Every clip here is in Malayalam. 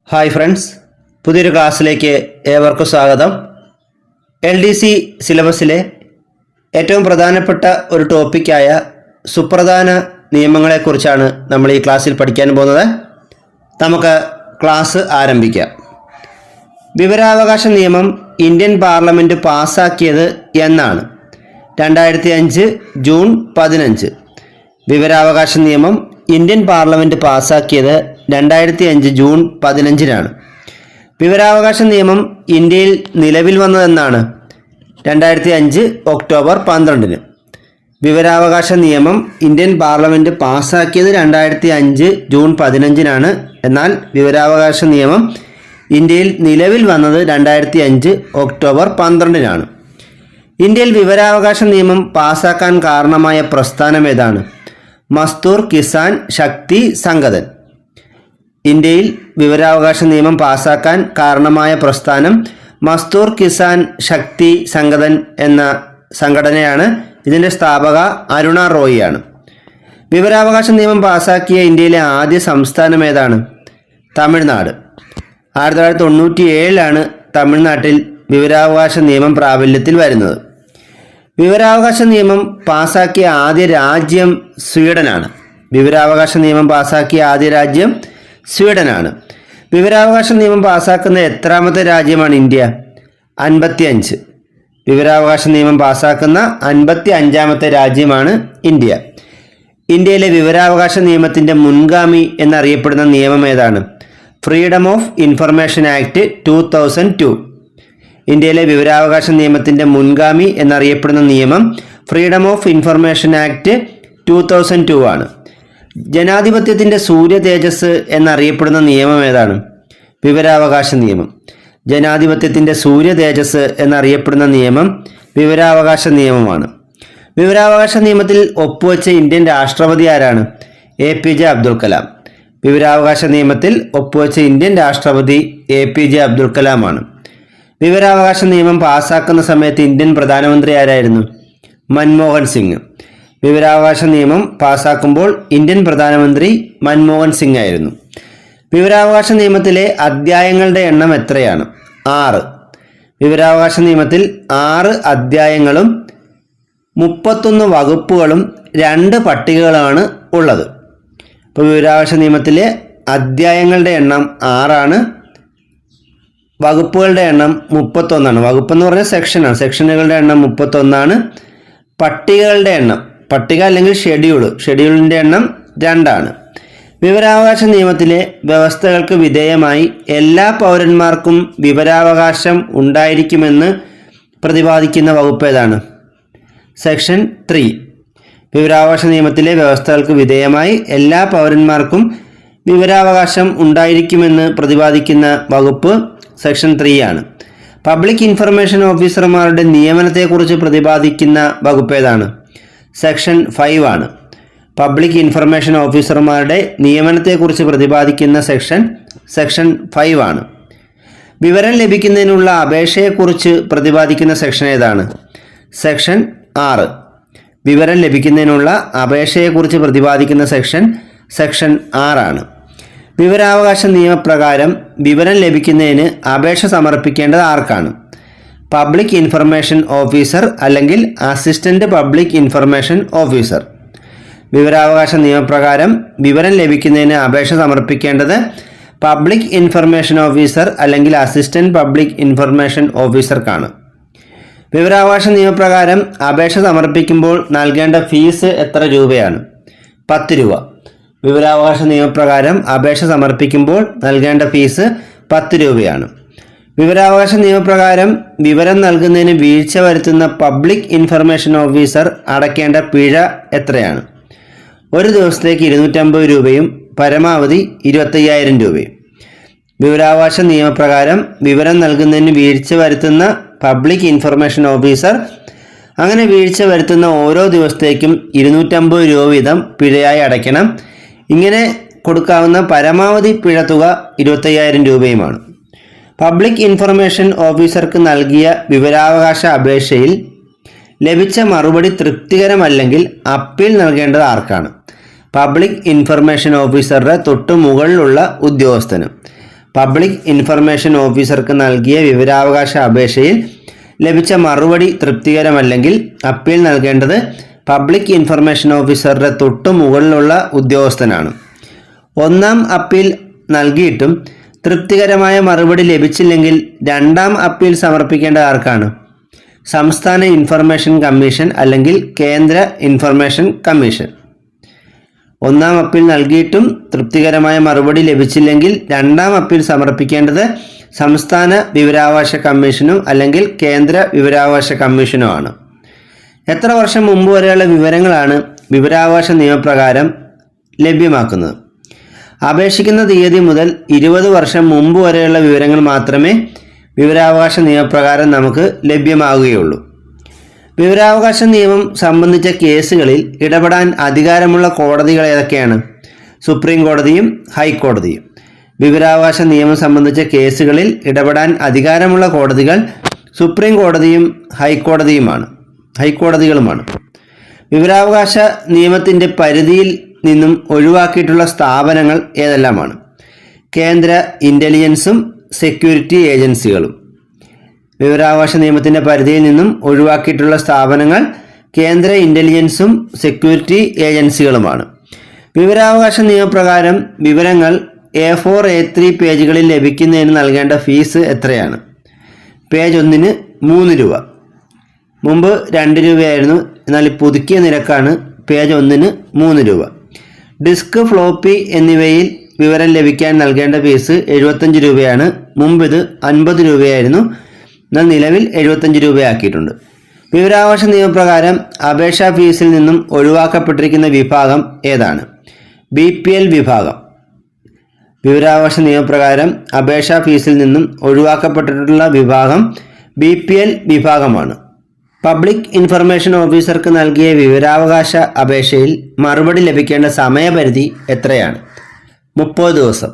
ഹായ് ഫ്രണ്ട്സ്, പുതിയൊരു ക്ലാസ്സിലേക്ക് ഏവർക്കും സ്വാഗതം. LDC സിലബസിലെ ഏറ്റവും പ്രധാനപ്പെട്ട ഒരു ടോപ്പിക്കായ സുപ്രധാന നിയമങ്ങളെക്കുറിച്ചാണ് നമ്മൾ ഈ ക്ലാസ്സിൽ പഠിക്കാൻ പോകുന്നത്. നമുക്ക് ക്ലാസ് ആരംഭിക്കാം. വിവരാവകാശ നിയമം ഇന്ത്യൻ പാർലമെൻറ്റ് പാസ്സാക്കിയത് എന്നാണ്? 2005 ജൂൺ 15. വിവരാവകാശ നിയമം ഇന്ത്യൻ പാർലമെൻറ്റ് പാസ്സാക്കിയത് 2005 ജൂൺ 15-നാണ്. വിവരാവകാശ നിയമം ഇന്ത്യയിൽ നിലവിൽ വന്നതെന്നാണ്? 2005 ഒക്ടോബർ 12-ന്. വിവരാവകാശ നിയമം ഇന്ത്യൻ പാർലമെൻറ്റ് പാസ്സാക്കിയത് 2005 ജൂൺ 15-നാണ്. എന്നാൽ വിവരാവകാശ നിയമം ഇന്ത്യയിൽ നിലവിൽ വന്നത് 2005 ഒക്ടോബർ 12-നാണ്. ഇന്ത്യയിൽ വിവരാവകാശ നിയമം പാസ്സാക്കാൻ കാരണമായ പ്രസ്ഥാനം ഏതാണ്? മസ്തൂർ കിസാൻ ശക്തി സംഗതൻ. ഇന്ത്യയിൽ വിവരാവകാശ നിയമം പാസ്സാക്കാൻ കാരണമായ പ്രസ്ഥാനം മസ്തൂർ കിസാൻ ശക്തി സംഗതൻ എന്ന സംഘടനയാണ്. ഇതിൻ്റെ സ്ഥാപക അരുണ റോയിയാണ്. വിവരാവകാശ നിയമം പാസ്സാക്കിയ ഇന്ത്യയിലെ ആദ്യ സംസ്ഥാനം ഏതാണ്? തമിഴ്നാട്. 1997-ലാണ് തമിഴ്നാട്ടിൽ വിവരാവകാശ നിയമം പ്രാബല്യത്തിൽ വരുന്നത്. വിവരാവകാശ നിയമം പാസ്സാക്കിയ ആദ്യ രാജ്യം സ്വീഡനാണ്. വിവരാവകാശ നിയമം പാസ്സാക്കിയ ആദ്യ രാജ്യം സ്വീഡനാണ്. വിവരാവകാശ നിയമം പാസ്സാക്കുന്ന എത്രാമത്തെ രാജ്യമാണ് ഇന്ത്യ? 55. വിവരാവകാശ നിയമം പാസ്സാക്കുന്ന 55-ാമത്തെ രാജ്യമാണ് ഇന്ത്യ. ഇന്ത്യയിലെ വിവരാവകാശ നിയമത്തിൻ്റെ മുൻഗാമി എന്നറിയപ്പെടുന്ന നിയമം ഏതാണ്? Freedom of information act 2002. ഇന്ത്യയിലെ വിവരാവകാശ നിയമത്തിൻ്റെ മുൻഗാമി എന്നറിയപ്പെടുന്ന നിയമം ഫ്രീഡം ഓഫ് ഇൻഫർമേഷൻ ആക്ട് 2002 ആണ്. ജനാധിപത്യത്തിൻ്റെ സൂര്യ തേജസ് എന്നറിയപ്പെടുന്ന നിയമം ഏതാണ്? വിവരാവകാശ നിയമം. ജനാധിപത്യത്തിൻ്റെ സൂര്യ തേജസ് എന്നറിയപ്പെടുന്ന നിയമം വിവരാവകാശ നിയമമാണ്. വിവരാവകാശ നിയമത്തിൽ ഒപ്പുവെച്ച ഇന്ത്യൻ രാഷ്ട്രപതി ആരാണ്? APJ അബ്ദുൽ കലാം. വിവരാവകാശ നിയമത്തിൽ ഒപ്പുവെച്ച ഇന്ത്യൻ രാഷ്ട്രപതി APJ അബ്ദുൽ കലാമാണ്. വിവരാവകാശ നിയമം പാസ്സാക്കുന്ന സമയത്ത് ഇന്ത്യൻ പ്രധാനമന്ത്രി ആരായിരുന്നു? മൻമോഹൻ സിംഗ്. വിവരാവകാശ നിയമം പാസ്സാക്കുമ്പോൾ ഇന്ത്യൻ പ്രധാനമന്ത്രി മൻമോഹൻ സിംഗ് ആയിരുന്നു. വിവരാവകാശ നിയമത്തിലെ അധ്യായങ്ങളുടെ എണ്ണം എത്രയാണ്? 6. വിവരാവകാശ നിയമത്തിൽ 6 അധ്യായങ്ങളും 31 വകുപ്പുകളും 2 പട്ടികകളാണ് ഉള്ളത്. ഇപ്പോൾ വിവരാവകാശ നിയമത്തിലെ അധ്യായങ്ങളുടെ എണ്ണം 6 വകുപ്പുകളുടെ എണ്ണം 31. വകുപ്പെന്ന് പറഞ്ഞാൽ സെക്ഷനാണ്. സെക്ഷനുകളുടെ എണ്ണം 31. പട്ടികകളുടെ എണ്ണം, പട്ടിക അല്ലെങ്കിൽ ഷെഡ്യൂളിൻ്റെ എണ്ണം 2. വിവരാവകാശ നിയമത്തിലെ വ്യവസ്ഥകൾക്ക് വിധേയമായി എല്ലാ പൗരന്മാർക്കും വിവരാവകാശം ഉണ്ടായിരിക്കുമെന്ന് പ്രതിപാദിക്കുന്ന വകുപ്പ് ഏതാണ്? സെക്ഷൻ 3. വിവരാവകാശ നിയമത്തിലെ വ്യവസ്ഥകൾക്ക് വിധേയമായി എല്ലാ പൗരന്മാർക്കും വിവരാവകാശം ഉണ്ടായിരിക്കുമെന്ന് പ്രതിപാദിക്കുന്ന വകുപ്പ് സെക്ഷൻ 3 ആണ്. പബ്ലിക് ഇൻഫർമേഷൻ ഓഫീസർമാരുടെ നിയമനത്തെക്കുറിച്ച് പ്രതിപാദിക്കുന്ന വകുപ്പ് ഏതാണ്? സെക്ഷൻ 5 ആണ്. പബ്ലിക് ഇൻഫർമേഷൻ ഓഫീസർമാരുടെ നിയമനത്തെക്കുറിച്ച് പ്രതിപാദിക്കുന്ന സെക്ഷൻ 5 ആണ്. വിവരം ലഭിക്കുന്നതിനുള്ള അപേക്ഷയെക്കുറിച്ച് പ്രതിപാദിക്കുന്ന സെക്ഷൻ ഏതാണ്? സെക്ഷൻ 6. വിവരം ലഭിക്കുന്നതിനുള്ള അപേക്ഷയെക്കുറിച്ച് പ്രതിപാദിക്കുന്ന സെക്ഷൻ 6 ആണ്. വിവരാവകാശ നിയമപ്രകാരം വിവരം ലഭിക്കുന്നതിന് അപേക്ഷ സമർപ്പിക്കേണ്ടത് ആർക്കാണ്? പബ്ലിക് ഇൻഫർമേഷൻ ഓഫീസർ അല്ലെങ്കിൽ അസിസ്റ്റന്റ് പബ്ലിക് ഇൻഫർമേഷൻ ഓഫീസർ. വിവരാവകാശ നിയമപ്രകാരം വിവരം ലഭിക്കുന്നതിന് അപേക്ഷ സമർപ്പിക്കേണ്ടത് പബ്ലിക് ഇൻഫർമേഷൻ ഓഫീസർ അല്ലെങ്കിൽ അസിസ്റ്റന്റ് പബ്ലിക് ഇൻഫർമേഷൻ ഓഫീസർക്കാണ്. വിവരാവകാശ നിയമപ്രകാരം അപേക്ഷ സമർപ്പിക്കുമ്പോൾ നൽകേണ്ട ഫീസ് എത്ര രൂപയാണ്? 10 രൂപ. വിവരാവകാശ നിയമപ്രകാരം അപേക്ഷ സമർപ്പിക്കുമ്പോൾ നൽകേണ്ട ഫീസ് 10 രൂപയാണ്. വിവരാവകാശ നിയമപ്രകാരം വിവരം നൽകുന്നതിന് വീഴ്ച വരുത്തുന്ന പബ്ലിക് ഇൻഫർമേഷൻ ഓഫീസർ അടയ്ക്കേണ്ട പിഴ എത്രയാണ്? ഒരു ദിവസത്തേക്ക് 250 രൂപയും പരമാവധി 25,000 രൂപയും. വിവരാവകാശ നിയമപ്രകാരം വിവരം നൽകുന്നതിന് വീഴ്ച വരുത്തുന്ന പബ്ലിക് ഇൻഫർമേഷൻ ഓഫീസർ അങ്ങനെ വീഴ്ച വരുത്തുന്ന ഓരോ ദിവസത്തേക്കും 250 രൂപ വീതം പിഴയായി അടയ്ക്കണം. ഇങ്ങനെ കൊടുക്കാവുന്ന പരമാവധി പിഴത്തുക 25,000 രൂപയുമാണ്. പബ്ലിക് ഇൻഫർമേഷൻ ഓഫീസർക്ക് നൽകിയ വിവരാവകാശ അപേക്ഷയിൽ ലഭിച്ച മറുപടി തൃപ്തികരമല്ലെങ്കിൽ അപ്പീൽ നൽകേണ്ടത് ആർക്കാണ്? പബ്ലിക് ഇൻഫർമേഷൻ ഓഫീസറുടെ തൊട്ടു മുകളിലുള്ള ഉദ്യോഗസ്ഥന്. പബ്ലിക് ഇൻഫർമേഷൻ ഓഫീസർക്ക് നൽകിയ വിവരാവകാശ അപേക്ഷയിൽ ലഭിച്ച മറുപടി തൃപ്തികരമല്ലെങ്കിൽ അപ്പീൽ നൽകേണ്ടത് പബ്ലിക് ഇൻഫർമേഷൻ ഓഫീസറുടെ തൊട്ടു മുകളിലുള്ള ഉദ്യോഗസ്ഥനാണ്. ഒന്നാം അപ്പീൽ നൽകിയിട്ടും തൃപ്തികരമായ മറുപടി ലഭിച്ചില്ലെങ്കിൽ രണ്ടാം അപ്പീൽ സമർപ്പിക്കേണ്ട ആർക്കാണ്? സംസ്ഥാന ഇൻഫർമേഷൻ കമ്മീഷൻ അല്ലെങ്കിൽ കേന്ദ്ര ഇൻഫർമേഷൻ കമ്മീഷൻ. ഒന്നാം അപ്പീൽ നൽകിയിട്ടും തൃപ്തികരമായ മറുപടി ലഭിച്ചില്ലെങ്കിൽ രണ്ടാം അപ്പീൽ സമർപ്പിക്കേണ്ടത് സംസ്ഥാന വിവരാവകാശ കമ്മീഷനും അല്ലെങ്കിൽ കേന്ദ്ര വിവരാവകാശ കമ്മീഷനും ആണ്. എത്ര വർഷം മുമ്പ് വരെയുള്ള വിവരങ്ങളാണ് വിവരാവകാശ നിയമപ്രകാരം ലഭ്യമാക്കുന്നത്? അപേക്ഷിക്കുന്ന തീയതി മുതൽ 20 വർഷം മുമ്പ് വരെയുള്ള വിവരങ്ങൾ മാത്രമേ വിവരാവകാശ നിയമപ്രകാരം നമുക്ക് ലഭ്യമാവുകയുള്ളൂ. വിവരാവകാശ നിയമം സംബന്ധിച്ച കേസുകളിൽ ഇടപെടാൻ അധികാരമുള്ള കോടതികൾ ഏതൊക്കെയാണ്? സുപ്രീം കോടതിയും ഹൈക്കോടതിയും. വിവരാവകാശ നിയമം സംബന്ധിച്ച കേസുകളിൽ ഇടപെടാൻ അധികാരമുള്ള കോടതികൾ സുപ്രീം കോടതിയും ഹൈക്കോടതികളുമാണ്. വിവരാവകാശ നിയമത്തിൻ്റെ പരിധിയിൽ നിന്നും ഒഴിവാക്കിയിട്ടുള്ള സ്ഥാപനങ്ങൾ ഏതെല്ലാമാണ്? കേന്ദ്ര ഇൻ്റലിജൻസും സെക്യൂരിറ്റി ഏജൻസികളും. വിവരാവകാശ നിയമത്തിൻ്റെ പരിധിയിൽ നിന്നും ഒഴിവാക്കിയിട്ടുള്ള സ്ഥാപനങ്ങൾ കേന്ദ്ര ഇൻ്റലിജൻസും സെക്യൂരിറ്റി ഏജൻസികളുമാണ്. വിവരാവകാശ നിയമപ്രകാരം വിവരങ്ങൾ A4 A3 പേജുകളിൽ ലഭിക്കുന്നതിന് നൽകേണ്ട ഫീസ് എത്രയാണ്? പേജ് 1-ന് 3 രൂപ. മുമ്പ് 2 രൂപയായിരുന്നു, എന്നാൽ പുതുക്കിയ നിരക്കാണ് പേജ് 1-ന് 3 രൂപ. ഡിസ്ക്, ഫ്ലോപ്പി എന്നിവയിൽ വിവരം ലഭിക്കാൻ നൽകേണ്ട ഫീസ് 75 രൂപയാണ്. മുമ്പ് ഇത് 50 രൂപയായിരുന്നു, എന്നാൽ നിലവിൽ 75 രൂപയാക്കിയിട്ടുണ്ട്. വിവരാവകാശ നിയമപ്രകാരം അപേക്ഷാ ഫീസിൽ നിന്നും ഒഴിവാക്കപ്പെട്ടിരിക്കുന്ന വിഭാഗം ഏതാണ്? BPL വിഭാഗം. വിവരാവകാശ നിയമപ്രകാരം അപേക്ഷാ ഫീസിൽ നിന്നും ഒഴിവാക്കപ്പെട്ടിട്ടുള്ള വിഭാഗം BPL വിഭാഗമാണ്. പബ്ലിക് ഇൻഫർമേഷൻ ഓഫീസർക്ക് നൽകിയ വിവരാവകാശ അപേക്ഷയിൽ മറുപടി ലഭിക്കേണ്ട സമയപരിധി എത്രയാണ്? 30 ദിവസം.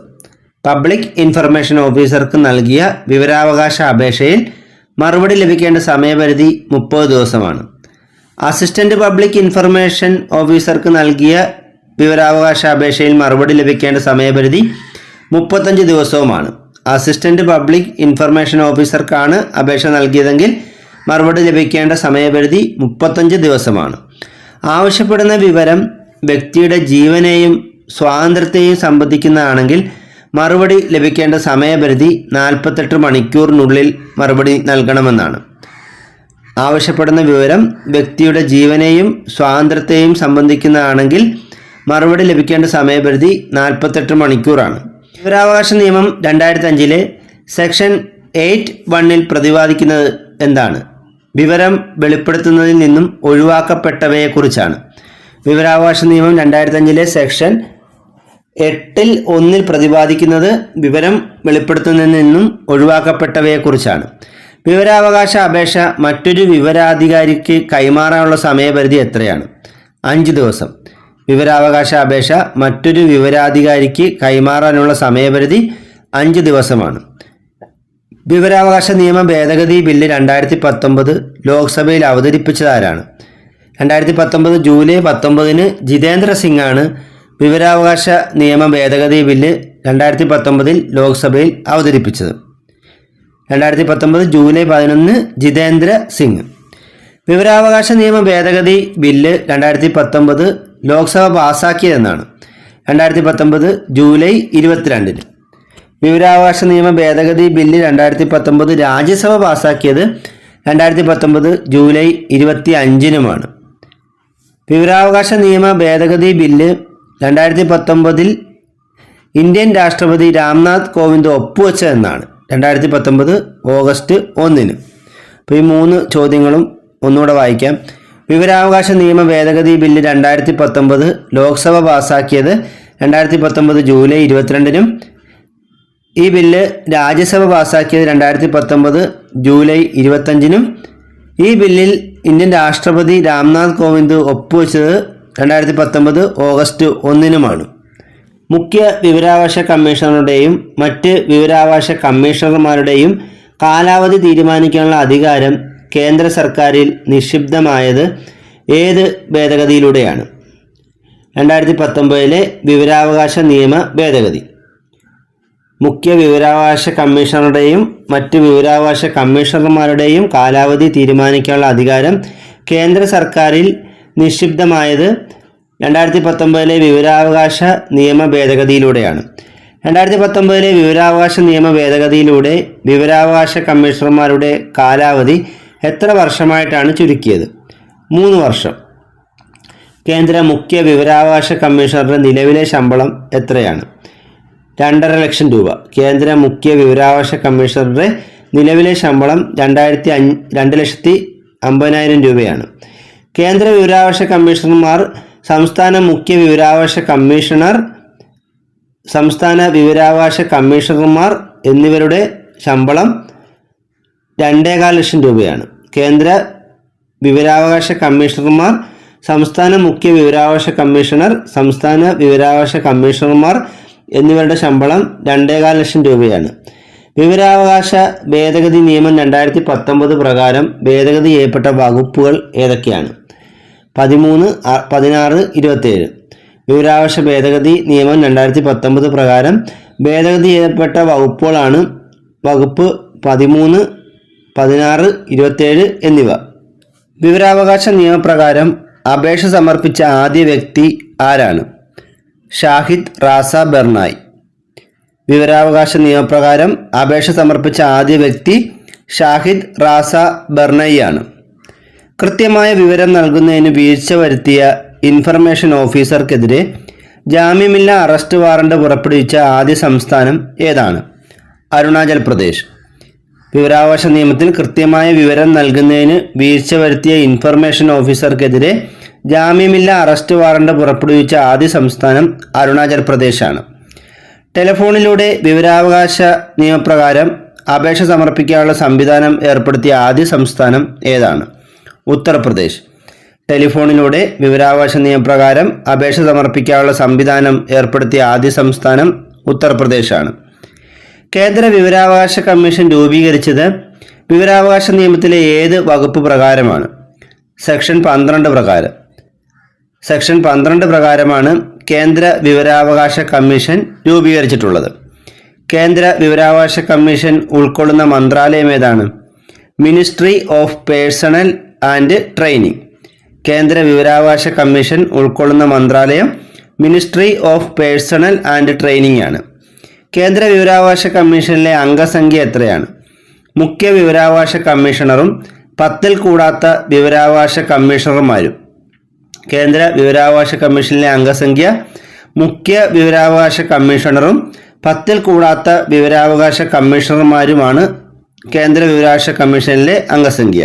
പബ്ലിക് ഇൻഫർമേഷൻ ഓഫീസർക്ക് നൽകിയ വിവരാവകാശ അപേക്ഷയിൽ മറുപടി ലഭിക്കേണ്ട സമയപരിധി 30 ദിവസമാണ്. അസിസ്റ്റന്റ് പബ്ലിക് ഇൻഫർമേഷൻ ഓഫീസർക്ക് നൽകിയ വിവരാവകാശ അപേക്ഷയിൽ മറുപടി ലഭിക്കേണ്ട സമയപരിധി 35 ദിവസവുമാണ്. അസിസ്റ്റന്റ് പബ്ലിക് ഇൻഫർമേഷൻ ഓഫീസർക്കാണ് അപേക്ഷ നൽകിയതെങ്കിൽ മറുപടി ലഭിക്കേണ്ട സമയപരിധി 35 ദിവസമാണ്. ആവശ്യപ്പെടുന്ന വിവരം വ്യക്തിയുടെ ജീവനെയും സ്വാതന്ത്ര്യത്തെയും സംബന്ധിക്കുന്നതാണെങ്കിൽ മറുപടി ലഭിക്കേണ്ട സമയപരിധി 48 മണിക്കൂറിനുള്ളിൽ മറുപടി നൽകണമെന്നാണ്. ആവശ്യപ്പെടുന്ന വിവരം വ്യക്തിയുടെ ജീവനെയും സ്വാതന്ത്ര്യത്തെയും സംബന്ധിക്കുന്നതാണെങ്കിൽ മറുപടി ലഭിക്കേണ്ട സമയപരിധി 48 മണിക്കൂറാണ്. വിവരാവകാശ നിയമം 2005 സെക്ഷൻ 8(1) പ്രതിപാദിക്കുന്നത് എന്താണ്? വിവരം വെളിപ്പെടുത്തുന്നതിൽ നിന്നും ഒഴിവാക്കപ്പെട്ടവയെക്കുറിച്ചാണ്. വിവരാവകാശ നിയമം 2005 സെക്ഷൻ 8(1) പ്രതിപാദിക്കുന്നത് വിവരം വെളിപ്പെടുത്തുന്നതിൽ നിന്നും ഒഴിവാക്കപ്പെട്ടവയെക്കുറിച്ചാണ്. വിവരാവകാശ അപേക്ഷ മറ്റൊരു വിവരാധികാരിക്ക് കൈമാറാനുള്ള സമയപരിധി എത്രയാണ്? 5 ദിവസം. വിവരാവകാശ അപേക്ഷ മറ്റൊരു വിവരാധികാരിക്ക് കൈമാറാനുള്ള സമയപരിധി 5 ദിവസമാണ്. വിവരാവകാശ നിയമ ഭേദഗതി ബില്ല് 2019 ലോക്സഭയിൽ അവതരിപ്പിച്ചതാരാണ്? 2019 ജൂലൈ 19-ന് ജിതേന്ദ്ര സിംഗ് ആണ് വിവരാവകാശ നിയമ ഭേദഗതി ബില്ല് 2019 ലോക്സഭയിൽ അവതരിപ്പിച്ചത്. 2019 ജൂലൈ 11 ജിതേന്ദ്ര സിംഗ്. വിവരാവകാശ നിയമ ഭേദഗതി ബില്ല് 2019 ലോക്സഭ പാസാക്കിയതെന്നാണ്? 2019 ജൂലൈ 22-ന്. വിവരാവകാശ നിയമ ഭേദഗതി ബില്ല് 2019 രാജ്യസഭ പാസാക്കിയത് 2019 ജൂലൈ 25-നുമാണ്. വിവരാവകാശ നിയമ ഭേദഗതി ബില്ല് 2019 ഇന്ത്യൻ രാഷ്ട്രപതി രാംനാഥ് കോവിന്ദ് ഒപ്പുവെച്ചതെന്നാണ്? 2019 ഓഗസ്റ്റ് 1-ന്. അപ്പോൾ ഈ 3 ചോദ്യങ്ങളും ഒന്നുകൂടെ വായിക്കാം. വിവരാവകാശ നിയമ ഭേദഗതി ബില്ല് 2019 ലോക്സഭ പാസാക്കിയത് 2019 ജൂലൈ 22-നും ഈ ബില്ല് രാജ്യസഭ പാസാക്കിയത് 2019 ജൂലൈ 25-നും ഈ ബില്ലിൽ ഇന്ത്യൻ രാഷ്ട്രപതി രാംനാഥ് കോവിന്ദ് ഒപ്പുവെച്ചത് 2019 ഓഗസ്റ്റ് 1-നുമാണ്. മുഖ്യ വിവരാവകാശ കമ്മീഷണറുടെയും മറ്റ് വിവരാവകാശ കമ്മീഷണർമാരുടെയും കാലാവധി തീരുമാനിക്കാനുള്ള അധികാരം കേന്ദ്ര സർക്കാരിൽ നിക്ഷിപ്തമായത് ഏത് ഭേദഗതിയിലൂടെയാണ്? 2019 വിവരാവകാശ നിയമ ഭേദഗതി. മുഖ്യ വിവരാവകാശ കമ്മീഷണറുടെയും മറ്റ് വിവരാവകാശ കമ്മീഷണർമാരുടെയും കാലാവധി തീരുമാനിക്കാനുള്ള അധികാരം കേന്ദ്ര സർക്കാരിൽ നിക്ഷിപ്തമായത് 2019 വിവരാവകാശ നിയമ ഭേദഗതിയിലൂടെയാണ്. 2019 വിവരാവകാശ നിയമ ഭേദഗതിയിലൂടെ വിവരാവകാശ കമ്മീഷണർമാരുടെ കാലാവധി എത്ര വർഷമായിട്ടാണ് ചുരുക്കിയത്? 3 വർഷം. കേന്ദ്ര മുഖ്യ വിവരാവകാശ കമ്മീഷണറുടെ നിലവിലെ ശമ്പളം എത്രയാണ്? 2.5 ലക്ഷം രൂപ. കേന്ദ്ര മുഖ്യ വിവരാവകാശ കമ്മീഷണറുടെ നിലവിലെ ശമ്പളം 2,50,000 രൂപയാണ്. കേന്ദ്ര വിവരാവകാശ കമ്മീഷണർമാർ, സംസ്ഥാന മുഖ്യ വിവരാവകാശ കമ്മീഷണർ, സംസ്ഥാന വിവരാവകാശ കമ്മീഷണർമാർ എന്നിവരുടെ ശമ്പളം 2.25 ലക്ഷം രൂപയാണ്. കേന്ദ്ര വിവരാവകാശ കമ്മീഷണർമാർ, സംസ്ഥാന മുഖ്യ വിവരാവകാശ കമ്മീഷണർ, സംസ്ഥാന വിവരാവകാശ കമ്മീഷണർമാർ എന്നിവരുടെ ശമ്പളം 2.25 ലക്ഷം രൂപയാണ്. വിവരാവകാശ ഭേദഗതി നിയമം 2019 പ്രകാരം ഭേദഗതി ചെയ്യപ്പെട്ട വകുപ്പുകൾ ഏതൊക്കെയാണ്? 13, 16, 27. വിവരാവകാശ ഭേദഗതി നിയമം 2019 പ്രകാരം ഭേദഗതി ചെയ്യപ്പെട്ട വകുപ്പുകളാണ് വകുപ്പ് 13, 16, 27 എന്നിവ. വിവരാവകാശ നിയമപ്രകാരം അപേക്ഷ സമർപ്പിച്ച ആദ്യ വ്യക്തി ആരാണ്? ഷാഹിദ് റാസ ബെർണായി. വിവരാവകാശ നിയമപ്രകാരം അപേക്ഷ സമർപ്പിച്ച ആദ്യ വ്യക്തി ഷാഹിദ് റാസ ബെർണായി ആണ്. കൃത്യമായ വിവരം നൽകുന്നതിന് വീഴ്ച വരുത്തിയ ഇൻഫർമേഷൻ ഓഫീസർക്കെതിരെ ജാമ്യമില്ലാ അറസ്റ്റ് വാറണ്ട് പുറപ്പെടുവിച്ച ആദ്യ സംസ്ഥാനം ഏതാണ്? അരുണാചൽ പ്രദേശ്. വിവരാവകാശ നിയമത്തിൽ കൃത്യമായ വിവരം നൽകുന്നതിന് വീഴ്ച വരുത്തിയ ഇൻഫർമേഷൻ ഓഫീസർക്കെതിരെ ജാമ്യമില്ലാ അറസ്റ്റ് വാറണ്ട് പുറപ്പെടുവിച്ച ആദ്യ സംസ്ഥാനം അരുണാചൽ പ്രദേശാണ്. ടെലിഫോണിലൂടെ വിവരാവകാശ നിയമപ്രകാരം അപേക്ഷ സമർപ്പിക്കാനുള്ള സംവിധാനം ഏർപ്പെടുത്തിയ ആദ്യ സംസ്ഥാനം ഏതാണ്? ഉത്തർപ്രദേശ്. ടെലിഫോണിലൂടെ വിവരാവകാശ നിയമപ്രകാരം അപേക്ഷ സമർപ്പിക്കാനുള്ള സംവിധാനം ഏർപ്പെടുത്തിയ ആദ്യ സംസ്ഥാനം ഉത്തർപ്രദേശാണ്. കേന്ദ്ര വിവരാവകാശ കമ്മീഷൻ രൂപീകരിച്ചത് വിവരാവകാശ നിയമത്തിലെ ഏത് വകുപ്പ് പ്രകാരമാണ്? സെക്ഷൻ 12 പ്രകാരം. സെക്ഷൻ 12 പ്രകാരമാണ് കേന്ദ്ര വിവരാവകാശ കമ്മീഷൻ രൂപീകരിച്ചിട്ടുള്ളത്. കേന്ദ്ര വിവരാവകാശ കമ്മീഷൻ ഉൾക്കൊള്ളുന്ന മന്ത്രാലയം ഏതാണ്? Ministry of personal and training. കേന്ദ്ര വിവരാവകാശ കമ്മീഷൻ ഉൾക്കൊള്ളുന്ന മന്ത്രാലയം ministry of personal and training ആണ്. കേന്ദ്ര വിവരാവകാശ കമ്മീഷനിലെ അംഗസംഖ്യ എത്രയാണ്? മുഖ്യ വിവരാവകാശ കമ്മീഷണറും 10-ൽ കൂടാത്ത വിവരാവകാശ കമ്മീഷണർമാരും. കേന്ദ്ര വിവരാവകാശ കമ്മീഷനിലെ അംഗസംഖ്യ മുഖ്യ വിവരാവകാശ കമ്മീഷണറും 10-ൽ കൂടാത്ത വിവരാവകാശ കമ്മീഷണർമാരുമാണ് കേന്ദ്ര വിവരാവകാശ കമ്മീഷനിലെ അംഗസംഖ്യ.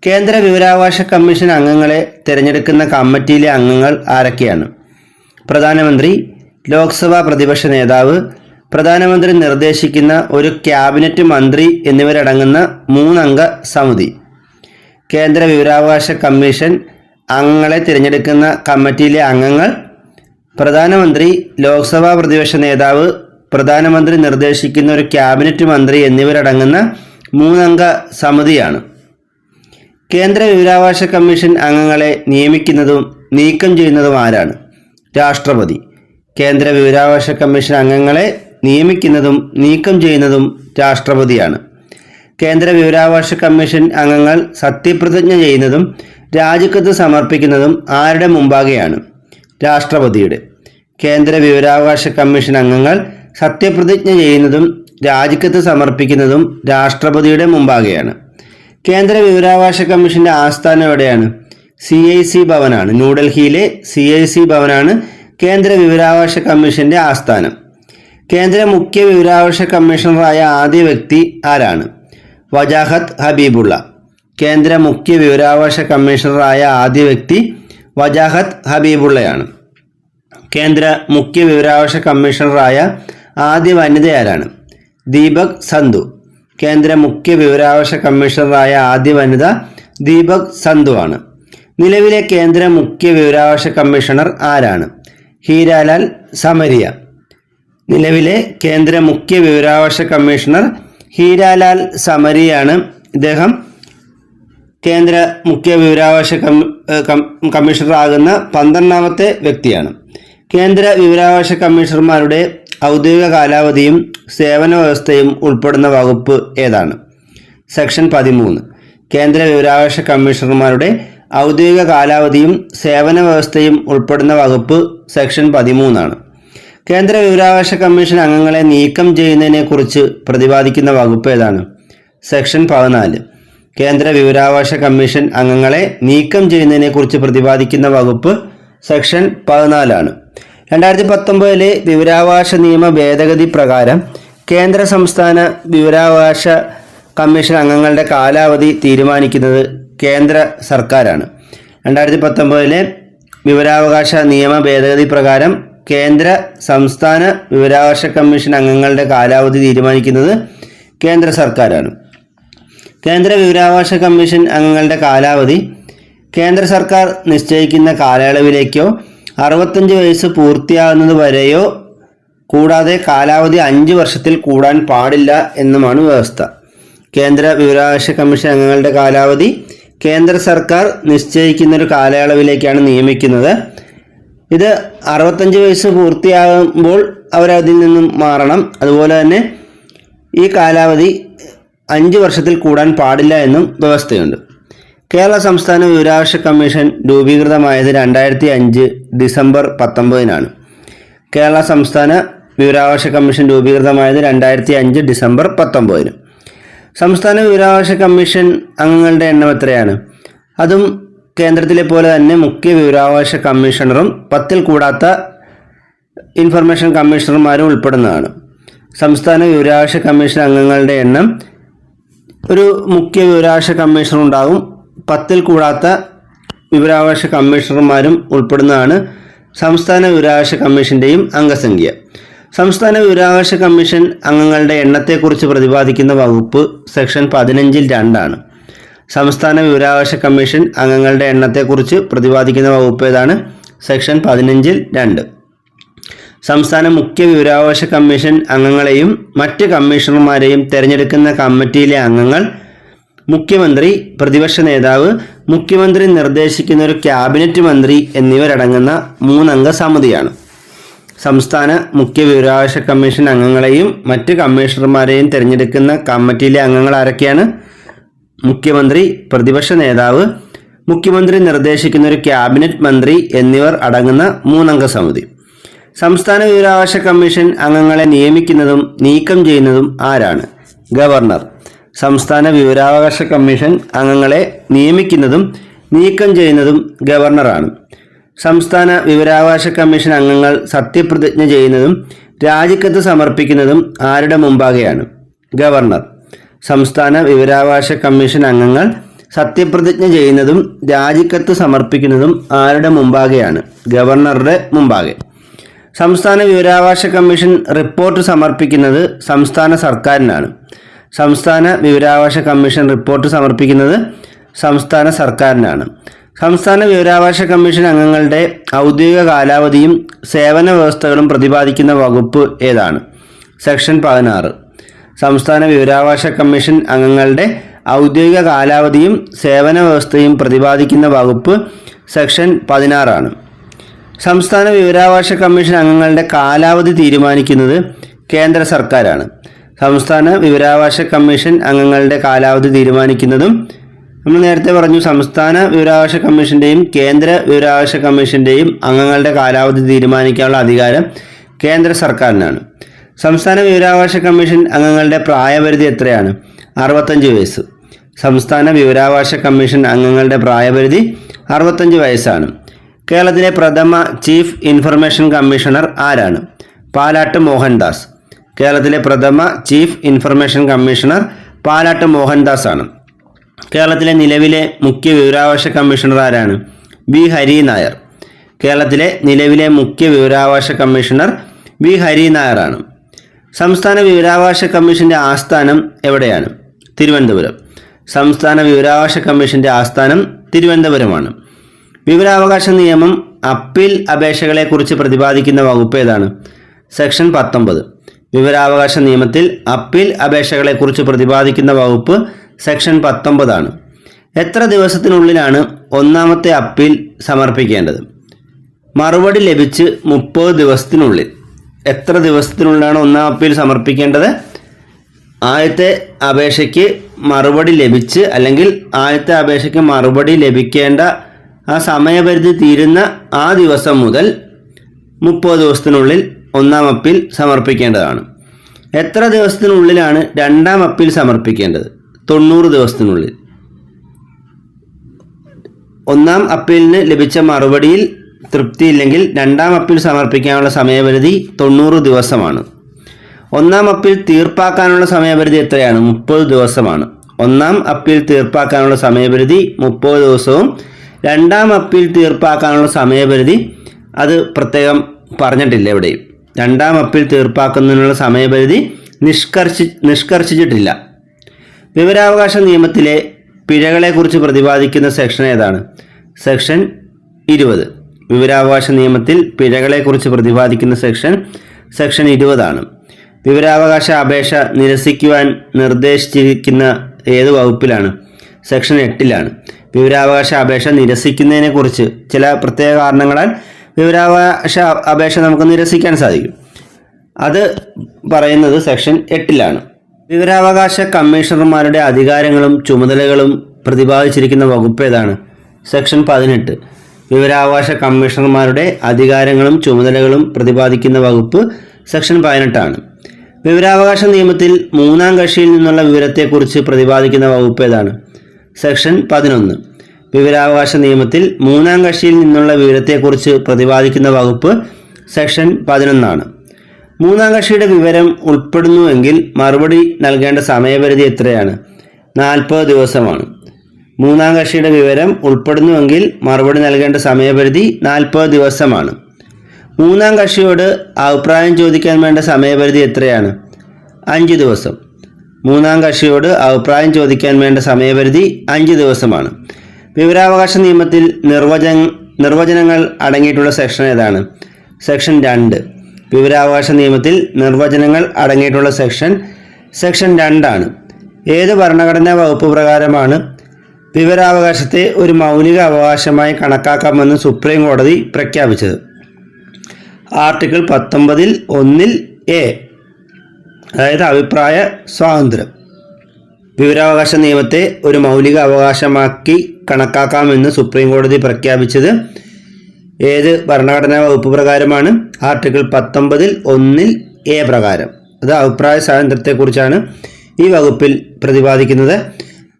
കേന്ദ്ര വിവരാവകാശ കമ്മീഷൻ അംഗങ്ങളെ തിരഞ്ഞെടുക്കുന്ന കമ്മിറ്റിയിലെ അംഗങ്ങൾ ആരൊക്കെയാണ്? പ്രധാനമന്ത്രി, ലോക്സഭാ പ്രതിപക്ഷ നേതാവ്, പ്രധാനമന്ത്രി നിർദ്ദേശിക്കുന്ന ഒരു ക്യാബിനറ്റ് മന്ത്രി എന്നിവരടങ്ങുന്ന 3 അംഗ സമിതി. കേന്ദ്ര വിവരാവകാശ കമ്മീഷൻ അംഗങ്ങളെ തിരഞ്ഞെടുക്കുന്ന കമ്മിറ്റിയിലെ അംഗങ്ങൾ പ്രധാനമന്ത്രി, ലോക്സഭാ പ്രതിപക്ഷ നേതാവ്, പ്രധാനമന്ത്രി നിർദ്ദേശിക്കുന്ന ഒരു ക്യാബിനറ്റ് മന്ത്രി എന്നിവരടങ്ങുന്ന 3 അംഗ സമിതിയാണ്. കേന്ദ്ര വിവരാവകാശ കമ്മീഷൻ അംഗങ്ങളെ നിയമിക്കുന്നതും നീക്കം ചെയ്യുന്നതും ആരാണ്? രാഷ്ട്രപതി. കേന്ദ്ര വിവരാവകാശ കമ്മീഷൻ അംഗങ്ങളെ നിയമിക്കുന്നതും നീക്കം ചെയ്യുന്നതും രാഷ്ട്രപതിയാണ്. കേന്ദ്ര വിവരാവകാശ കമ്മീഷൻ അംഗങ്ങൾ സത്യപ്രതിജ്ഞ ചെയ്യുന്നതും രാജിക്കത്ത് സമർപ്പിക്കുന്നതും ആരുടെ മുമ്പാകെയാണ്? രാഷ്ട്രപതിയുടെ. കേന്ദ്ര വിവരാവകാശ കമ്മീഷൻ അംഗങ്ങൾ സത്യപ്രതിജ്ഞ ചെയ്യുന്നതും രാജിക്കത്ത് സമർപ്പിക്കുന്നതും രാഷ്ട്രപതിയുടെ മുമ്പാകെയാണ്. കേന്ദ്ര വിവരാവകാശ കമ്മീഷന്റെ ആസ്ഥാനം എവിടെയാണ്? CIC ഭവനാണ്. ന്യൂഡൽഹിയിലെ CIC ഭവനാണ് കേന്ദ്ര വിവരാവകാശ കമ്മീഷന്റെ ആസ്ഥാനം. കേന്ദ്ര മുഖ്യ വിവരാവകാശ കമ്മീഷണറായ ആദ്യ വ്യക്തി ആരാണ്? വജാഹത്ത് ഹബീബുള്ള. കേന്ദ്ര മുഖ്യ വിവരാവകാശ കമ്മീഷണറായ ആദ്യ വ്യക്തി വജാഹത്ത് ഹബീബുള്ളയാണ്. കേന്ദ്ര മുഖ്യ വിവരാവകാശ കമ്മീഷണറായ ആദ്യ വനിത ആരാണ്? ദീപക് സന്ധു. കേന്ദ്ര മുഖ്യ വിവരാവകാശ കമ്മീഷണറായ ആദ്യ വനിത ദീപക് സന്ധു ആണ്. നിലവിലെ കേന്ദ്ര മുഖ്യ വിവരാവകാശ കമ്മീഷണർ ആരാണ്? ഹീരാലാൽ സമരിയ. നിലവിലെ കേന്ദ്ര മുഖ്യ വിവരാവകാശ കമ്മീഷണർ ഹീരാലാൽ സമരിയാണ്. ഇദ്ദേഹം കേന്ദ്ര മുഖ്യ വിവരാവകാശ കമ്മീഷണർ ആകുന്ന 12ാമത്തെ വ്യക്തിയാണ്. കേന്ദ്ര വിവരാവകാശ കമ്മീഷണർമാരുടെ ഔദ്യോഗിക കാലാവധിയും സേവന വ്യവസ്ഥയും ഉൾപ്പെടുന്ന വകുപ്പ് ഏതാണ്? സെക്ഷൻ 13. കേന്ദ്ര വിവരാവകാശ കമ്മീഷണർമാരുടെ ഔദ്യോഗിക കാലാവധിയും സേവന വ്യവസ്ഥയും ഉൾപ്പെടുന്ന വകുപ്പ് സെക്ഷൻ 13 ആണ്. കേന്ദ്ര വിവരാവകാശ കമ്മീഷൻ അംഗങ്ങളെ നീക്കം ചെയ്യുന്നതിനെക്കുറിച്ച് പ്രതിപാദിക്കുന്ന വകുപ്പ് ഏതാണ്? സെക്ഷൻ 14. കേന്ദ്ര വിവരാവകാശ കമ്മീഷൻ അംഗങ്ങളെ നീക്കം ചെയ്യുന്നതിനെക്കുറിച്ച് പ്രതിപാദിക്കുന്ന വകുപ്പ് സെക്ഷൻ 14 ആണ്. 2019 വിവരാവകാശ നിയമ ഭേദഗതി പ്രകാരം കേന്ദ്ര സംസ്ഥാന വിവരാവകാശ കമ്മീഷൻ അംഗങ്ങളുടെ കാലാവധി തീരുമാനിക്കുന്നത് കേന്ദ്ര സർക്കാരാണ്. 2019 വിവരാവകാശ നിയമ ഭേദഗതി പ്രകാരം കേന്ദ്ര സംസ്ഥാന വിവരാവകാശ കമ്മീഷൻ അംഗങ്ങളുടെ കാലാവധി തീരുമാനിക്കുന്നത് കേന്ദ്ര സർക്കാരാണ്. കേന്ദ്ര വിവരാവകാശ കമ്മീഷൻ അംഗങ്ങളുടെ കാലാവധി കേന്ദ്ര സർക്കാർ നിശ്ചയിക്കുന്ന കാലയളവിലേക്കോ 65 വയസ്സ് പൂർത്തിയാകുന്നത് വരെയോ കൂടാതെ കാലാവധി 5 വർഷത്തിൽ കൂടാൻ പാടില്ല എന്നുമാണ് വ്യവസ്ഥ. കേന്ദ്ര വിവരാവകാശ കമ്മീഷൻ അംഗങ്ങളുടെ കാലാവധി കേന്ദ്ര സർക്കാർ നിശ്ചയിക്കുന്നൊരു കാലയളവിലേക്കാണ് നിയമിക്കുന്നത്. ഇത് 65 വയസ്സ് പൂർത്തിയാകുമ്പോൾ അവരതിൽ നിന്നും മാറണം. അതുപോലെ തന്നെ ഈ കാലാവധി 5 വർഷത്തിൽ കൂടാൻ പാടില്ല എന്നും വ്യവസ്ഥയുണ്ട്. കേരള സംസ്ഥാന വിവരാവകാശ കമ്മീഷൻ രൂപീകൃതമായത് 2005 ഡിസംബർ 19 കേരള സംസ്ഥാന വിവരാവകാശ കമ്മീഷൻ രൂപീകൃതമായത് 2005 ഡിസംബർ 19. സംസ്ഥാന വിവരാവകാശ കമ്മീഷൻ അംഗങ്ങളുടെ എണ്ണം എത്രയാണ്? അതും കേന്ദ്രത്തിലെ പോലെ തന്നെ മുഖ്യ വിവരാവകാശ കമ്മീഷണറും 10ൽ കൂടാത്ത ഇൻഫർമേഷൻ കമ്മീഷണർമാരും ഉൾപ്പെടുന്നതാണ്. സംസ്ഥാന വിവരാവകാശ കമ്മീഷൻ അംഗങ്ങളുടെ എണ്ണം ഒരു മുഖ്യ വിവരാവകാശ കമ്മീഷണർ ഉണ്ടാകും, 10ൽ കൂടാത്ത വിവരാവകാശ കമ്മീഷണർമാരും ഉൾപ്പെടുന്നതാണ് സംസ്ഥാന വിവരാവകാശ കമ്മീഷൻ്റെയും അംഗസംഖ്യ. സംസ്ഥാന വിവരാവകാശ കമ്മീഷൻ അംഗങ്ങളുടെ എണ്ണത്തെക്കുറിച്ച് പ്രതിപാദിക്കുന്ന വകുപ്പ് സെക്ഷൻ 15ൽ 2 ആണ്. സംസ്ഥാന വിവരാവകാശ കമ്മീഷൻ അംഗങ്ങളുടെ എണ്ണത്തെക്കുറിച്ച് പ്രതിപാദിക്കുന്ന വകുപ്പ് ഏതാണ്? സെക്ഷൻ 15ൽ 2. സംസ്ഥാന മുഖ്യ വിവരാവകാശ കമ്മീഷൻ അംഗങ്ങളെയും മറ്റ് കമ്മീഷണർമാരെയും തിരഞ്ഞെടുക്കുന്ന കമ്മിറ്റിയിലെ അംഗങ്ങൾ മുഖ്യമന്ത്രി, പ്രതിപക്ഷ നേതാവ്, മുഖ്യമന്ത്രി നിർദ്ദേശിക്കുന്ന ഒരു ക്യാബിനറ്റ് മന്ത്രി എന്നിവരടങ്ങുന്ന 3 അംഗ സമിതിയാണ്. സംസ്ഥാന മുഖ്യ വിവരാവകാശ കമ്മീഷൻ അംഗങ്ങളെയും മറ്റ് കമ്മീഷണർമാരെയും തിരഞ്ഞെടുക്കുന്ന കമ്മിറ്റിയിലെ അംഗങ്ങൾ ആരൊക്കെയാണ്? മുഖ്യമന്ത്രി, പ്രതിപക്ഷ നേതാവ്, മുഖ്യമന്ത്രി നിർദ്ദേശിക്കുന്ന ഒരു ക്യാബിനറ്റ് മന്ത്രി എന്നിവർ അടങ്ങുന്ന 3 അംഗ സമിതി. സംസ്ഥാന വിവരാവകാശ കമ്മീഷൻ അംഗങ്ങളെ നിയമിക്കുന്നതും നീക്കം ചെയ്യുന്നതും ആരാണ്? ഗവർണർ. സംസ്ഥാന വിവരാവകാശ കമ്മീഷൻ അംഗങ്ങളെ നിയമിക്കുന്നതും നീക്കം ചെയ്യുന്നതും ഗവർണറാണ്. സംസ്ഥാന വിവരാവകാശ കമ്മീഷൻ അംഗങ്ങൾ സത്യപ്രതിജ്ഞ ചെയ്യുന്നതും രാജിക്കത്ത് സമർപ്പിക്കുന്നതും ആരുടെ മുമ്പാകെയാണ്? ഗവർണർ. സംസ്ഥാന വിവരാവകാശ കമ്മീഷൻ അംഗങ്ങൾ സത്യപ്രതിജ്ഞ ചെയ്യുന്നതും രാജിക്കത്ത് സമർപ്പിക്കുന്നതും ആരുടെ മുമ്പാകെയാണ്? ഗവർണറുടെ മുമ്പാകെ. സംസ്ഥാന വിവരാവകാശ കമ്മീഷൻ റിപ്പോർട്ട് സമർപ്പിക്കുന്നത് സംസ്ഥാന സർക്കാരിനാണ്. സംസ്ഥാന വിവരാവകാശ കമ്മീഷൻ റിപ്പോർട്ട് സമർപ്പിക്കുന്നത് സംസ്ഥാന സർക്കാരിനാണ്. സംസ്ഥാന വിവരാവകാശ കമ്മീഷൻ അംഗങ്ങളുടെ ഔദ്യോഗിക കാലാവധിയും സേവന വ്യവസ്ഥകളും പ്രതിപാദിക്കുന്ന വകുപ്പ് ഏതാണ്? സെക്ഷൻ 16. സംസ്ഥാന വിവരാവകാശ കമ്മീഷൻ അംഗങ്ങളുടെ ഔദ്യോഗിക കാലാവധിയും സേവന വ്യവസ്ഥയും പ്രതിപാദിക്കുന്ന വകുപ്പ് സെക്ഷൻ 16 ആണ്. സംസ്ഥാന വിവരാവകാശ കമ്മീഷൻ അംഗങ്ങളുടെ കാലാവധി തീരുമാനിക്കുന്നത് കേന്ദ്ര സർക്കാരാണ്. സംസ്ഥാന വിവരാവകാശ കമ്മീഷൻ അംഗങ്ങളുടെ കാലാവധി തീരുമാനിക്കുന്നതും നമ്മൾ നേരത്തെ പറഞ്ഞു, സംസ്ഥാന വിവരാവകാശ കമ്മീഷൻ്റെയും കേന്ദ്ര വിവരാവകാശ കമ്മീഷൻ്റെയും അംഗങ്ങളുടെ കാലാവധി തീരുമാനിക്കാനുള്ള അധികാരം കേന്ദ്ര സർക്കാരിനാണ്. സംസ്ഥാന വിവരാവകാശ കമ്മീഷൻ അംഗങ്ങളുടെ പ്രായപരിധി എത്രയാണ്? 65 വയസ്സ്. സംസ്ഥാന വിവരാവകാശ കമ്മീഷൻ അംഗങ്ങളുടെ പ്രായപരിധി 65 വയസ്സാണ്. കേരളത്തിലെ പ്രഥമ ചീഫ് ഇൻഫർമേഷൻ കമ്മീഷണർ ആരാണ്? പാലാട്ട് മോഹൻദാസ്. കേരളത്തിലെ പ്രഥമ chief information commissioner Palat Mohandas ആണ്. കേരളത്തിലെ നിലവിലെ മുഖ്യ വിവരാവകാശ കമ്മീഷണർ ആരാണ്? വി ഹരി നായർ. കേരളത്തിലെ നിലവിലെ മുഖ്യ വിവരാവകാശ കമ്മീഷണർ വി ഹരി നായർ ആണ്. സംസ്ഥാന വിവരാവകാശ കമ്മീഷന്റെ ആസ്ഥാനം എവിടെയാണ്? തിരുവനന്തപുരം. സംസ്ഥാന വിവരാവകാശ കമ്മീഷന്റെ ആസ്ഥാനം തിരുവനന്തപുരമാണ്. വിവരാവകാശ നിയമം അപ്പീൽ അപേക്ഷകളെക്കുറിച്ച് പ്രതിപാദിക്കുന്ന വകുപ്പ് ഏതാണ്? സെക്ഷൻ 19. വിവരാവകാശ നിയമത്തിൽ അപ്പീൽ അപേക്ഷകളെക്കുറിച്ച് പ്രതിപാദിക്കുന്ന വകുപ്പ് സെക്ഷൻ 19 ആണ്. എത്ര ദിവസത്തിനുള്ളിലാണ് ഒന്നാമത്തെ അപ്പീൽ സമർപ്പിക്കേണ്ടത്? മറുപടി ലഭിച്ച് 30 ദിവസത്തിനുള്ളിൽ. എത്ര ദിവസത്തിനുള്ളിലാണ് ഒന്നാം അപ്പീൽ സമർപ്പിക്കേണ്ടത്? ആദ്യത്തെ അപേക്ഷയ്ക്ക് മറുപടി ലഭിച്ച് അല്ലെങ്കിൽ ആദ്യത്തെ അപേക്ഷയ്ക്ക് മറുപടി ലഭിക്കേണ്ട ആ സമയപരിധി തീരുന്ന ആ ദിവസം മുതൽ 30 ദിവസത്തിനുള്ളിൽ ഒന്നാം അപ്പീൽ സമർപ്പിക്കേണ്ടതാണ്. എത്ര ദിവസത്തിനുള്ളിലാണ് രണ്ടാം അപ്പീൽ സമർപ്പിക്കേണ്ടത്? 90 ദിവസത്തിനുള്ളിൽ. ഒന്നാം അപ്പീലിന് ലഭിച്ച മറുപടിയിൽ തൃപ്തിയില്ലെങ്കിൽ രണ്ടാം അപ്പീൽ സമർപ്പിക്കാനുള്ള സമയപരിധി 90 ദിവസമാണ്. ഒന്നാം അപ്പീൽ തീർപ്പാക്കാനുള്ള സമയപരിധി എത്രയാണ്? 30 ദിവസമാണ്. ഒന്നാം അപ്പീൽ തീർപ്പാക്കാനുള്ള സമയപരിധി 30 ദിവസവും രണ്ടാം അപ്പീൽ തീർപ്പാക്കാനുള്ള സമയപരിധി അത് പ്രത്യേകം പറഞ്ഞിട്ടില്ല എവിടെയും. രണ്ടാം അപ്പീൽ തീർപ്പാക്കുന്നതിനുള്ള സമയപരിധി നിഷ്കർഷിച്ചിട്ടില്ല. വിവരാവകാശ നിയമത്തിലെ പിഴകളെക്കുറിച്ച് പ്രതിപാദിക്കുന്ന സെക്ഷൻ ഏതാണ്? സെക്ഷൻ 20. വിവരാവകാശ നിയമത്തിൽ പിഴകളെക്കുറിച്ച് പ്രതിപാദിക്കുന്ന സെക്ഷൻ 20 ആണ്. വിവരാവകാശ അപേക്ഷ നിരസിക്കുവാൻ നിർദ്ദേശിച്ചിരിക്കുന്ന ഏത് വകുപ്പിലാണ്? സെക്ഷൻ 8-ലാണ്. വിവരാവകാശ അപേക്ഷ നിരസിക്കുന്നതിനെക്കുറിച്ച് ചില പ്രത്യേക കാരണങ്ങളാൽ വിവരാവകാശ അപേക്ഷ നമുക്ക് നിരസിക്കാൻ സാധിക്കും. അത് പറയുന്നത് സെക്ഷൻ 8-ലാണ്. വിവരാവകാശ കമ്മീഷണർമാരുടെ അധികാരങ്ങളും ചുമതലകളും പ്രതിപാദിച്ചിരിക്കുന്ന വകുപ്പ് ഏതാണ്? സെക്ഷൻ 18. വിവരാവകാശ കമ്മീഷണർമാരുടെ അധികാരങ്ങളും ചുമതലകളും പ്രതിപാദിക്കുന്ന വകുപ്പ് സെക്ഷൻ 18 ആണ്. വിവരാവകാശ നിയമത്തിൽ മൂന്നാം കക്ഷിയിൽ നിന്നുള്ള വിവരത്തെക്കുറിച്ച് പ്രതിപാദിക്കുന്ന വകുപ്പ് ഏതാണ്? സെക്ഷൻ 11. വിവരാവകാശ നിയമത്തിൽ മൂന്നാം കക്ഷിയിൽ നിന്നുള്ള വിവരത്തെക്കുറിച്ച് പ്രതിപാദിക്കുന്ന വകുപ്പ് സെക്ഷൻ 11 ആണ്. മൂന്നാം കക്ഷിയുടെ വിവരം ഉൾപ്പെടുന്നുവെങ്കിൽ മറുപടി നൽകേണ്ട സമയപരിധി എത്രയാണ്? 40 ദിവസമാണ്. മൂന്നാം കക്ഷിയുടെ വിവരം ഉൾപ്പെടുന്നുവെങ്കിൽ മറുപടി നൽകേണ്ട സമയപരിധി 40 ദിവസമാണ്. മൂന്നാം കക്ഷിയോട് അഭിപ്രായം ചോദിക്കാൻ വേണ്ട സമയപരിധി എത്രയാണ്? 5 ദിവസം. മൂന്നാം കക്ഷിയോട് അഭിപ്രായം ചോദിക്കാൻ വേണ്ട സമയപരിധി 5 ദിവസമാണ്. വിവരാവകാശ നിയമത്തിൽ നിർവചനങ്ങൾ അടങ്ങിയിട്ടുള്ള സെക്ഷൻ ഏതാണ്? സെക്ഷൻ 2. വിവരാവകാശ നിയമത്തിൽ നിർവചനങ്ങൾ അടങ്ങിയിട്ടുള്ള സെക്ഷൻ 2 ആണ്. ഏത് ഭരണഘടനാ വകുപ്പ് പ്രകാരമാണ് വിവരാവകാശത്തെ ഒരു മൗലിക അവകാശമായി കണക്കാക്കാമെന്ന് സുപ്രീം കോടതി പ്രഖ്യാപിച്ചത്? ആർട്ടിക്കിൾ 19(1)(a), അതായത് അഭിപ്രായ സ്വാതന്ത്ര്യം. വിവരാവകാശ നിയമത്തെ ഒരു മൗലിക അവകാശമാക്കി കണക്കാക്കാമെന്ന് സുപ്രീം കോടതി പ്രഖ്യാപിച്ചത് ഏത് ഭരണഘടനാ വകുപ്പ് പ്രകാരമാണ്? ആർട്ടിക്കിൾ 19(1)(a) പ്രകാരം. അത് അഭിപ്രായ സ്വാതന്ത്ര്യത്തെക്കുറിച്ചാണ് ഈ വകുപ്പിൽ പ്രതിപാദിക്കുന്നത്.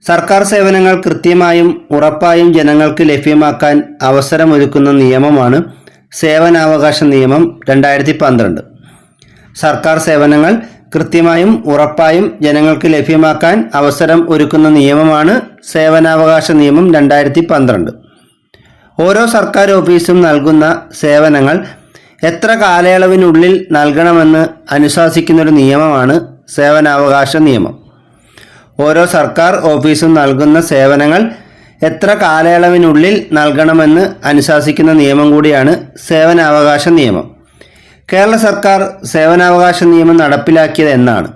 സർക്കാർ സേവനങ്ങൾ കൃത്യമായും ഉറപ്പായും ജനങ്ങൾക്ക് ലഭ്യമാക്കാൻ അവസരമൊരുക്കുന്ന നിയമമാണ് സേവനാവകാശ നിയമം 2012. സർക്കാർ സേവനങ്ങൾ കൃത്യമായും ഉറപ്പായും ജനങ്ങൾക്ക് ലഭ്യമാക്കാൻ അവസരം ഒരുക്കുന്ന നിയമമാണ് സേവനാവകാശ നിയമം 2012. ഓരോ സർക്കാർ ഓഫീസും നൽകുന്ന സേവനങ്ങൾ എത്ര കാലയളവിനുള്ളിൽ നൽകണമെന്ന് അനുശാസിക്കുന്നൊരു നിയമമാണ് സേവനാവകാശ നിയമം. ഓരോ സർക്കാർ ഓഫീസും നൽകുന്ന സേവനങ്ങൾ എത്ര കാലയളവിനുള്ളിൽ നൽകണമെന്ന് അനുശാസിക്കുന്ന നിയമം കൂടിയാണ് സേവനാവകാശ നിയമം. കേരള സർക്കാർ സേവനാവകാശ നിയമം നടപ്പിലാക്കിയത് എന്നാണ്?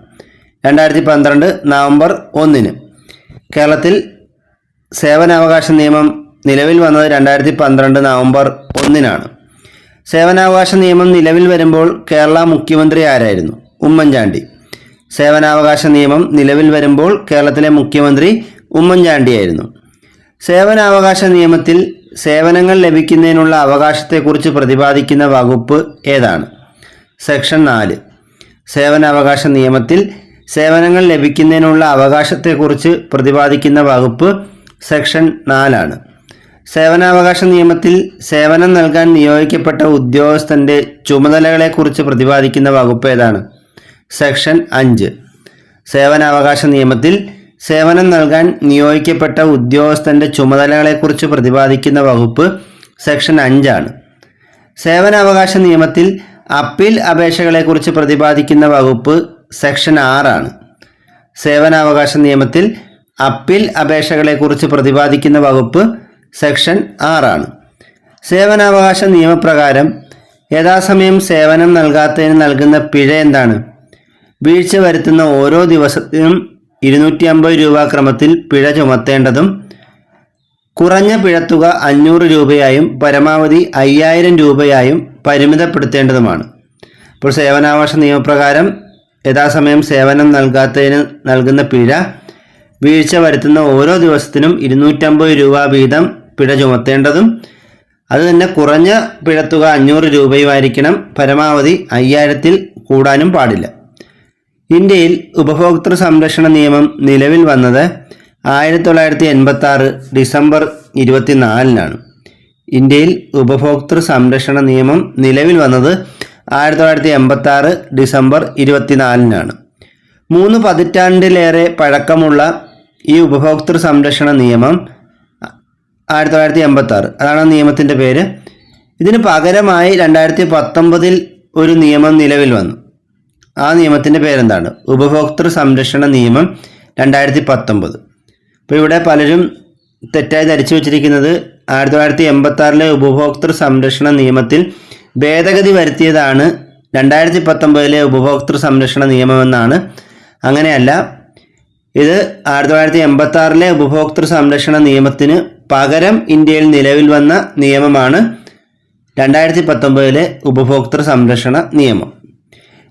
2012 നവംബർ 1-ന്. കേരളത്തിൽ സേവനാവകാശ നിയമം നിലവിൽ വന്നത് 2012 നവംബർ 1-നാണ്. സേവനാവകാശ നിയമം നിലവിൽ വരുമ്പോൾ കേരള മുഖ്യമന്ത്രി ആരായിരുന്നു? ഉമ്മൻചാണ്ടി. സേവനാവകാശ നിയമം നിലവിൽ വരുമ്പോൾ കേരളത്തിലെ മുഖ്യമന്ത്രി ഉമ്മൻചാണ്ടിയായിരുന്നു. സേവനാവകാശ നിയമത്തിൽ സേവനങ്ങൾ ലഭിക്കുന്നതിനുള്ള അവകാശത്തെക്കുറിച്ച് പ്രതിപാദിക്കുന്ന വകുപ്പ് ഏതാണ്? സെക്ഷൻ 4. സേവനാവകാശ നിയമത്തിൽ സേവനങ്ങൾ ലഭിക്കുന്നതിനുള്ള അവകാശത്തെക്കുറിച്ച് പ്രതിപാദിക്കുന്ന വകുപ്പ് സെക്ഷൻ 4 ആണ്. സേവനാവകാശ നിയമത്തിൽ സേവനം നൽകാൻ നിയോഗിക്കപ്പെട്ട ഉദ്യോഗസ്ഥന്റെ ചുമതലകളെക്കുറിച്ച് പ്രതിപാദിക്കുന്ന വകുപ്പ് ഏതാണ്? സെക്ഷൻ 5. സേവനാവകാശ നിയമത്തിൽ സേവനം നൽകാൻ നിയോഗിക്കപ്പെട്ട ഉദ്യോഗസ്ഥന്റെ ചുമതലകളെക്കുറിച്ച് പ്രതിപാദിക്കുന്ന വകുപ്പ് സെക്ഷൻ 5 ആണ്. സേവനാവകാശ നിയമത്തിൽ അപ്പീൽ അപേക്ഷകളെക്കുറിച്ച് പ്രതിപാദിക്കുന്ന വകുപ്പ് സെക്ഷൻ 6 ആണ്. സേവനാവകാശ നിയമത്തിൽ അപ്പീൽ അപേക്ഷകളെക്കുറിച്ച് പ്രതിപാദിക്കുന്ന വകുപ്പ് സെക്ഷൻ 6 ആണ്. സേവനാവകാശ നിയമപ്രകാരം യഥാസമയം സേവനം നൽകാത്തതിന് നൽകുന്ന പിഴ എന്താണ്? വീഴ്ച വരുത്തുന്ന ഓരോ ദിവസത്തിനും 250 രൂപ ക്രമത്തിൽ പിഴ ചുമത്തേണ്ടതും കുറഞ്ഞ പിഴത്തുക 500 രൂപയായും പരമാവധി 5000 രൂപയായും പരിമിതപ്പെടുത്തേണ്ടതുമാണ്. ഇപ്പോൾ സേവനാവകാശ നിയമപ്രകാരം യഥാസമയം സേവനം നൽകാത്തതിന് നൽകുന്ന പിഴ വീഴ്ച വരുത്തുന്ന ഓരോ ദിവസത്തിനും 250 രൂപ വീതം പിഴ ചുമത്തേണ്ടതും അതുതന്നെ കുറഞ്ഞ പിഴത്തുക 500 രൂപയുമായിരിക്കണം. പരമാവധി 5000-ൽ കൂടാനും പാടില്ല. ഇന്ത്യയിൽ ഉപഭോക്തൃ സംരക്ഷണ നിയമം നിലവിൽ വന്നത് 1986 ഡിസംബർ 24-നാണ്. ഇന്ത്യയിൽ ഉപഭോക്തൃ സംരക്ഷണ നിയമം നിലവിൽ വന്നത് 1986 ഡിസംബർ 24-നാണ്. 3 പതിറ്റാണ്ടിലേറെ പഴക്കമുള്ള ഈ ഉപഭോക്തൃ സംരക്ഷണ നിയമം 1986, അതാണ് നിയമത്തിൻ്റെ പേര്. ഇതിന് പകരമായി 2019 ഒരു നിയമം നിലവിൽ വന്നു. ആ നിയമത്തിൻ്റെ പേരെന്താണ്? ഉപഭോക്തൃ സംരക്ഷണ നിയമം 2019. അപ്പോൾ ഇവിടെ പലരും തെറ്റായി ധരിച്ചു വച്ചിരിക്കുന്നത് 1986 ഉപഭോക്തൃ സംരക്ഷണ നിയമത്തിൽ ഭേദഗതി വരുത്തിയതാണ് 2019 ഉപഭോക്തൃ സംരക്ഷണ നിയമമെന്നാണ്. അങ്ങനെയല്ല, ഇത് 1986 ഉപഭോക്തൃ സംരക്ഷണ നിയമത്തിന് പകരം ഇന്ത്യയിൽ നിലവിൽ വന്ന നിയമമാണ് 2019 ഉപഭോക്തൃ സംരക്ഷണ നിയമം.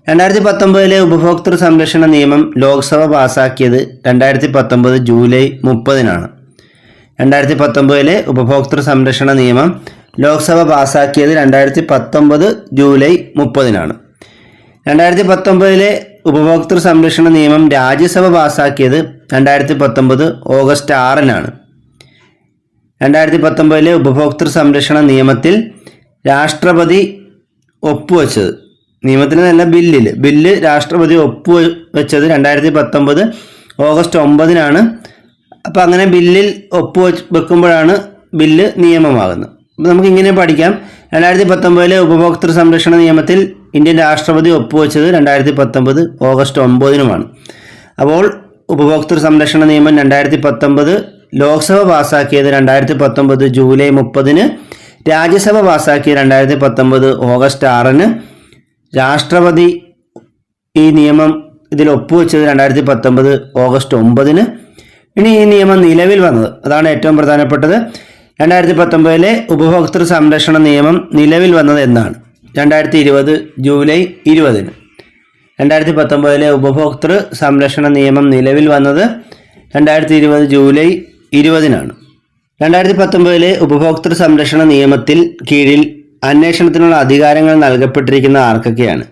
2019 ഉപഭോക്തൃ സംരക്ഷണ നിയമം ലോക്സഭ പാസാക്കിയത് 2019 ജൂലൈ 30-നാണ്. 2019 ഉപഭോക്തൃ സംരക്ഷണ നിയമം ലോക്സഭ പാസാക്കിയത് 2019 ജൂലൈ 30-നാണ്. 2019 ഉപഭോക്തൃ സംരക്ഷണ നിയമം രാജ്യസഭ പാസാക്കിയത് 2019 ഓഗസ്റ്റ് 6-നാണ്. 2019 ഉപഭോക്തൃ സംരക്ഷണ നിയമത്തിൽ രാഷ്ട്രപതി ഒപ്പുവെച്ചത്, നിയമത്തിൽ നല്ല ബില്ല് രാഷ്ട്രപതി ഒപ്പുവെച്ചത് 2019 ഓഗസ്റ്റ് 9-നാണ്. അപ്പോൾ അങ്ങനെ ബില്ലിൽ വെക്കുമ്പോഴാണ് ബില്ല് നിയമമാകുന്നത്. അപ്പോൾ നമുക്കിങ്ങനെ പഠിക്കാം. 2019 ഉപഭോക്തൃ സംരക്ഷണ നിയമത്തിൽ ഇന്ത്യൻ രാഷ്ട്രപതി ഒപ്പുവെച്ചത് 2019 ഓഗസ്റ്റ് 9-നുമാണ്. അപ്പോൾ ഉപഭോക്തൃ സംരക്ഷണ നിയമം 2019 ലോക്സഭ പാസാക്കിയത് 2019 ജൂലൈ 30-ന്, രാജ്യസഭ പാസാക്കിയത് 2019 ഓഗസ്റ്റ് 6-ന്, രാഷ്ട്രപതി ഈ നിയമം ഇതിൽ ഒപ്പുവെച്ചത് 2019 ഓഗസ്റ്റ് 9-ന്. ഇനി ഈ നിയമം നിലവിൽ വന്നത്, അതാണ് ഏറ്റവും പ്രധാനപ്പെട്ടത്. 2019 ഉപഭോക്തൃ സംരക്ഷണ നിയമം നിലവിൽ വന്നത് എന്നാണ്? 2020 ജൂലൈ 20-ന്. 2019 ഉപഭോക്തൃ സംരക്ഷണ നിയമം നിലവിൽ വന്നത് 2020 ജൂലൈ 20-നാണ്. 2019 ഉപഭോക്തൃ സംരക്ഷണ നിയമത്തിൽ കീഴിൽ അന്വേഷണത്തിനുള്ള അധികാരങ്ങൾ നൽകപ്പെട്ടിരിക്കുന്ന ആർക്കൊക്കെയാണ്?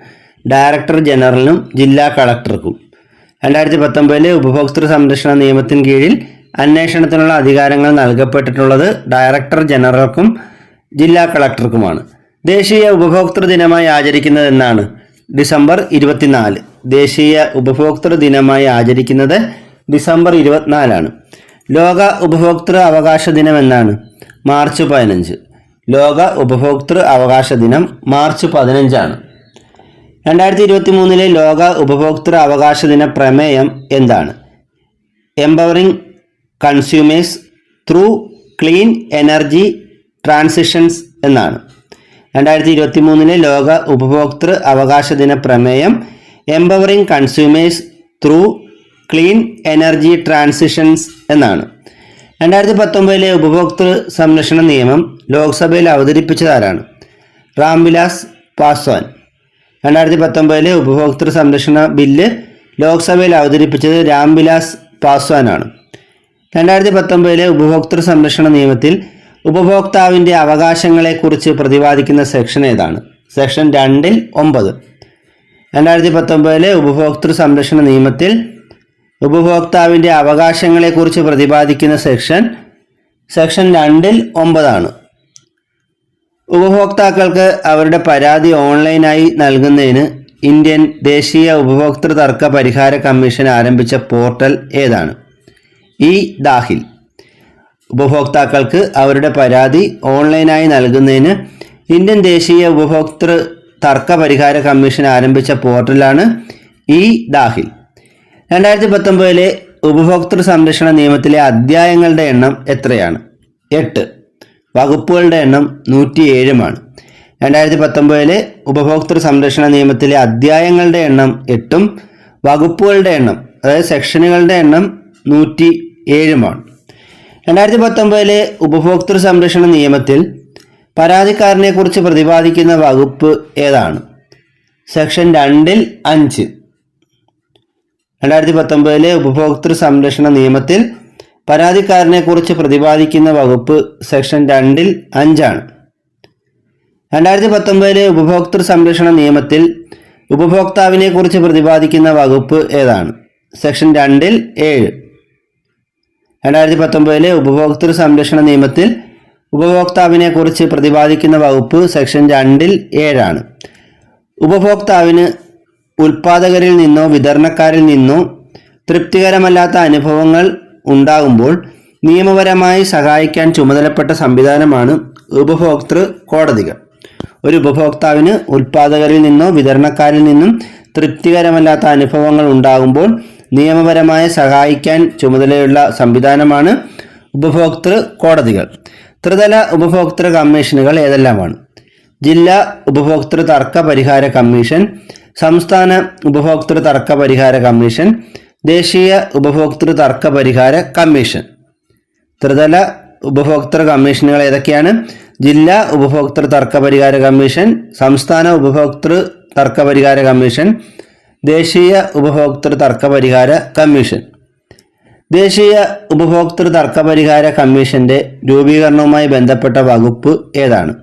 ഡയറക്ടർ ജനറലിനും ജില്ലാ കളക്ടർക്കും. 2019 ഉപഭോക്തൃ സംരക്ഷണ നിയമത്തിന് കീഴിൽ അന്വേഷണത്തിനുള്ള അധികാരങ്ങൾ നൽകപ്പെട്ടിട്ടുള്ളത് ഡയറക്ടർ ജനറൽക്കും ജില്ലാ കളക്ടർക്കുമാണ്. ദേശീയ ഉപഭോക്തൃ ദിനമായി ആചരിക്കുന്നത് എന്നാണ്? ഡിസംബർ 24. ദേശീയ ഉപഭോക്തൃ ദിനമായി ആചരിക്കുന്നത് ഡിസംബർ 24-ആണ്. ലോക ഉപഭോക്തൃ അവകാശ ദിനം എന്നാണ്? മാർച്ച് 15. ലോക ഉപഭോക്തൃ അവകാശ ദിനം മാർച്ച് 15-ആണ്. 2023 ലോക ഉപഭോക്തൃ അവകാശ ദിന പ്രമേയം എന്താണ്? Empowering consumers through clean energy transitions എന്നാണ്. 2023 ലോക ഉപഭോക്തൃ അവകാശ ദിന പ്രമേയം empowering consumers through clean energy transitions എന്നാണ്. 2019 ഉപഭോക്തൃ സംരക്ഷണ നിയമം ലോക്സഭയിൽ അവതരിപ്പിച്ചതാരാണ്? രാംവിലാസ് പാസ്വാൻ. 2019 ഉപഭോക്തൃ സംരക്ഷണ ബില്ല് ലോക്സഭയിൽ അവതരിപ്പിച്ചത് രാംവിലാസ് പാസ്വാനാണ്. 2019 ഉപഭോക്തൃ സംരക്ഷണ നിയമത്തിൽ ഉപഭോക്താവിൻ്റെ അവകാശങ്ങളെക്കുറിച്ച് പ്രതിപാദിക്കുന്ന സെക്ഷൻ ഏതാണ്? സെക്ഷൻ 2-9. 2019 ഉപഭോക്തൃ സംരക്ഷണ നിയമത്തിൽ ഉപഭോക്താവിൻ്റെ അവകാശങ്ങളെക്കുറിച്ച് പ്രതിപാദിക്കുന്ന സെക്ഷൻ 2-9 ഉപഭോക്താക്കൾക്ക് അവരുടെ പരാതി ഓൺലൈനായി നൽകുന്നതിന് ഇന്ത്യൻ ദേശീയ ഉപഭോക്തൃ തർക്ക പരിഹാര കമ്മീഷൻ ആരംഭിച്ച പോർട്ടൽ ഏതാണ്? ഈ ദാഹിൽ. ഉപഭോക്താക്കൾക്ക് അവരുടെ പരാതി ഓൺലൈനായി നൽകുന്നതിന് ഇന്ത്യൻ ദേശീയ ഉപഭോക്തൃ തർക്ക പരിഹാര കമ്മീഷൻ ആരംഭിച്ച പോർട്ടലാണ് ഈ ദാഹിൽ. 2019 ഉപഭോക്തൃ സംരക്ഷണ നിയമത്തിലെ അധ്യായങ്ങളുടെ എണ്ണം എത്രയാണ്? 8. വകുപ്പുകളുടെ എണ്ണം 107-മാണ്. 2019 ഉപഭോക്തൃ സംരക്ഷണ നിയമത്തിലെ അധ്യായങ്ങളുടെ എണ്ണം 8-ഉം വകുപ്പുകളുടെ എണ്ണം, അതായത് സെക്ഷനുകളുടെ എണ്ണം 107-മാണ്. 2019 ഉപഭോക്തൃ സംരക്ഷണ നിയമത്തിൽ പരാതിക്കാരനെ കുറിച്ച് പ്രതിപാദിക്കുന്ന വകുപ്പ് ഏതാണ്? സെക്ഷൻ 2-ൽ 5. 2019 ഉപഭോക്തൃ സംരക്ഷണ നിയമത്തിൽ പരാതിക്കാരനെ കുറിച്ച് പ്രതിപാദിക്കുന്ന വകുപ്പ് സെക്ഷൻ 2-ൽ 5 ആണ്. 2019 ഉപഭോക്തൃ സംരക്ഷണ നിയമത്തിൽ ഉപഭോക്താവിനെ കുറിച്ച് പ്രതിപാദിക്കുന്ന വകുപ്പ് ഏതാണ്? സെക്ഷൻ 2-ൽ 7. 2019 ഉപഭോക്തൃ സംരക്ഷണ നിയമത്തിൽ ഉപഭോക്താവിനെ കുറിച്ച് പ്രതിപാദിക്കുന്ന വകുപ്പ് സെക്ഷൻ 2-ൽ 7 ആണ്. ഉപഭോക്താവിന് ഉൽപ്പാദകരിൽ നിന്നോ വിതരണക്കാരിൽ നിന്നോ തൃപ്തികരമല്ലാത്ത അനുഭവങ്ങൾ ഉണ്ടാകുമ്പോൾ നിയമപരമായി സഹായിക്കാൻ ചുമതലപ്പെട്ട സംവിധാനമാണ് ഉപഭോക്തൃ കോടതികൾ. ഒരു ഉപഭോക്താവിന് ഉൽപ്പാദകരിൽ നിന്നോ വിതരണക്കാരിൽ നിന്നും തൃപ്തികരമല്ലാത്ത അനുഭവങ്ങൾ ഉണ്ടാകുമ്പോൾ നിയമപരമായി സഹായിക്കാൻ ചുമതലയുള്ള സംവിധാനമാണ് ഉപഭോക്തൃ കോടതികൾ. ത്രിതല ഉപഭോക്തൃ കമ്മീഷനുകൾ ഏതെല്ലാമാണ്? ജില്ലാ ഉപഭോക്തൃ തർക്ക പരിഹാര കമ്മീഷൻ, സംസ്ഥാന ഉപഭോക്തൃ തർക്ക പരിഹാര കമ്മീഷൻ, ദേശീയ ഉപഭോക്തൃ തർക്ക പരിഹാര കമ്മീഷൻ. ത്രിതല ഉപഭോക്തൃ കമ്മീഷനുകൾ ഏതൊക്കെയാണ്? ജില്ലാ ഉപഭോക്തൃ തർക്ക പരിഹാര കമ്മീഷൻ, സംസ്ഥാന ഉപഭോക്തൃ തർക്ക പരിഹാര കമ്മീഷൻ, ദേശീയ ഉപഭോക്തൃ തർക്ക പരിഹാര കമ്മീഷൻ. ദേശീയ ഉപഭോക്തൃ തർക്ക പരിഹാര കമ്മീഷന്റെ രൂപീകരണവുമായി ബന്ധപ്പെട്ട വകുപ്പ് ഏതാണ്?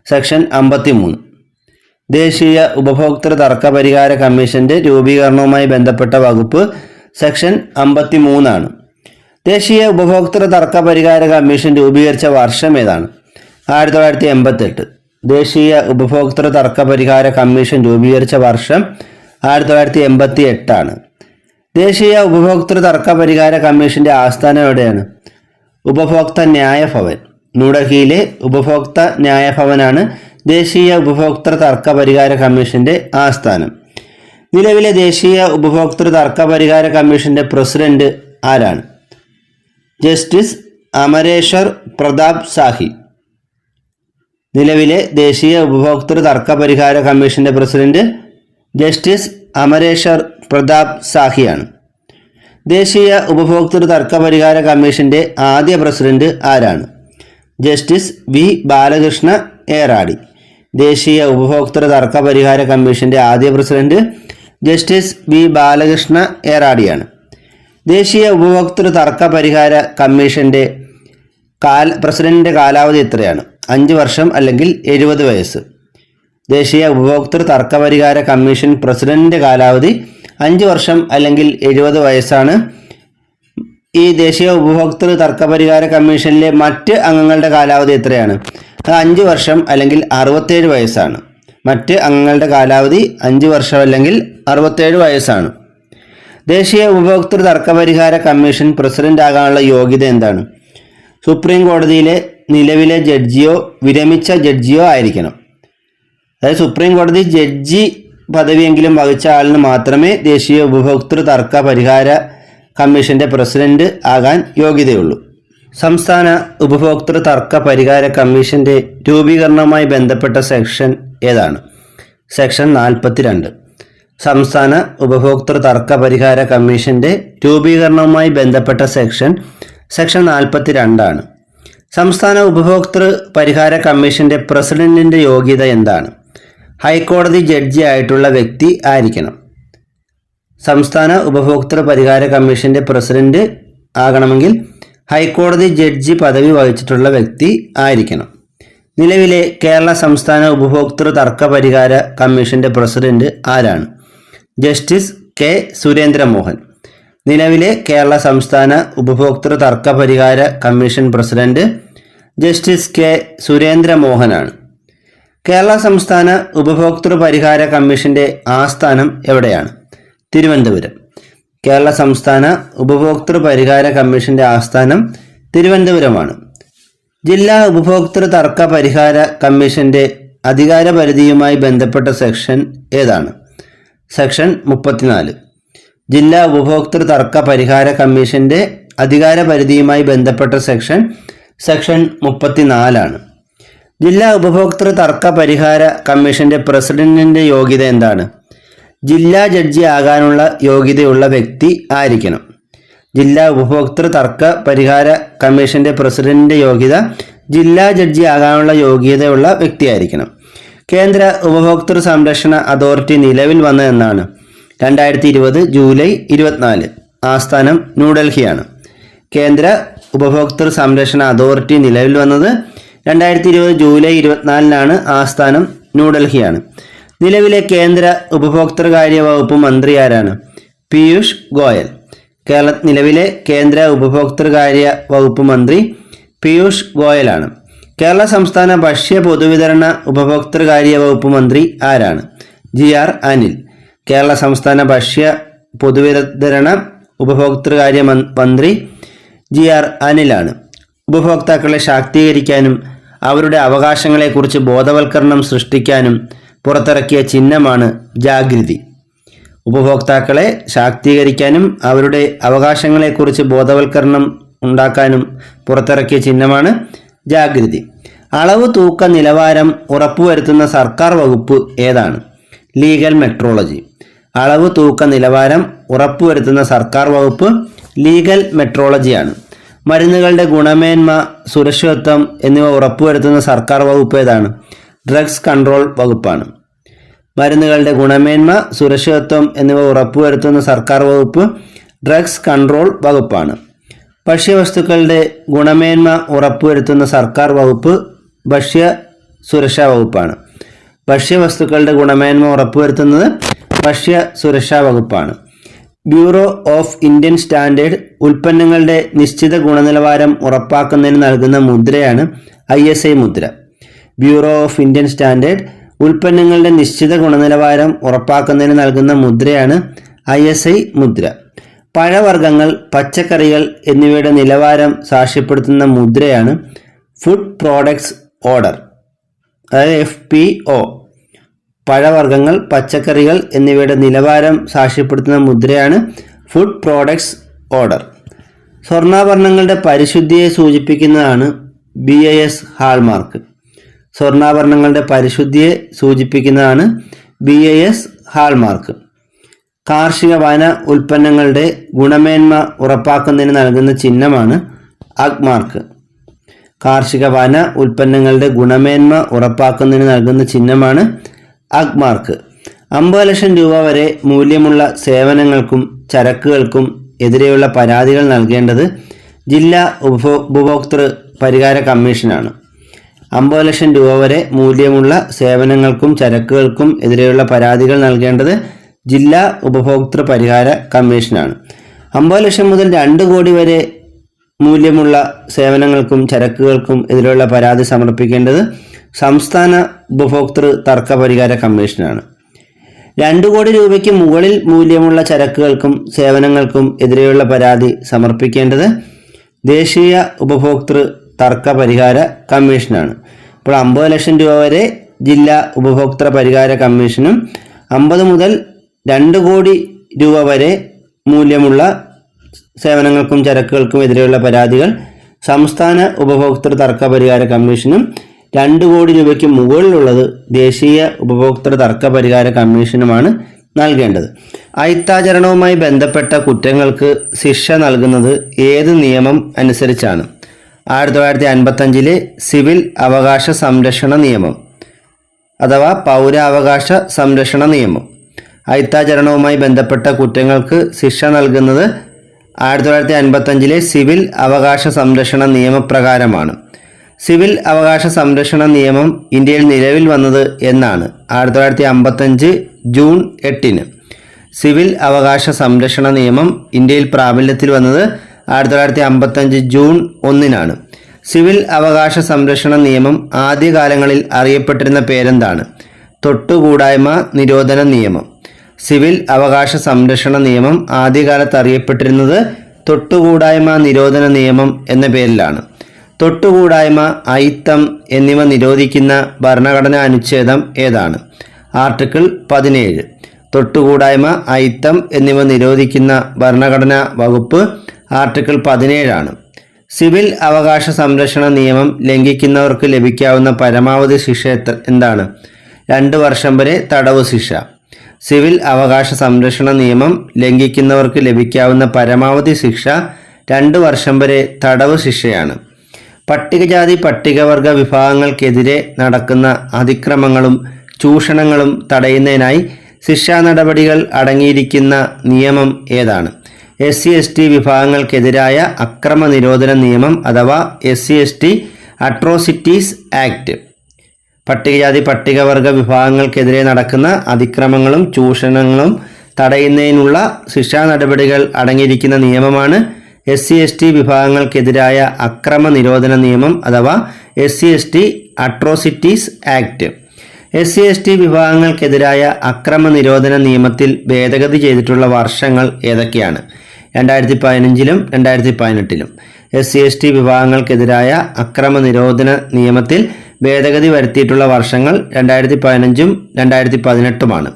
സെക്ഷൻ 53. ദേശീയ ഉപഭോക്തൃ തർക്ക പരിഹാര കമ്മീഷന്റെ രൂപീകരണവുമായി ബന്ധപ്പെട്ട വകുപ്പ് സെക്ഷൻ 53 ആണ്. ദേശീയ ഉപഭോക്തൃ തർക്ക പരിഹാര കമ്മീഷൻ രൂപീകരിച്ച വർഷം ഏതാണ്? 1988. ദേശീയ ഉപഭോക്തൃ തർക്ക പരിഹാര കമ്മീഷൻ രൂപീകരിച്ച വർഷം 1988 ആണ്. ദേശീയ ഉപഭോക്തൃ തർക്ക പരിഹാര കമ്മീഷന്റെ ആസ്ഥാനം എവിടെയാണ്? ഉപഭോക്തൃ ന്യായ ഭവൻ. ന്യൂഡൽഹിയിലെ ഉപഭോക്തൃ ന്യായ ഭവനാണ് ദേശീയ ഉപഭോക്തൃ തർക്ക പരിഹാര കമ്മീഷന്റെ ആസ്ഥാനം. നിലവിലെ ദേശീയ ഉപഭോക്തൃ തർക്ക പരിഹാര കമ്മീഷന്റെ പ്രസിഡന്റ് ആരാണ്? ജസ്റ്റിസ് അമരേശ്വർ പ്രതാപ് സാഹി. നിലവിലെ ദേശീയ ഉപഭോക്തൃ തർക്ക പരിഹാര കമ്മീഷന്റെ പ്രസിഡന്റ് ജസ്റ്റിസ് അമരേശ്വർ പ്രതാപ് സാഹിയാണ്. ദേശീയ ഉപഭോക്തൃ തർക്ക പരിഹാര കമ്മീഷന്റെ ആദ്യ പ്രസിഡന്റ് ആരാണ്? Justice V Balakrishna Eradi. ദേശീയ ഉപഭോക്തൃ തർക്ക പരിഹാര കമ്മീഷന്റെ ആദ്യ പ്രസിഡന്റ് ജസ്റ്റിസ് വി ബാലകൃഷ്ണ ഏറാടിയാണ്. ദേശീയ ഉപഭോക്തൃ തർക്ക പരിഹാര കമ്മീഷന്റെ പ്രസിഡന്റിന്റെ കാലാവധി എത്രയാണ്? 5 വർഷം അല്ലെങ്കിൽ 70 വയസ്സ്. ദേശീയ ഉപഭോക്തൃ തർക്ക പരിഹാര കമ്മീഷൻ പ്രസിഡന്റിന്റെ കാലാവധി 5 വർഷം അല്ലെങ്കിൽ 70 വയസ്സാണ്. ഈ ദേശീയ ഉപഭോക്തൃ തർക്ക പരിഹാര കമ്മീഷനിലെ മറ്റ് അംഗങ്ങളുടെ കാലാവധി എത്രയാണ്? 5 വർഷം അല്ലെങ്കിൽ 67 വയസ്സാണ്. മറ്റ് അംഗങ്ങളുടെ കാലാവധി 5 വർഷം അല്ലെങ്കിൽ 67 വയസ്സാണ്. ദേശീയ ഉപഭോക്തൃ തർക്ക പരിഹാര കമ്മീഷൻ പ്രസിഡന്റ് ആകാനുള്ള യോഗ്യത എന്താണ്? സുപ്രീം കോടതിയിലെ നിലവിലെ ജഡ്ജിയോ വിരമിച്ച ജഡ്ജിയോ ആയിരിക്കണം. അതായത് സുപ്രീം കോടതി ജഡ്ജി പദവിയെങ്കിലും വഹിച്ച ആളിന് മാത്രമേ ദേശീയ ഉപഭോക്തൃ തർക്ക പരിഹാര കമ്മീഷന്റെ പ്രസിഡന്റ് ആകാൻ യോഗ്യതയുള്ളൂ. സംസ്ഥാന ഉപഭോക്തൃ തർക്ക പരിഹാര കമ്മീഷന്റെ രൂപീകരണവുമായി ബന്ധപ്പെട്ട സെക്ഷൻ ഏതാണ്? സെക്ഷൻ 42. സംസ്ഥാന ഉപഭോക്തൃ തർക്ക പരിഹാര കമ്മീഷന്റെ രൂപീകരണവുമായി ബന്ധപ്പെട്ട സെക്ഷൻ 42 ആണ്. സംസ്ഥാന ഉപഭോക്തൃ പരിഹാര കമ്മീഷന്റെ പ്രസിഡന്റിന്റെ യോഗ്യത എന്താണ്? ഹൈക്കോടതി ജഡ്ജി ആയിട്ടുള്ള വ്യക്തി ആയിരിക്കണം. സംസ്ഥാന ഉപഭോക്തൃ പരിഹാര കമ്മീഷന്റെ പ്രസിഡന്റ് ആകണമെങ്കിൽ ഹൈക്കോടതി ജഡ്ജി പദവി വഹിച്ചിട്ടുള്ള വ്യക്തി ആയിരിക്കണം. നിലവിലെ കേരള സംസ്ഥാന ഉപഭോക്തൃ തർക്ക പരിഹാര കമ്മീഷന്റെ പ്രസിഡന്റ് ആരാണ്? Justice K Surendramohan. നിലവിലെ കേരള സംസ്ഥാന ഉപഭോക്തൃ തർക്ക പരിഹാര കമ്മീഷൻ പ്രസിഡന്റ് ജസ്റ്റിസ് കെ സുരേന്ദ്രമോഹനാണ്. കേരള സംസ്ഥാന ഉപഭോക്തൃ പരിഹാര കമ്മീഷന്റെ ആസ്ഥാനം എവിടെയാണ്? തിരുവനന്തപുരം. കേരള സംസ്ഥാന ഉപഭോക്തൃ പരിഹാര കമ്മീഷന്റെ ആസ്ഥാനം തിരുവനന്തപുരമാണ്. ജില്ലാ ഉപഭോക്തൃ തർക്ക പരിഹാര കമ്മീഷന്റെ അധികാര പരിധിയുമായി ബന്ധപ്പെട്ട സെക്ഷൻ ഏതാണ്? സെക്ഷൻ 34. ജില്ലാ ഉപഭോക്തൃ തർക്ക പരിഹാര കമ്മീഷന്റെ അധികാര പരിധിയുമായി ബന്ധപ്പെട്ട സെക്ഷൻ 34 ആണ്. ജില്ലാ ഉപഭോക്തൃ തർക്ക പരിഹാര കമ്മീഷന്റെ പ്രസിഡന്റിന്റെ യോഗ്യത എന്താണ്? ജില്ലാ ജഡ്ജി ആകാനുള്ള യോഗ്യതയുള്ള വ്യക്തി ആയിരിക്കണം. ജില്ലാ ഉപഭോക്തൃ തർക്ക പരിഹാര കമ്മീഷന്റെ പ്രസിഡന്റിന്റെ യോഗ്യത ജില്ലാ ജഡ്ജി ആകാനുള്ള യോഗ്യതയുള്ള വ്യക്തിയായിരിക്കണം. കേന്ദ്ര ഉപഭോക്തൃ സംരക്ഷണ അതോറിറ്റി നിലവിൽ വന്നതെന്നാണ്? 2020 ജൂലൈ 24. ആസ്ഥാനം ന്യൂഡൽഹിയാണ്. കേന്ദ്ര ഉപഭോക്തൃ സംരക്ഷണ അതോറിറ്റി നിലവിൽ വന്നത് 2020 ജൂലൈ 24-നാണ്. ആസ്ഥാനം ന്യൂഡൽഹിയാണ്. നിലവിലെ കേന്ദ്ര ഉപഭോക്തൃകാര്യ വകുപ്പ് മന്ത്രി ആരാണ്? പീയൂഷ് ഗോയൽ. നിലവിലെ കേന്ദ്ര ഉപഭോക്തൃകാര്യ വകുപ്പ് മന്ത്രി പീയൂഷ് ഗോയലാണ്. കേരള സംസ്ഥാന ഭക്ഷ്യ പൊതുവിതരണ ഉപഭോക്തൃകാര്യ വകുപ്പ് മന്ത്രി ആരാണ്? GR അനിൽ. കേരള സംസ്ഥാന ഭക്ഷ്യ പൊതുവിതരണ ഉപഭോക്തൃകാര്യ മന്ത്രി GR അനിലാണ്. ഉപഭോക്താക്കളെ ശാക്തീകരിക്കാനും അവരുടെ അവകാശങ്ങളെക്കുറിച്ച് ബോധവൽക്കരണം സൃഷ്ടിക്കാനും പുറത്തിറക്കിയ ചിഹ്നമാണ് ജാഗൃതി. ഉപഭോക്താക്കളെ ശാക്തീകരിക്കാനും അവരുടെ അവകാശങ്ങളെക്കുറിച്ച് ബോധവൽക്കരണം ഉണ്ടാക്കാനും പുറത്തിറക്കിയ ചിഹ്നമാണ് ജാഗൃതി. അളവ് തൂക്ക നിലവാരം ഉറപ്പുവരുത്തുന്ന സർക്കാർ വകുപ്പ് ഏതാണ്? Legal metrology. അളവ് തൂക്ക നിലവാരം ഉറപ്പുവരുത്തുന്ന സർക്കാർ വകുപ്പ് ലീഗൽ മെട്രോളജിയാണ്. മരുന്നുകളുടെ ഗുണമേന്മ, സുരക്ഷിതത്വം എന്നിവ ഉറപ്പുവരുത്തുന്ന സർക്കാർ വകുപ്പ് ഏതാണ്? ഡ്രഗ്സ് കൺട്രോൾ വകുപ്പാണ്. മരുന്നുകളുടെ ഗുണമേന്മ, സുരക്ഷിതത്വം എന്നിവ ഉറപ്പുവരുത്തുന്ന സർക്കാർ വകുപ്പ് ഡ്രഗ്സ് കൺട്രോൾ വകുപ്പാണ്. ഭക്ഷ്യവസ്തുക്കളുടെ ഗുണമേന്മ ഉറപ്പുവരുത്തുന്ന സർക്കാർ വകുപ്പ് ഭക്ഷ്യ സുരക്ഷാ വകുപ്പാണ്. ഭക്ഷ്യവസ്തുക്കളുടെ ഗുണമേന്മ ഉറപ്പുവരുത്തുന്നത് ഭക്ഷ്യ സുരക്ഷാ വകുപ്പാണ്. ബ്യൂറോ ഓഫ് ഇന്ത്യൻ സ്റ്റാൻഡേർഡ് ഉൽപ്പന്നങ്ങളുടെ നിശ്ചിത ഗുണനിലവാരം ഉറപ്പാക്കുന്നതിന് നൽകുന്ന മുദ്രയാണ് ISI മുദ്ര. ബ്യൂറോ ഓഫ് ഇന്ത്യൻ സ്റ്റാൻഡേർഡ് ഉൽപ്പന്നങ്ങളുടെ നിശ്ചിത ഗുണനിലവാരം ഉറപ്പാക്കുന്നതിന് നൽകുന്ന മുദ്രയാണ് ISI മുദ്ര. പഴവർഗ്ഗങ്ങൾ, പച്ചക്കറികൾ എന്നിവയുടെ നിലവാരം സാക്ഷ്യപ്പെടുത്തുന്ന മുദ്രയാണ് ഫുഡ് പ്രോഡക്ട്സ് ഓർഡർ, അതായത് FPO. പഴവർഗ്ഗങ്ങൾ, പച്ചക്കറികൾ എന്നിവയുടെ നിലവാരം സാക്ഷ്യപ്പെടുത്തുന്ന മുദ്രയാണ് ഫുഡ് പ്രോഡക്ട്സ് ഓർഡർ. സ്വർണ്ണാഭരണങ്ങളുടെ പരിശുദ്ധിയെ സൂചിപ്പിക്കുന്നതാണ് BIS ഹാൾമാർക്ക്. സ്വർണ്ണാഭരണങ്ങളുടെ പരിശുദ്ധിയെ സൂചിപ്പിക്കുന്നതാണ് BIS ഹാൾമാർക്ക്. കാർഷിക വന ഉൽപ്പന്നങ്ങളുടെ ഗുണമേന്മ ഉറപ്പാക്കുന്നതിന് നൽകുന്ന ചിഹ്നമാണ് അഗ്മാർക്ക്. കാർഷിക വന ഉൽപ്പന്നങ്ങളുടെ ഗുണമേന്മ ഉറപ്പാക്കുന്നതിന് നൽകുന്ന ചിഹ്നമാണ് അഗ്മാർക്ക്. 50 ലക്ഷം രൂപ വരെ മൂല്യമുള്ള സേവനങ്ങൾക്കും ചരക്കുകൾക്കും എതിരെയുള്ള പരാതികൾ നൽകേണ്ടത് ജില്ലാ ഉപഭോക്തൃ പരിഹാര കമ്മീഷനാണ്. 50 ലക്ഷം രൂപ വരെ മൂല്യമുള്ള സേവനങ്ങൾക്കും ചരക്കുകൾക്കും എതിരെയുള്ള പരാതികൾ നൽകേണ്ടത് ജില്ലാ ഉപഭോക്തൃ പരിഹാര കമ്മീഷനാണ്. 50 ലക്ഷം മുതൽ 2 കോടി വരെ മൂല്യമുള്ള സേവനങ്ങൾക്കും ചരക്കുകൾക്കും എതിരെയുള്ള പരാതി സമർപ്പിക്കേണ്ടത് സംസ്ഥാന ഉപഭോക്തൃ തർക്ക പരിഹാര കമ്മീഷനാണ്. 2 കോടി രൂപയ്ക്ക് മുകളിൽ മൂല്യമുള്ള ചരക്കുകൾക്കും സേവനങ്ങൾക്കും എതിരെയുള്ള പരാതി സമർപ്പിക്കേണ്ടത് ദേശീയ ഉപഭോക്തൃ തർക്ക പരിഹാര കമ്മീഷനാണ്. അപ്പോൾ 50 ലക്ഷം രൂപ വരെ ജില്ലാ ഉപഭോക്തൃ പരിഹാര കമ്മീഷനും 50 മുതൽ 2 കോടി രൂപ വരെ മൂല്യമുള്ള സേവനങ്ങൾക്കും ചരക്കുകൾക്കും എതിരെയുള്ള പരാതികൾ സംസ്ഥാന ഉപഭോക്തൃ തർക്ക പരിഹാര കമ്മീഷനും 2 കോടി രൂപയ്ക്ക് മുകളിലുള്ളത് ദേശീയ ഉപഭോക്തൃ തർക്ക പരിഹാര കമ്മീഷനുമാണ് നൽകേണ്ടത്. അയിത്താചരണവുമായി ബന്ധപ്പെട്ട കുറ്റങ്ങൾക്ക് ശിക്ഷ നൽകുന്നത് ഏത് നിയമം അനുസരിച്ചാണ്? 1955 സിവിൽ അവകാശ സംരക്ഷണ നിയമം അഥവാ പൗരാവകാശ സംരക്ഷണ നിയമം. അയിത്താചരണവുമായി ബന്ധപ്പെട്ട കുറ്റങ്ങൾക്ക് ശിക്ഷ നൽകുന്നത് 1955 സിവിൽ അവകാശ സംരക്ഷണ നിയമപ്രകാരമാണ്. സിവിൽ അവകാശ സംരക്ഷണ നിയമം ഇന്ത്യയിൽ നിലവിൽ വന്നത് എന്നാണ്? 1955 ജൂൺ 8-ന്. സിവിൽ അവകാശ സംരക്ഷണ നിയമം ഇന്ത്യയിൽ പ്രാബല്യത്തിൽ വന്നത് 1955 ജൂൺ 1-നാണ്. സിവിൽ അവകാശ സംരക്ഷണ നിയമം ആദ്യകാലങ്ങളിൽ അറിയപ്പെട്ടിരുന്ന പേരെന്താണ്? തൊട്ടുകൂടായ്മ നിരോധന നിയമം. സിവിൽ അവകാശ സംരക്ഷണ നിയമം ആദ്യകാലത്ത് അറിയപ്പെട്ടിരുന്നത് തൊട്ടുകൂടായ്മ നിരോധന നിയമം എന്ന പേരിലാണ്. തൊട്ടുകൂടായ്മ, അയിത്തം എന്നിവ നിരോധിക്കുന്ന ഭരണഘടനാ അനുച്ഛേദം ഏതാണ്? ആർട്ടിക്കിൾ 17. തൊട്ടുകൂടായ്മ, അയിത്തം എന്നിവ നിരോധിക്കുന്ന ഭരണഘടനാ വകുപ്പ് ആർട്ടിക്കിൾ 17 ആണ്. സിവിൽ അവകാശ സംരക്ഷണ നിയമം ലംഘിക്കുന്നവർക്ക് ലഭിക്കാവുന്ന പരമാവധി ശിക്ഷ എന്താണ്? 2 വർഷം വരെ തടവ് ശിക്ഷ. സിവിൽ അവകാശ സംരക്ഷണ നിയമം ലംഘിക്കുന്നവർക്ക് ലഭിക്കാവുന്ന പരമാവധി ശിക്ഷ 2 വർഷം വരെ തടവ് ശിക്ഷയാണ്. പട്ടികജാതി പട്ടികവർഗ വിഭാഗങ്ങൾക്കെതിരെ നടക്കുന്ന അതിക്രമങ്ങളും ചൂഷണങ്ങളും തടയുന്നതിനായി ശിക്ഷാ നടപടികൾ അടങ്ങിയിരിക്കുന്ന നിയമം ഏതാണ്? SC/ST വിഭാഗങ്ങൾക്കെതിരായ അക്രമ നിരോധന നിയമം അഥവാ SC/ST അട്രോസിറ്റീസ് ആക്ട്. പട്ടികജാതി പട്ടികവർഗ വിഭാഗങ്ങൾക്കെതിരെ നടക്കുന്ന അതിക്രമങ്ങളും ചൂഷണങ്ങളും തടയുന്നതിനുള്ള ശിക്ഷാ നടപടികൾ അടങ്ങിയിരിക്കുന്ന നിയമമാണ് SC/ST വിഭാഗങ്ങൾക്കെതിരായ അക്രമ നിരോധന നിയമം അഥവാ SC/ST അട്രോസിറ്റീസ് ആക്ട്. SC/ST വിഭാഗങ്ങൾക്കെതിരായ അക്രമ നിരോധന നിയമത്തിൽ ഭേദഗതി ചെയ്തിട്ടുള്ള വർഷങ്ങൾ ഏതൊക്കെയാണ്? 2015 2018. SC/ST വിഭാഗങ്ങൾക്കെതിരായ അക്രമ നിരോധന നിയമത്തിൽ ഭേദഗതി വരുത്തിയിട്ടുള്ള വർഷങ്ങൾ 2015 2018.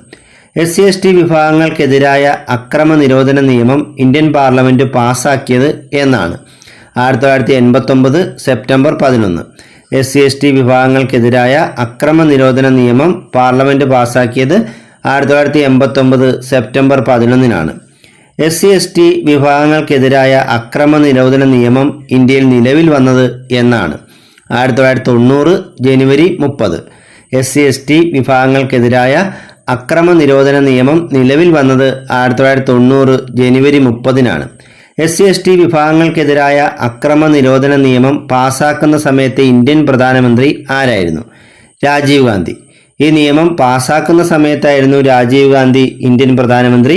SC/ST വിഭാഗങ്ങൾക്കെതിരായ അക്രമ നിരോധന നിയമം ഇന്ത്യൻ പാർലമെന്റ് പാസാക്കിയത് എന്നാണ്? 1989 സെപ്റ്റംബർ 11. SC/ST വിഭാഗങ്ങൾക്കെതിരായ അക്രമ നിരോധന നിയമം പാർലമെന്റ് പാസാക്കിയത് 1989 സെപ്റ്റംബർ 11. SC/ST വിഭാഗങ്ങൾക്കെതിരായ അക്രമ നിരോധന നിയമം ഇന്ത്യയിൽ നിലവിൽ വന്നത് എന്നാണ്? 1990 ജനുവരി 30. SC/ST വിഭാഗങ്ങൾക്കെതിരായ അക്രമ നിരോധന നിയമം നിലവിൽ വന്നത് 1990 ജനുവരി 30. SC/ST വിഭാഗങ്ങൾക്കെതിരായ അക്രമ നിരോധന നിയമം പാസാക്കുന്ന സമയത്തെ ഇന്ത്യൻ പ്രധാനമന്ത്രി ആരായിരുന്നു? രാജീവ് ഗാന്ധി. ഈ നിയമം പാസാക്കുന്ന സമയത്തായിരുന്നു രാജീവ് ഗാന്ധി ഇന്ത്യൻ പ്രധാനമന്ത്രി.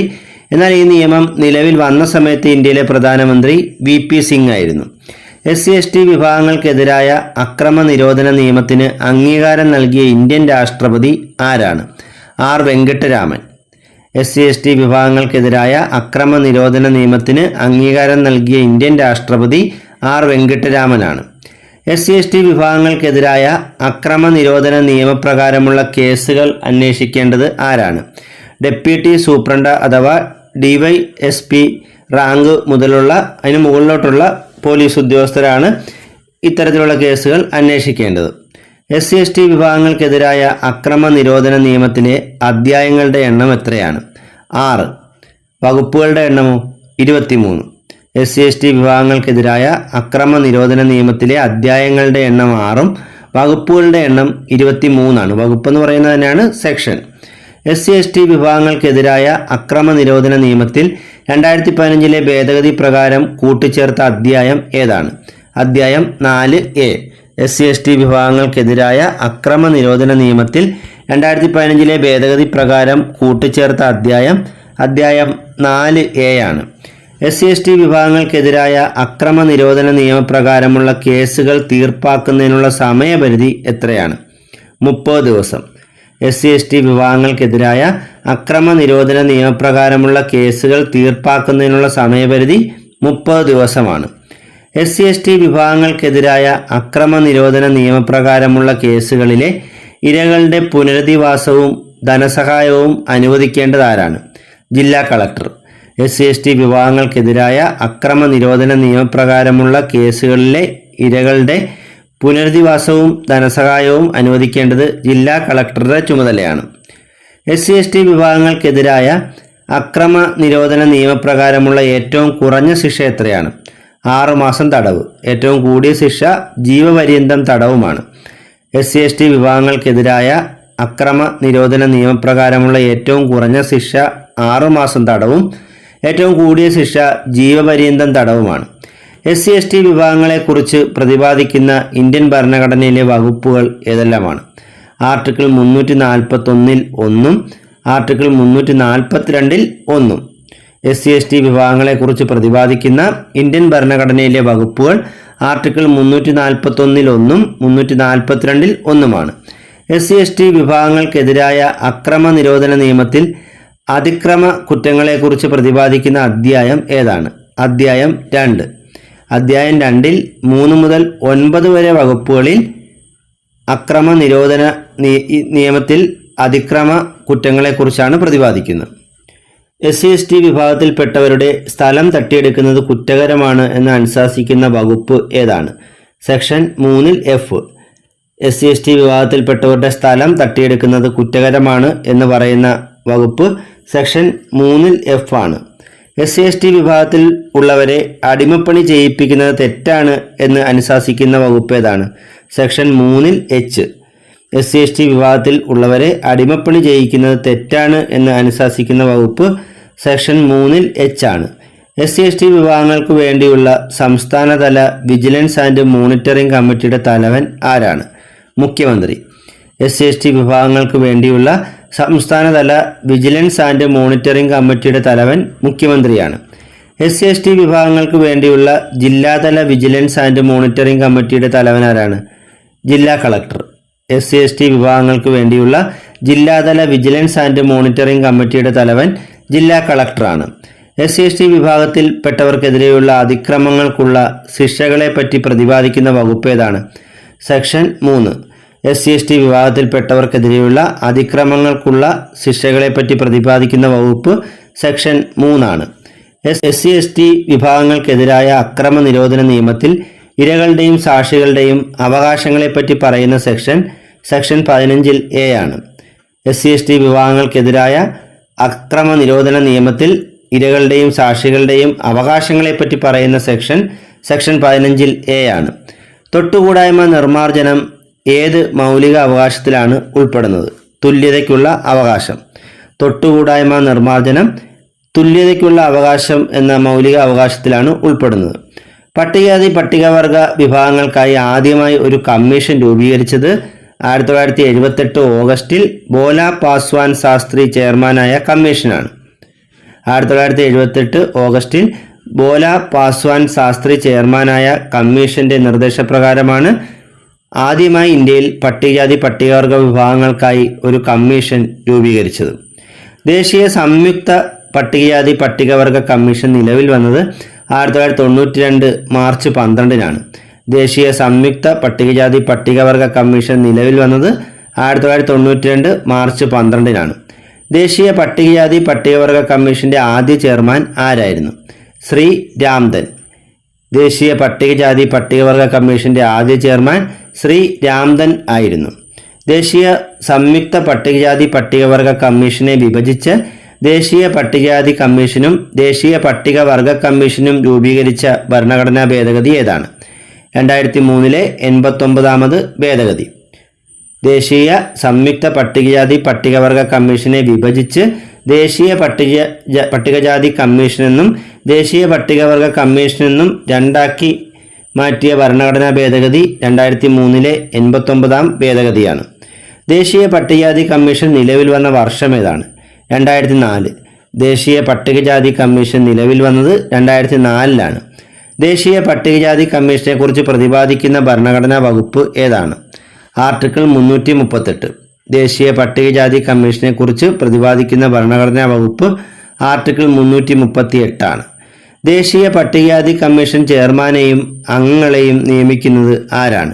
എന്നാൽ ഈ നിയമം നിലവിൽ വന്ന സമയത്ത് ഇന്ത്യയിലെ പ്രധാനമന്ത്രി VP സിംഗ് ആയിരുന്നു. SC/ST വിഭാഗങ്ങൾക്കെതിരായ അക്രമ നിരോധന നിയമത്തിന് അംഗീകാരം നൽകിയ ഇന്ത്യൻ രാഷ്ട്രപതി ആരാണ്? R വെങ്കട്ടരാമൻ. SC/ST വിഭാഗങ്ങൾക്കെതിരായ അക്രമ നിരോധന നിയമത്തിന് അംഗീകാരം നൽകിയ ഇന്ത്യൻ രാഷ്ട്രപതി R വെങ്കട്ടരാമനാണ്. SC/ST വിഭാഗങ്ങൾക്കെതിരായ അക്രമ നിരോധന നിയമപ്രകാരമുള്ള കേസുകൾ അന്വേഷിക്കേണ്ടത് ആരാണ്? ഡെപ്യൂട്ടി സൂപ്രണ്ട് അഥവാ DYSP റാങ്ക് മുതലുള്ള അതിന് മുകളിലോട്ടുള്ള പോലീസ് ഉദ്യോഗസ്ഥരാണ് ഇത്തരത്തിലുള്ള കേസുകൾ അന്വേഷിക്കേണ്ടത്. SC/ST വിഭാഗങ്ങൾക്കെതിരായ അക്രമ നിരോധന നിയമത്തിലെ അധ്യായങ്ങളുടെ എണ്ണം എത്രയാണ്? 6. വകുപ്പുകളുടെ എണ്ണമോ? 23. SC/ST വിഭാഗങ്ങൾക്കെതിരായ അക്രമ നിരോധന നിയമത്തിലെ അധ്യായങ്ങളുടെ എണ്ണം 6ഉം വകുപ്പുകളുടെ എണ്ണം 23ആണ്. വകുപ്പ് എന്ന് പറയുന്നത് തന്നെയാണ് സെക്ഷൻ. SC/ST വിഭാഗങ്ങൾക്കെതിരായ അക്രമ നിരോധന നിയമത്തിൽ 2015 ഭേദഗതി പ്രകാരം കൂട്ടിച്ചേർത്ത അധ്യായം ഏതാണ്? അധ്യായം 4A. SC/ST വിഭാഗങ്ങൾക്കെതിരായ അക്രമ നിരോധന നിയമത്തിൽ 2015 ഭേദഗതി പ്രകാരം കൂട്ടിച്ചേർത്ത അധ്യായം 4A ആണ്. SC/ST വിഭാഗങ്ങൾക്കെതിരായ അക്രമ നിരോധന നിയമപ്രകാരമുള്ള കേസുകൾ തീർപ്പാക്കുന്നതിനുള്ള സമയപരിധി എത്രയാണ്? 30 ദിവസം. SC/ST വിഭാഗങ്ങൾക്കെതിരായ അക്രമ നിരോധന നിയമപ്രകാരമുള്ള കേസുകൾ തീർപ്പാക്കുന്നതിനുള്ള സമയപരിധി 30 ദിവസമാണ്. SC/ST വിഭാഗങ്ങൾക്കെതിരായ അക്രമ നിരോധന നിയമപ്രകാരമുള്ള കേസുകളിലെ ഇരകളുടെ പുനരധിവാസവും ധനസഹായവും അനുവദിക്കേണ്ടതാരാണ്? ജില്ലാ കളക്ടർ. SC/ST വിഭാഗങ്ങൾക്കെതിരായ അക്രമ നിരോധന നിയമപ്രകാരമുള്ള കേസുകളിലെ ഇരകളുടെ പുനരധിവാസവും ധനസഹായവും അനുവദിക്കേണ്ടത് ജില്ലാ കളക്ടറുടെ ചുമതലയാണ്. SC/ST വിഭാഗങ്ങൾക്കെതിരായ അക്രമ നിരോധന നിയമപ്രകാരമുള്ള ഏറ്റവും കുറഞ്ഞ ശിക്ഷ എത്രയാണ്? 6 മാസം തടവ്. ഏറ്റവും കൂടിയ ശിക്ഷ ജീവപര്യന്തം തടവുമാണ്. SC/ST വിഭാഗങ്ങൾക്കെതിരായ അക്രമ നിരോധന നിയമപ്രകാരമുള്ള ഏറ്റവും കുറഞ്ഞ ശിക്ഷ 6 മാസം തടവും ഏറ്റവും കൂടിയ ശിക്ഷ ജീവപര്യന്തം തടവുമാണ്. SC/ST വിഭാഗങ്ങളെക്കുറിച്ച് പ്രതിപാദിക്കുന്ന ഇന്ത്യൻ ഭരണഘടനയിലെ വകുപ്പുകൾ ഏതെല്ലാമാണ്? Article 341 1ഉം article 342 1ഉം. SC/ST വിഭാഗങ്ങളെക്കുറിച്ച് പ്രതിപാദിക്കുന്ന ഇന്ത്യൻ ഭരണഘടനയിലെ വകുപ്പുകൾ ആർട്ടിക്കിൾ 341 1ഉം 342 1ഉമാണ്. SC/ST വിഭാഗങ്ങൾക്കെതിരായ അക്രമ നിരോധന നിയമത്തിൽ അതിക്രമ കുറ്റങ്ങളെക്കുറിച്ച് പ്രതിപാദിക്കുന്ന അധ്യായം ഏതാണ്? അധ്യായം 2. അധ്യായം 2ൽ 3 മുതൽ 9 വരെ വകുപ്പുകളിൽ അക്രമ നിരോധന നിയമത്തിൽ അതിക്രമ കുറ്റങ്ങളെക്കുറിച്ചാണ് പ്രതിപാദിക്കുന്നത്. SC/ST വിഭാഗത്തിൽപ്പെട്ടവരുടെ സ്ഥലം തട്ടിയെടുക്കുന്നത് കുറ്റകരമാണ് എന്ന് അനുശാസിക്കുന്ന വകുപ്പ് ഏതാണ്? Section 3ൽ F. SC/ST വിഭാഗത്തിൽപ്പെട്ടവരുടെ സ്ഥലം തട്ടിയെടുക്കുന്നത് കുറ്റകരമാണ് എന്ന് പറയുന്ന വകുപ്പ് സെക്ഷൻ 3ൽ F ആണ്. SC/ST വിഭാഗത്തിൽ ഉള്ളവരെ അടിമപ്പണി ചെയ്യിപ്പിക്കുന്നത് തെറ്റാണ് എന്ന് അനുശാസിക്കുന്ന വകുപ്പ് ഏതാണ്? Section 3ൽ H. SC/ST വിഭാഗത്തിൽ ഉള്ളവരെ അടിമപ്പണി ചെയ്യിക്കുന്നത് തെറ്റാണ് എന്ന് അനുശാസിക്കുന്ന വകുപ്പ് സെക്ഷൻ 3 H ആണ്. SC/ST വിഭാഗങ്ങൾക്ക് വേണ്ടിയുള്ള സംസ്ഥാനതല വിജിലൻസ് ആൻഡ് മോണിറ്ററിംഗ് കമ്മിറ്റിയുടെ തലവൻ ആരാണ്? മുഖ്യമന്ത്രി. SC/ST വിഭാഗങ്ങൾക്ക് വേണ്ടിയുള്ള സംസ്ഥാനതല വിജിലൻസ് ആൻഡ് മോണിറ്ററിംഗ് കമ്മിറ്റിയുടെ തലവൻ മുഖ്യമന്ത്രിയാണ്. SC/ST വിഭാഗങ്ങൾക്ക് വേണ്ടിയുള്ള ജില്ലാതല വിജിലൻസ് ആൻഡ് മോണിറ്ററിംഗ് കമ്മിറ്റിയുടെ തലവൻ ആരാണ്? ജില്ലാ കളക്ടർ. SC/ST വിഭാഗങ്ങൾക്ക് വേണ്ടിയുള്ള ജില്ലാതല വിജിലൻസ് ആൻഡ് മോണിറ്ററിംഗ് കമ്മിറ്റിയുടെ തലവൻ ജില്ലാ കളക്ടറാണ്. SC/ST വിഭാഗത്തിൽ പെട്ടവർക്കെതിരെയുള്ള അതിക്രമങ്ങൾക്കുള്ള ശിക്ഷകളെപ്പറ്റി പ്രതിപാദിക്കുന്ന വകുപ്പ് ഏതാണ്? സെക്ഷൻ 3. SC/ST വിഭാഗത്തിൽപ്പെട്ടവർക്കെതിരെയുള്ള അതിക്രമങ്ങൾക്കുള്ള ശിക്ഷകളെപ്പറ്റി പ്രതിപാദിക്കുന്ന വകുപ്പ് സെക്ഷൻ 3 ആണ്. SC/ST വിഭാഗങ്ങൾക്കെതിരായ അക്രമ നിരോധന നിയമത്തിൽ ഇരകളുടെയും സാക്ഷികളുടെയും അവകാശങ്ങളെപ്പറ്റി പറയുന്ന സെക്ഷൻ 15 A ആണ്. SC/ST വിഭാഗങ്ങൾക്കെതിരായ അക്രമ നിരോധന നിയമത്തിൽ ഇരകളുടെയും സാക്ഷികളുടെയും അവകാശങ്ങളെപ്പറ്റി പറയുന്ന സെക്ഷൻ 15 A ആണ്. തൊട്ടുകൂടായ്മ നിർമ്മാർജ്ജനം ഏത് മൗലിക അവകാശത്തിലാണ് ഉൾപ്പെടുന്നത്? തുല്യതയ്ക്കുള്ള അവകാശം. തൊട്ടുകൂടായ്മ നിർമ്മാർജ്ജനം തുല്യതയ്ക്കുള്ള അവകാശം എന്ന മൗലിക അവകാശത്തിലാണ് ഉൾപ്പെടുന്നത്. പട്ടികജാതി പട്ടികവർഗ വിഭാഗങ്ങൾക്കായി ആദ്യമായി ഒരു കമ്മീഷൻ രൂപീകരിച്ചത് 1978 ഓഗസ്റ്റിൽ ബോല പാസ്വാൻ ശാസ്ത്രി ചെയർമാനായ കമ്മീഷനാണ്. 1978 ഓഗസ്റ്റിൽ ബോല പാസ്വാൻ ശാസ്ത്രി ചെയർമാനായ കമ്മീഷന്റെ നിർദ്ദേശപ്രകാരമാണ് ആദ്യമായി ഇന്ത്യയിൽ പട്ടികജാതി പട്ടികവർഗ വിഭാഗങ്ങൾക്കായി ഒരു കമ്മീഷൻ രൂപീകരിച്ചത്. ദേശീയ സംയുക്ത പട്ടികജാതി പട്ടികവർഗ കമ്മീഷൻ നിലവിൽ വന്നത് 1992 മാർച്ച് 12-നാണ്. ദേശീയ സംയുക്ത പട്ടികജാതി പട്ടികവർഗ കമ്മീഷൻ നിലവിൽ വന്നത് 1992 മാർച്ച് 12-നാണ്. ദേശീയ പട്ടികജാതി പട്ടികവർഗ കമ്മീഷന്റെ ആദ്യ ചെയർമാൻ ആരായിരുന്നു? ശ്രീ രാംദൻ. ദേശീയ പട്ടികജാതി പട്ടികവർഗ കമ്മീഷന്റെ ആദ്യ ചെയർമാൻ ശ്രീ രാംദൻ ആയിരുന്നു. ദേശീയ സംയുക്ത പട്ടികജാതി പട്ടികവർഗ കമ്മീഷനെ വിഭജിച്ച് ദേശീയ പട്ടികജാതി കമ്മീഷനും ദേശീയ പട്ടികവർഗ കമ്മീഷനും രൂപീകരിച്ച ഭരണഘടനാ ഭേദഗതി ഏതാണ്? 2003 89ാമത് ഭേദഗതി. ദേശീയ സംയുക്ത പട്ടികജാതി പട്ടികവർഗ കമ്മീഷനെ വിഭജിച്ച് ദേശീയ പട്ടികജാതി കമ്മീഷനെന്നും ദേശീയ പട്ടികവർഗ കമ്മീഷനെന്നും രണ്ടാക്കി മാറ്റിയ ഭരണഘടനാ ഭേദഗതി 2003 89ാം ഭേദഗതിയാണ്. ദേശീയ പട്ടികജാതി കമ്മീഷൻ നിലവിൽ വന്ന വർഷം ഏതാണ്? 2004. ദേശീയ പട്ടികജാതി കമ്മീഷൻ നിലവിൽ വന്നത് 2004-ലാണ്. ദേശീയ പട്ടികജാതി കമ്മീഷനെ കുറിച്ച് പ്രതിപാദിക്കുന്ന ഭരണഘടനാ വകുപ്പ് ഏതാണ്? ആർട്ടിക്കിൾ 338. ദേശീയ പട്ടികജാതി കമ്മീഷനെ കുറിച്ച് പ്രതിപാദിക്കുന്ന ഭരണഘടനാ വകുപ്പ് ആർട്ടിക്കിൾ 338 ആണ്. ദേശീയ പട്ടികജാതി കമ്മീഷൻ ചെയർമാനെയും അംഗങ്ങളെയും നിയമിക്കുന്നത് ആരാണ്?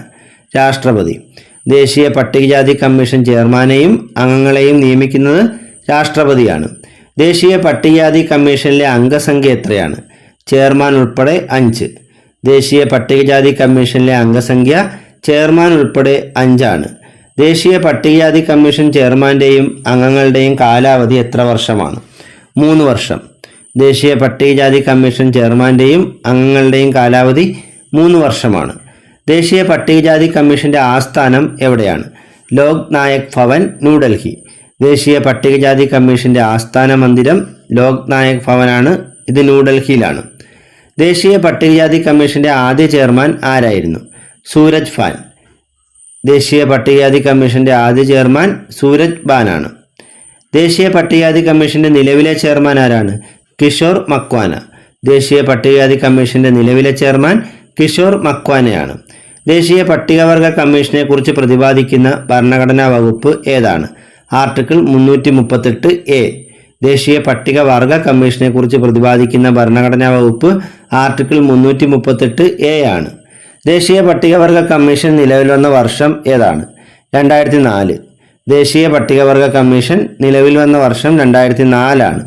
രാഷ്ട്രപതി. ദേശീയ പട്ടികജാതി കമ്മീഷൻ ചെയർമാനെയും അംഗങ്ങളെയും നിയമിക്കുന്നത് രാഷ്ട്രപതിയാണ്. ദേശീയ പട്ടികജാതി കമ്മീഷനിലെ അംഗസംഖ്യ എത്രയാണ്? ചെയർമാൻ ഉൾപ്പെടെ 5. ദേശീയ പട്ടികജാതി കമ്മീഷനിലെ അംഗസംഖ്യ ചെയർമാൻ ഉൾപ്പെടെ 5 ആണ്. ദേശീയ പട്ടികജാതി കമ്മീഷൻ ചെയർമാന്റെയും അംഗങ്ങളുടെയും കാലാവധി എത്ര വർഷമാണ്? 3 വർഷം. ദേശീയ പട്ടികജാതി കമ്മീഷൻ ചെയർമാന്റെയും അംഗങ്ങളുടെയും കാലാവധി 3 വർഷമാണ്. ദേശീയ പട്ടികജാതി കമ്മീഷന്റെ ആസ്ഥാനം എവിടെയാണ്? ലോക് നായക് ഭവൻ, ന്യൂഡൽഹി. ദേശീയ പട്ടികജാതി കമ്മീഷന്റെ ആസ്ഥാന മന്ദിരം ലോക് നായക് ഭവനാണ്. ഇത് ന്യൂഡൽഹിയിലാണ്. ദേശീയ പട്ടികജാതി കമ്മീഷന്റെ ആദ്യ ചെയർമാൻ ആരായിരുന്നു? സൂരജ് ഭാൻ. ദേശീയ പട്ടികജാതി കമ്മീഷന്റെ ആദ്യ ചെയർമാൻ സൂരജ് ഭാനാണ്. ദേശീയ പട്ടികജാതി കമ്മീഷന്റെ നിലവിലെ ചെയർമാൻ ആരാണ്? കിഷോർ മക്വാന. ദേശീയ പട്ടികജാതി കമ്മീഷന്റെ നിലവിലെ ചെയർമാൻ കിഷോർ മക്വാനയാണ്. ദേശീയ പട്ടികവർഗ കമ്മീഷനെ കുറിച്ച് പ്രതിപാദിക്കുന്ന ഭരണഘടനാ വകുപ്പ് ഏതാണ്? Article 338A. ദേശീയ പട്ടികവർഗ കമ്മീഷനെ കുറിച്ച് പ്രതിപാദിക്കുന്ന ഭരണഘടനാ വകുപ്പ് ആർട്ടിക്കിൾ 338A ആണ്. ദേശീയ പട്ടികവർഗ കമ്മീഷൻ നിലവിൽ വന്ന വർഷം ഏതാണ്? 2004. ദേശീയ പട്ടികവർഗ കമ്മീഷൻ നിലവിൽ വന്ന വർഷം 2004-ആണ്.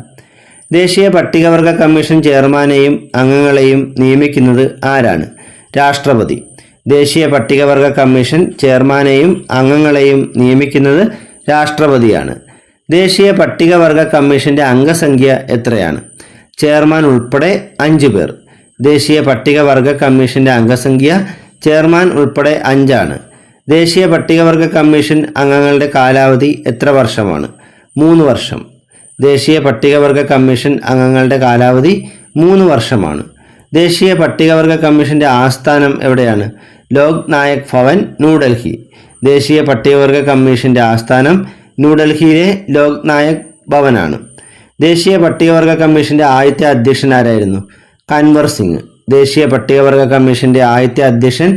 ദേശീയ പട്ടികവർഗ കമ്മീഷൻ ചെയർമാനെയും അംഗങ്ങളെയും നിയമിക്കുന്നത് ആരാണ്? രാഷ്ട്രപതി. ദേശീയ പട്ടികവർഗ കമ്മീഷൻ ചെയർമാനെയും അംഗങ്ങളെയും നിയമിക്കുന്നത് രാഷ്ട്രപതിയാണ്. ദേശീയ പട്ടികവർഗ കമ്മീഷന്റെ അംഗസംഖ്യ എത്രയാണ്? ചെയർമാൻ ഉൾപ്പെടെ 5 പേർ. ദേശീയ പട്ടികവർഗ കമ്മീഷന്റെ അംഗസംഖ്യ ചെയർമാൻ ഉൾപ്പെടെ 5 ആണ്. ദേശീയ പട്ടികവർഗ കമ്മീഷൻ അംഗങ്ങളുടെ കാലാവധി എത്ര വർഷമാണ്? 3 വർഷം. ദേശീയ പട്ടികവർഗ കമ്മീഷൻ അംഗങ്ങളുടെ കാലാവധി 3 വർഷമാണ്. ദേശീയ പട്ടികവർഗ കമ്മീഷന്റെ ആസ്ഥാനം എവിടെയാണ്? ലോക് നായക് ഭവൻ, ന്യൂഡൽഹി. ദേശീയ പട്ടികവർഗ കമ്മീഷന്റെ ആസ്ഥാനം ന്യൂഡൽഹിയിലെ ലോക് നായക് ഭവനാണ്. ദേശീയ പട്ടികവർഗ കമ്മീഷന്റെ ആദ്യത്തെ അധ്യക്ഷൻ ആരായിരുന്നു? കൻവർ സിംഗ്. ദേശീയ പട്ടികവർഗ കമ്മീഷന്റെ ആദ്യത്തെ അധ്യക്ഷൻ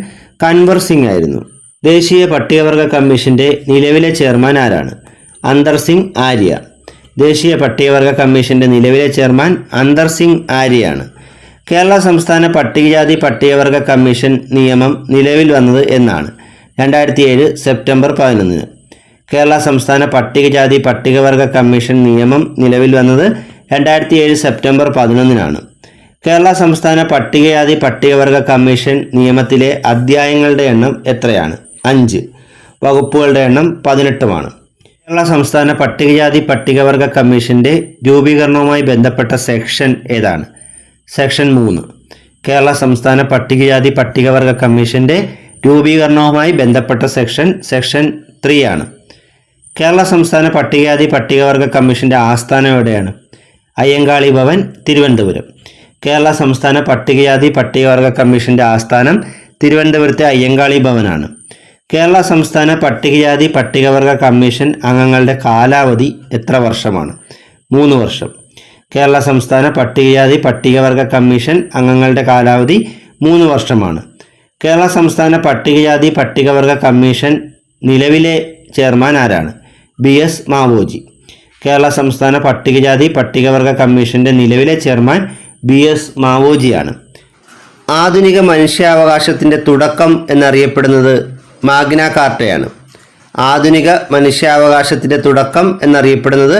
കൻവർ സിംഗ് ആയിരുന്നു. ദേശീയ പട്ടികവർഗ കമ്മീഷന്റെ നിലവിലെ ചെയർമാൻ ആരാണ്? അന്തർ സിംഗ് ആര്യ. ദേശീയ പട്ടികവർഗ കമ്മീഷന്റെ നിലവിലെ ചെയർമാൻ അന്തർ സിംഗ് ആര്യയാണ്. കേരള സംസ്ഥാന പട്ടികജാതി പട്ടികവർഗ കമ്മീഷൻ നിയമം നിലവിൽ വന്നത് എന്നാണ്? 2007 സെപ്റ്റംബർ 11. കേരള സംസ്ഥാന പട്ടികജാതി പട്ടികവർഗ കമ്മീഷൻ നിയമം നിലവിൽ വന്നത് 2007 സെപ്റ്റംബർ 11. കേരള സംസ്ഥാന പട്ടികജാതി പട്ടികവർഗ കമ്മീഷൻ നിയമത്തിലെ അധ്യായങ്ങളുടെ എണ്ണം എത്രയാണ്? 5. വകുപ്പുകളുടെ എണ്ണം 18. കേരള സംസ്ഥാന പട്ടികജാതി പട്ടികവർഗ കമ്മീഷന്റെ രൂപീകരണവുമായി ബന്ധപ്പെട്ട സെക്ഷൻ ഏതാണ്? സെക്ഷൻ 3. കേരള സംസ്ഥാന പട്ടികജാതി പട്ടികവർഗ കമ്മീഷന്റെ രൂപീകരണവുമായി ബന്ധപ്പെട്ട സെക്ഷൻ 3 ആണ്. കേരള സംസ്ഥാന പട്ടികജാതി പട്ടികവർഗ കമ്മീഷന്റെ ആസ്ഥാനം എവിടെയാണ്? അയ്യങ്കാളി ഭവൻ, തിരുവനന്തപുരം. കേരള സംസ്ഥാന പട്ടികജാതി പട്ടികവർഗ കമ്മീഷന്റെ ആസ്ഥാനം തിരുവനന്തപുരത്തെ അയ്യങ്കാളി ഭവനാണ്. കേരള സംസ്ഥാന പട്ടികജാതി പട്ടികവർഗ കമ്മീഷൻ അംഗങ്ങളുടെ കാലാവധി എത്ര വർഷമാണ്? 3 വർഷം. കേരള സംസ്ഥാന പട്ടികജാതി പട്ടികവർഗ കമ്മീഷൻ അംഗങ്ങളുടെ കാലാവധി 3 വർഷമാണ്. കേരള സംസ്ഥാന പട്ടികജാതി പട്ടികവർഗ കമ്മീഷൻ നിലവിലെ ചെയർമാൻ ആരാണ്? BS മാവോജി. കേരള സംസ്ഥാന പട്ടികജാതി പട്ടികവർഗ കമ്മീഷന്റെ നിലവിലെ ചെയർമാൻ BS മാവോജിയാണ്. ആധുനിക മനുഷ്യാവകാശത്തിന്റെ തുടക്കം എന്നറിയപ്പെടുന്നത് മാഗ്ന കാർട്ടയാണ്. ആധുനിക മനുഷ്യാവകാശത്തിന്റെ തുടക്കം എന്നറിയപ്പെടുന്നത്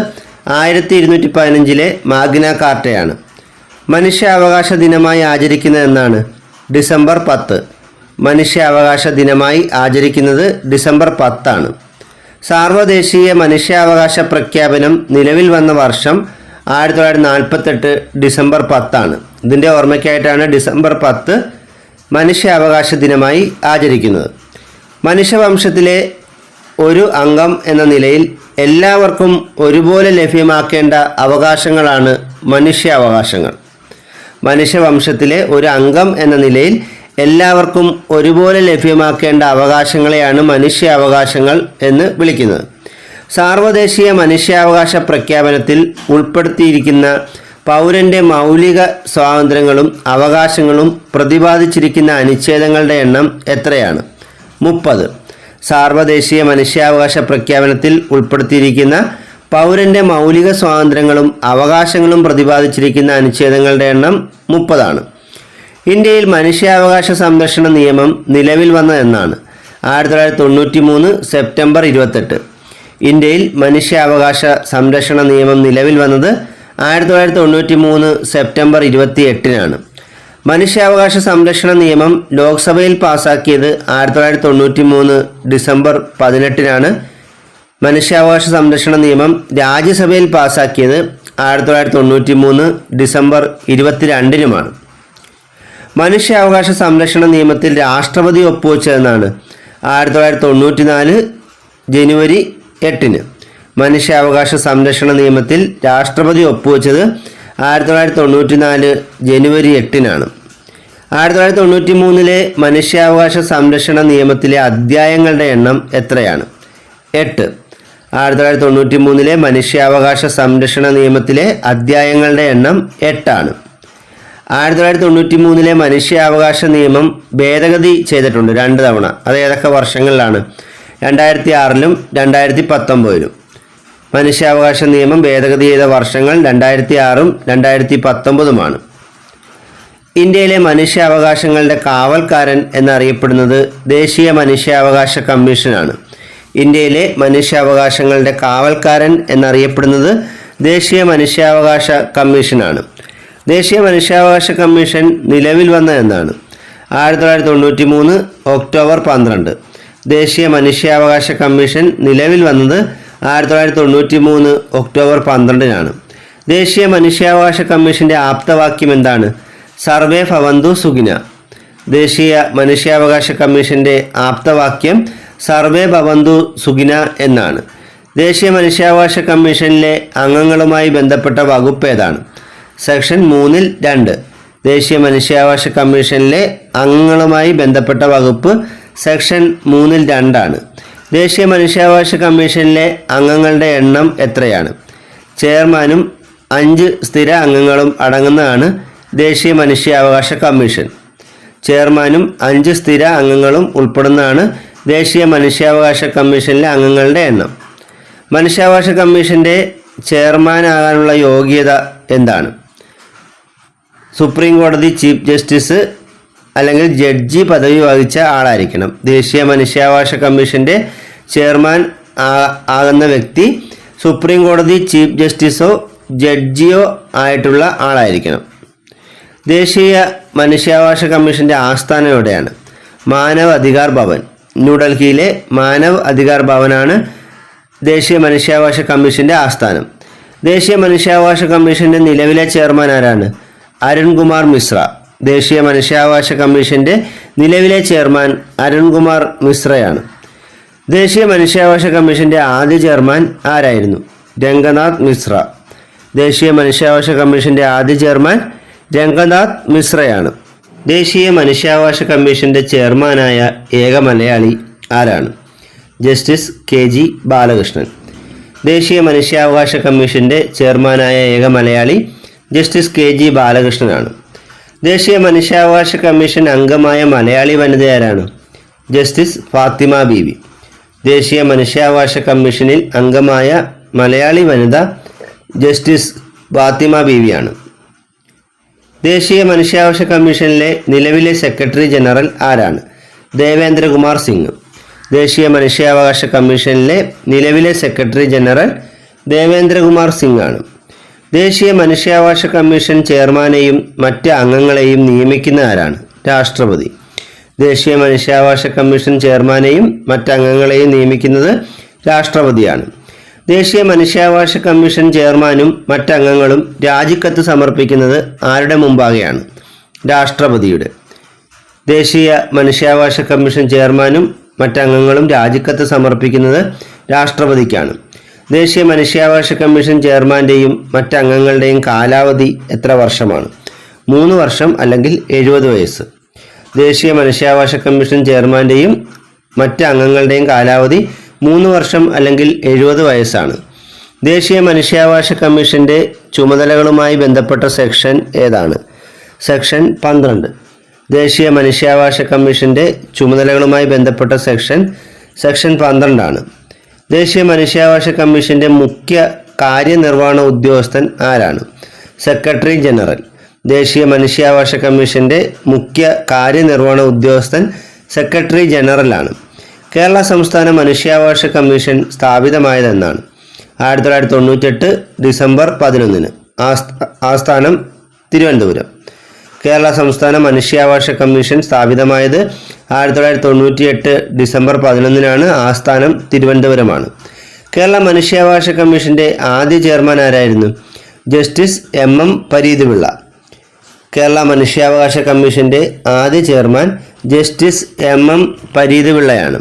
1215 മാഗ്ന കാർട്ടയാണ്. മനുഷ്യാവകാശ ദിനമായി ആചരിക്കുന്നത് എന്നാണ്? ഡിസംബർ 10. മനുഷ്യാവകാശ ദിനമായി ആചരിക്കുന്നത് ഡിസംബർ 10 ആണ്. സാർവദേശീയ മനുഷ്യാവകാശ പ്രഖ്യാപനം നിലവിൽ വന്ന വർഷം 1948 ഡിസംബർ 10 ആണ്. ഇതിൻ്റെ ഓർമ്മയ്ക്കായിട്ടാണ് ഡിസംബർ 10 മനുഷ്യാവകാശ ദിനമായി ആചരിക്കുന്നത്. മനുഷ്യവംശത്തിലെ ഒരു അംഗം എന്ന നിലയിൽ എല്ലാവർക്കും ഒരുപോലെ ലഭ്യമാക്കേണ്ട അവകാശങ്ങളാണ് മനുഷ്യാവകാശങ്ങൾ. മനുഷ്യവംശത്തിലെ ഒരു അംഗം എന്ന നിലയിൽ എല്ലാവർക്കും ഒരുപോലെ ലഭ്യമാക്കേണ്ട അവകാശങ്ങളെയാണ് മനുഷ്യാവകാശങ്ങൾ എന്ന് വിളിക്കുന്നത്. സാർവദേശീയ മനുഷ്യാവകാശ പ്രഖ്യാപനത്തിൽ ഉൾപ്പെടുത്തിയിരിക്കുന്ന പൗരൻ്റെ മൗലിക സ്വാതന്ത്ര്യങ്ങളും അവകാശങ്ങളും പ്രതിപാദിച്ചിരിക്കുന്ന അനുച്ഛേദങ്ങളുടെ എണ്ണം എത്രയാണ്? 30. സാർവദേശീയ മനുഷ്യാവകാശ പ്രഖ്യാപനത്തിൽ ഉൾപ്പെടുത്തിയിരിക്കുന്ന പൗരൻ്റെ മൗലിക സ്വാതന്ത്ര്യങ്ങളും അവകാശങ്ങളും പ്രതിപാദിച്ചിരിക്കുന്ന അനുച്ഛേദങ്ങളുടെ എണ്ണം 30 ആണ്. ഇന്ത്യയിൽ മനുഷ്യാവകാശ സംരക്ഷണ നിയമം നിലവിൽ വന്നത് എന്നാണ്? 1993 സെപ്റ്റംബർ 28. ഇന്ത്യയിൽ മനുഷ്യാവകാശ സംരക്ഷണ നിയമം നിലവിൽ വന്നത് 1993 സെപ്റ്റംബർ 28-നാണ്. മനുഷ്യാവകാശ സംരക്ഷണ നിയമം ലോക്സഭയിൽ പാസാക്കിയത് 1993 ഡിസംബർ 18-നാണ്. മനുഷ്യാവകാശ സംരക്ഷണ നിയമം രാജ്യസഭയിൽ പാസാക്കിയത് 1993 ഡിസംബർ 22-നുമാണ്. മനുഷ്യാവകാശ സംരക്ഷണ നിയമത്തിൽ രാഷ്ട്രപതി ഒപ്പുവെച്ചതെന്നാണ്? 1994 ജനുവരി 8-ന്. മനുഷ്യാവകാശ സംരക്ഷണ നിയമത്തിൽ രാഷ്ട്രപതി ഒപ്പുവെച്ചത് 1994 ജനുവരി 8-നാണ്. 1993 മനുഷ്യാവകാശ സംരക്ഷണ നിയമത്തിലെ അധ്യായങ്ങളുടെ എണ്ണം എത്രയാണ്? 8. 1993 മനുഷ്യാവകാശ സംരക്ഷണ നിയമത്തിലെ അധ്യായങ്ങളുടെ എണ്ണം 8 ആണ്. 1993 മനുഷ്യാവകാശ നിയമം ഭേദഗതി ചെയ്തിട്ടുണ്ട് 2 തവണ. അത് ഏതൊക്കെ വർഷങ്ങളിലാണ്? 2006-ലും 2019-ലും. മനുഷ്യാവകാശ നിയമം ഭേദഗതി ചെയ്ത വർഷങ്ങൾ 2006-ഉം 2019-ഉമാണ്. ഇന്ത്യയിലെ മനുഷ്യാവകാശങ്ങളുടെ കാവൽക്കാരൻ എന്നറിയപ്പെടുന്നത് ദേശീയ മനുഷ്യാവകാശ കമ്മീഷനാണ്. ഇന്ത്യയിലെ മനുഷ്യാവകാശങ്ങളുടെ കാവൽക്കാരൻ എന്നറിയപ്പെടുന്നത് ദേശീയ മനുഷ്യാവകാശ കമ്മീഷനാണ്. ദേശീയ മനുഷ്യാവകാശ കമ്മീഷൻ നിലവിൽ വന്നത് എന്നാണ്? 1993 ഒക്ടോബർ 12. ദേശീയ മനുഷ്യാവകാശ കമ്മീഷൻ നിലവിൽ വന്നത് 1993 ഒക്ടോബർ 12-നാണ്. ദേശീയ മനുഷ്യാവകാശ കമ്മീഷന്റെ ആപ്തവാക്യം എന്താണ്? സർവേ ഭവന്തു സുഖിന. ദേശീയ മനുഷ്യാവകാശ കമ്മീഷന്റെ ആപ്തവാക്യം സർവേ ഭവന്തു സുഖിന എന്നാണ്. ദേശീയ മനുഷ്യാവകാശ കമ്മീഷനിലെ അംഗങ്ങളുമായി ബന്ധപ്പെട്ട വകുപ്പ് ഏതാണ്? സെക്ഷൻ 3-ൽ 2. ദേശീയ മനുഷ്യാവകാശ കമ്മീഷനിലെ അംഗങ്ങളുമായി ബന്ധപ്പെട്ട വകുപ്പ് സെക്ഷൻ 3-ൽ 2 ആണ്. ദേശീയ മനുഷ്യാവകാശ കമ്മീഷനിലെ അംഗങ്ങളുടെ എണ്ണം എത്രയാണ്? ചെയർമാനും 5 സ്ഥിര അംഗങ്ങളും അടങ്ങുന്നതാണ് ദേശീയ മനുഷ്യാവകാശ കമ്മീഷൻ. ചെയർമാനും 5 സ്ഥിര അംഗങ്ങളും ഉൾപ്പെടുന്നതാണ് ദേശീയ മനുഷ്യാവകാശ കമ്മീഷനിലെ അംഗങ്ങളുടെ എണ്ണം. മനുഷ്യാവകാശ കമ്മീഷൻ്റെ ചെയർമാനാകാനുള്ള യോഗ്യത എന്താണ്? സുപ്രീം കോടതി ചീഫ് ജസ്റ്റിസ് അല്ലെങ്കിൽ ജഡ്ജി പദവി വഹിച്ച ആളായിരിക്കണം. ദേശീയ മനുഷ്യാവകാശ കമ്മീഷൻ്റെ ചെയർമാൻ ആകുന്ന വ്യക്തി സുപ്രീം കോടതി ചീഫ് ജസ്റ്റിസോ ജഡ്ജിയോ ആയിട്ടുള്ള ആളായിരിക്കണം. ദേശീയ മനുഷ്യാവകാശ കമ്മീഷൻ്റെ ആസ്ഥാനം എവിടെയാണ്? മാനവ് അധികാർ ഭവൻ. ന്യൂഡൽഹിയിലെ മാനവ് അധികാർ ഭവനാണ് ദേശീയ മനുഷ്യാവകാശ കമ്മീഷൻ്റെ ആസ്ഥാനം. ദേശീയ മനുഷ്യാവകാശ കമ്മീഷൻ്റെ നിലവിലെ ചെയർമാൻ ആരാണ്? അരുൺകുമാർ മിശ്ര. ദേശീയ മനുഷ്യാവകാശ കമ്മീഷൻ്റെ നിലവിലെ ചെയർമാൻ അരുൺകുമാർ മിശ്രയാണ്. ദേശീയ മനുഷ്യാവകാശ കമ്മീഷൻ്റെ ആദ്യ ചെയർമാൻ ആരായിരുന്നു? രംഗനാഥ് മിശ്ര. ദേശീയ മനുഷ്യാവകാശ കമ്മീഷൻ്റെ ആദ്യ ചെയർമാൻ രംഗനാഥ് മിശ്രയാണ്. ദേശീയ മനുഷ്യാവകാശ കമ്മീഷൻ്റെ ചെയർമാനായ ഏക മലയാളി ആരാണ്? Justice KG Balakrishnan. ദേശീയ മനുഷ്യാവകാശ കമ്മീഷൻ്റെ ചെയർമാനായ ഏക മലയാളി ജസ്റ്റിസ് KG ബാലകൃഷ്ണനാണ്. ദേശീയ മനുഷ്യാവകാശ കമ്മീഷൻ അംഗമായ മലയാളി വനിത ആരാണ്? ജസ്റ്റിസ് ഫാത്തിമ ബീവി. ദേശീയ മനുഷ്യാവകാശ കമ്മീഷനിൽ അംഗമായ മലയാളി വനിത ജസ്റ്റിസ് ഫാത്തിമ ബീവിയാണ്. ദേശീയ മനുഷ്യാവകാശ കമ്മീഷനിലെ നിലവിലെ സെക്രട്ടറി ജനറൽ ആരാണ്? ദേവേന്ദ്രകുമാർ സിംഗ്. ദേശീയ മനുഷ്യാവകാശ കമ്മീഷനിലെ നിലവിലെ സെക്രട്ടറി ജനറൽ ദേവേന്ദ്രകുമാർ സിംഗ് ആണ്. ദേശീയ മനുഷ്യാവകാശ കമ്മീഷൻ ചെയർമാനെയും മറ്റ് അംഗങ്ങളെയും നിയമിക്കുന്ന ആരാണ്? രാഷ്ട്രപതി. ദേശീയ മനുഷ്യാവകാശ കമ്മീഷൻ ചെയർമാനെയും മറ്റ് അംഗങ്ങളെയും നിയമിക്കുന്നത് രാഷ്ട്രപതിയാണ്. ദേശീയ മനുഷ്യാവകാശ കമ്മീഷൻ ചെയർമാനും മറ്റംഗങ്ങളും രാജിക്കത്ത് സമർപ്പിക്കുന്നത് ആരുടെ മുമ്പാകെയാണ്? രാഷ്ട്രപതിയുടെ. ദേശീയ മനുഷ്യാവകാശ കമ്മീഷൻ ചെയർമാനും മറ്റംഗങ്ങളും രാജിക്കത്ത് സമർപ്പിക്കുന്നത് രാഷ്ട്രപതിക്കാണ്. ദേശീയ മനുഷ്യാവകാശ കമ്മീഷൻ ചെയർമാൻ്റെയും മറ്റംഗങ്ങളുടെയും കാലാവധി എത്ര വർഷമാണ്? 3 വർഷം അല്ലെങ്കിൽ 70 വയസ്സ്. ദേശീയ മനുഷ്യാവകാശ കമ്മീഷൻ ചെയർമാൻ്റെയും മറ്റ് അംഗങ്ങളുടെയും കാലാവധി 3 വർഷം അല്ലെങ്കിൽ 70 വയസ്സാണ്. ദേശീയ മനുഷ്യാവകാശ കമ്മീഷൻ്റെ ചുമതലകളുമായി ബന്ധപ്പെട്ട സെക്ഷൻ ഏതാണ്? സെക്ഷൻ 12. ദേശീയ മനുഷ്യാവകാശ കമ്മീഷൻ്റെ ചുമതലകളുമായി ബന്ധപ്പെട്ട സെക്ഷൻ 12 ആണ്. ദേശീയ മനുഷ്യാവകാശ കമ്മീഷൻ്റെ മുഖ്യ കാര്യനിർവഹണ ഉദ്യോഗസ്ഥൻ ആരാണ്? Secretary general. ദേശീയ മനുഷ്യാവകാശ കമ്മീഷൻ്റെ മുഖ്യ കാര്യനിർവഹണ ഉദ്യോഗസ്ഥൻ സെക്രട്ടറി ജനറലാണ്. കേരള സംസ്ഥാന മനുഷ്യാവകാശ കമ്മീഷൻ സ്ഥാപിതമായതെന്നാണ്? 1998 ഡിസംബർ 11. ആസ്ഥാനം തിരുവനന്തപുരം. കേരള സംസ്ഥാന മനുഷ്യാവകാശ കമ്മീഷൻ സ്ഥാപിതമായത് 1998 ഡിസംബർ 11. ആസ്ഥാനം തിരുവനന്തപുരമാണ്. കേരള മനുഷ്യാവകാശ കമ്മീഷൻ്റെ ആദ്യ ചെയർമാൻ ആരായിരുന്നു? Justice MM Pareethipilla. കേരള മനുഷ്യാവകാശ കമ്മീഷൻ്റെ ആദ്യ ചെയർമാൻ ജസ്റ്റിസ് MM പരീതിപിള്ളയാണ്.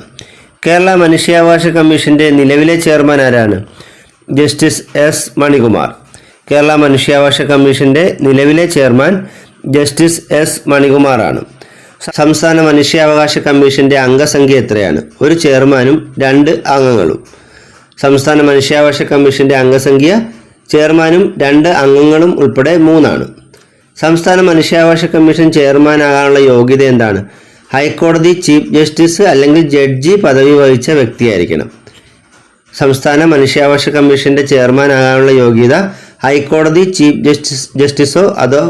കേരള മനുഷ്യാവകാശ കമ്മീഷൻ്റെ നിലവിലെ ചെയർമാൻ ആരാണ്? Justice S Manikumar. കേരള മനുഷ്യാവകാശ കമ്മീഷൻ്റെ നിലവിലെ ചെയർമാൻ ജസ്റ്റിസ് S മണികുമാറാണ്. സംസ്ഥാന മനുഷ്യാവകാശ കമ്മീഷൻ്റെ അംഗസംഖ്യ എത്രയാണ്? 1 ചെയർമാനും 2 അംഗങ്ങളും. സംസ്ഥാന മനുഷ്യാവകാശ കമ്മീഷൻ്റെ അംഗസംഖ്യ ചെയർമാനും 2 അംഗങ്ങളും ഉൾപ്പെടെ 3 ആണ്. സംസ്ഥാന മനുഷ്യാവകാശ കമ്മീഷൻ ചെയർമാനാകാനുള്ള യോഗ്യത എന്താണ്? ഹൈക്കോടതി ചീഫ് ജസ്റ്റിസ് അല്ലെങ്കിൽ ജഡ്ജി പദവി വഹിച്ച വ്യക്തിയായിരിക്കണം. സംസ്ഥാന മനുഷ്യാവകാശ കമ്മീഷൻ്റെ ചെയർമാനാകാനുള്ള യോഗ്യത ഹൈക്കോടതി ചീഫ് ജസ്റ്റിസോ അതോ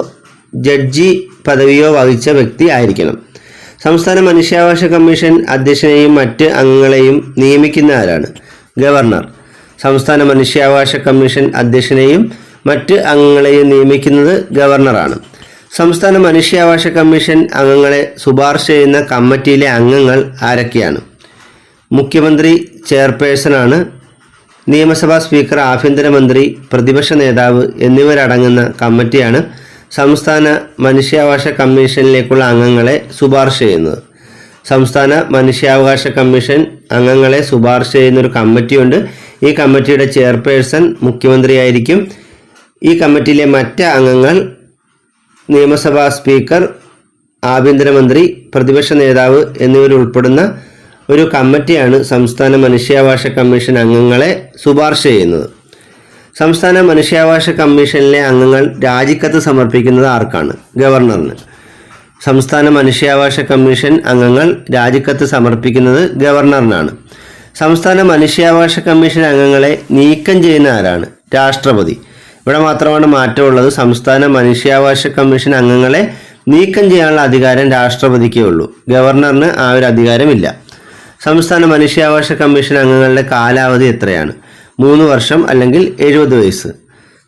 ജഡ്ജി പദവിയോ വഹിച്ച വ്യക്തി ആയിരിക്കണം. സംസ്ഥാന മനുഷ്യാവകാശ കമ്മീഷൻ അധ്യക്ഷനെയും മറ്റ് അംഗങ്ങളെയും നിയമിക്കുന്ന ആരാണ്? ഗവർണർ. സംസ്ഥാന മനുഷ്യാവകാശ കമ്മീഷൻ അധ്യക്ഷനെയും മറ്റ് അംഗങ്ങളെയും നിയമിക്കുന്നത് ഗവർണറാണ്. സംസ്ഥാന മനുഷ്യാവകാശ കമ്മീഷൻ അംഗങ്ങളെ ശുപാർശ ചെയ്യുന്ന കമ്മിറ്റിയിലെ അംഗങ്ങൾ ആരൊക്കെയാണ്? മുഖ്യമന്ത്രി ചെയർപേഴ്സണാണ്. നിയമസഭാ സ്പീക്കർ, ആഭ്യന്തരമന്ത്രി, പ്രതിപക്ഷ നേതാവ് എന്നിവരടങ്ങുന്ന കമ്മിറ്റിയാണ് സംസ്ഥാന മനുഷ്യാവകാശ കമ്മീഷനിലേക്കുള്ള അംഗങ്ങളെ ശുപാർശ ചെയ്യുന്നത്. സംസ്ഥാന മനുഷ്യാവകാശ കമ്മീഷൻ അംഗങ്ങളെ ശുപാർശ ചെയ്യുന്നൊരു കമ്മിറ്റിയുണ്ട്. ഈ കമ്മിറ്റിയുടെ ചെയർപേഴ്സൺ മുഖ്യമന്ത്രിയായിരിക്കും. ഈ കമ്മിറ്റിയിലെ മറ്റ് അംഗങ്ങൾ നിയമസഭാ സ്പീക്കർ, ആഭ്യന്തരമന്ത്രി, പ്രതിപക്ഷ നേതാവ് എന്നിവരുൾപ്പെടുന്ന ഒരു കമ്മിറ്റിയാണ് സംസ്ഥാന മനുഷ്യാവകാശ കമ്മീഷൻ അംഗങ്ങളെ ശുപാർശ ചെയ്യുന്നത്. സംസ്ഥാന മനുഷ്യാവകാശ കമ്മീഷനിലെ അംഗങ്ങൾ രാജിക്കത്ത് സമർപ്പിക്കുന്നത് ആർക്കാണ്? ഗവർണറിന്. സംസ്ഥാന മനുഷ്യാവകാശ കമ്മീഷൻ അംഗങ്ങൾ രാജിക്കത്ത് സമർപ്പിക്കുന്നത് ഗവർണറിനാണ്. സംസ്ഥാന മനുഷ്യാവകാശ കമ്മീഷൻ അംഗങ്ങളെ നീക്കം ചെയ്യുന്ന ആരാണ്? രാഷ്ട്രപതി. ഇവിടെ മാത്രമാണ് മാറ്റമുള്ളത്. സംസ്ഥാന മനുഷ്യാവകാശ കമ്മീഷൻ അംഗങ്ങളെ നീക്കം ചെയ്യാനുള്ള അധികാരം രാഷ്ട്രപതിക്കേ ഉള്ളൂ. ഗവർണറിന് ആ ഒരു അധികാരമില്ല. സംസ്ഥാന മനുഷ്യാവകാശ കമ്മീഷൻ അംഗങ്ങളുടെ കാലാവധി എത്രയാണ്? 3 വർഷം അല്ലെങ്കിൽ 70 വയസ്സ്.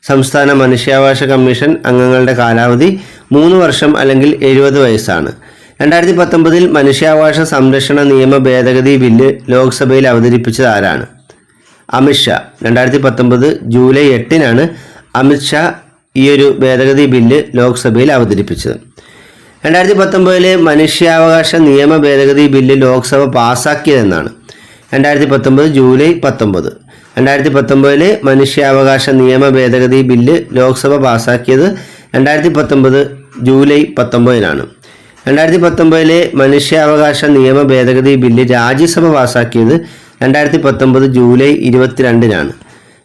സംസ്ഥാന മനുഷ്യാവകാശ കമ്മീഷൻ അംഗങ്ങളുടെ കാലാവധി 3 വർഷം അല്ലെങ്കിൽ 70 വയസ്സാണ്. 2019 മനുഷ്യാവകാശ സംരക്ഷണ നിയമ ഭേദഗതി ബില്ല് ലോക്സഭയിൽ അവതരിപ്പിച്ചത് ആരാണ്? അമിത്ഷാ. 2019 ജൂലൈ 8-നാണ് അമിത്ഷാ ഈ ഒരു ഭേദഗതി ബില്ല് ലോക്സഭയിൽ അവതരിപ്പിച്ചത്. 2019 മനുഷ്യാവകാശ നിയമ ഭേദഗതി ബില്ല് ലോക്സഭ പാസാക്കിയതെന്നാണ്? 2019 ജൂലൈ 19. 2019 മനുഷ്യാവകാശ നിയമ ഭേദഗതി ബില്ല് ലോക്സഭ പാസാക്കിയത് 2019 ജൂലൈ 19-നാണ്. 2019 മനുഷ്യാവകാശ നിയമ ഭേദഗതി ബില്ല് രാജ്യസഭ പാസാക്കിയത് 2019 ജൂലൈ 22-നാണ്.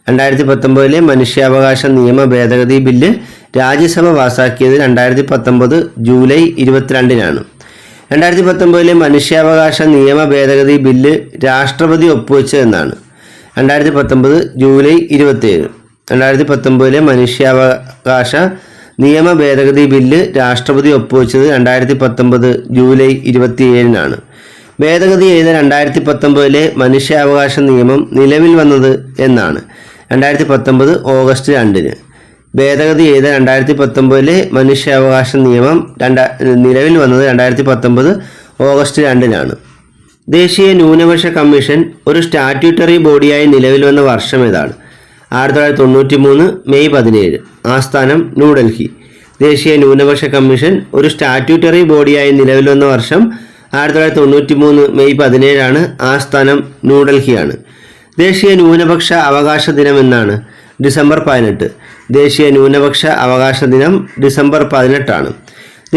2019 മനുഷ്യാവകാശ നിയമ ഭേദഗതി ബില്ല് രാജ്യസഭ പാസാക്കിയത് 2019 ജൂലൈ 22-നാണ്. 2019 മനുഷ്യാവകാശ നിയമ ഭേദഗതി ബില്ല് രാഷ്ട്രപതി ഒപ്പുവെച്ചതെന്നാണ്? 2019 ജൂലൈ 27. 2019 മനുഷ്യാവകാശ നിയമ ഭേദഗതി ബില്ല് രാഷ്ട്രപതി ഒപ്പുവെച്ചത് 2019 ജൂലൈ 27-നാണ്. ഭേദഗതി ചെയ്ത 2019 മനുഷ്യാവകാശ നിയമം നിലവിൽ വന്നത് എന്നാണ്? 2019 ഓഗസ്റ്റ് 2-ന്. ഭേദഗതി ചെയ്ത 2019 മനുഷ്യാവകാശ നിയമം നിലവിൽ വന്നത് 2019 ഓഗസ്റ്റ് 2-നാണ്. ദേശീയ ന്യൂനപക്ഷ കമ്മീഷൻ ഒരു സ്റ്റാറ്റ്യൂട്ടറി ബോഡിയായി നിലവിൽ വന്ന വർഷം ഏതാണ്? 1993 മെയ് 17. ആസ്ഥാനം ന്യൂഡൽഹി. ദേശീയ ന്യൂനപക്ഷ കമ്മീഷൻ ഒരു സ്റ്റാറ്റ്യൂട്ടറി ബോഡിയായി നിലവിൽ വന്ന വർഷം 1993 മെയ് 17-ആണ്. ആസ്ഥാനം ന്യൂഡൽഹിയാണ്. ദേശീയ ന്യൂനപക്ഷ അവകാശ ദിനം എന്നാണ്? ഡിസംബർ 18. ദേശീയ ന്യൂനപക്ഷ അവകാശ ദിനം ഡിസംബർ 18-ആണ്.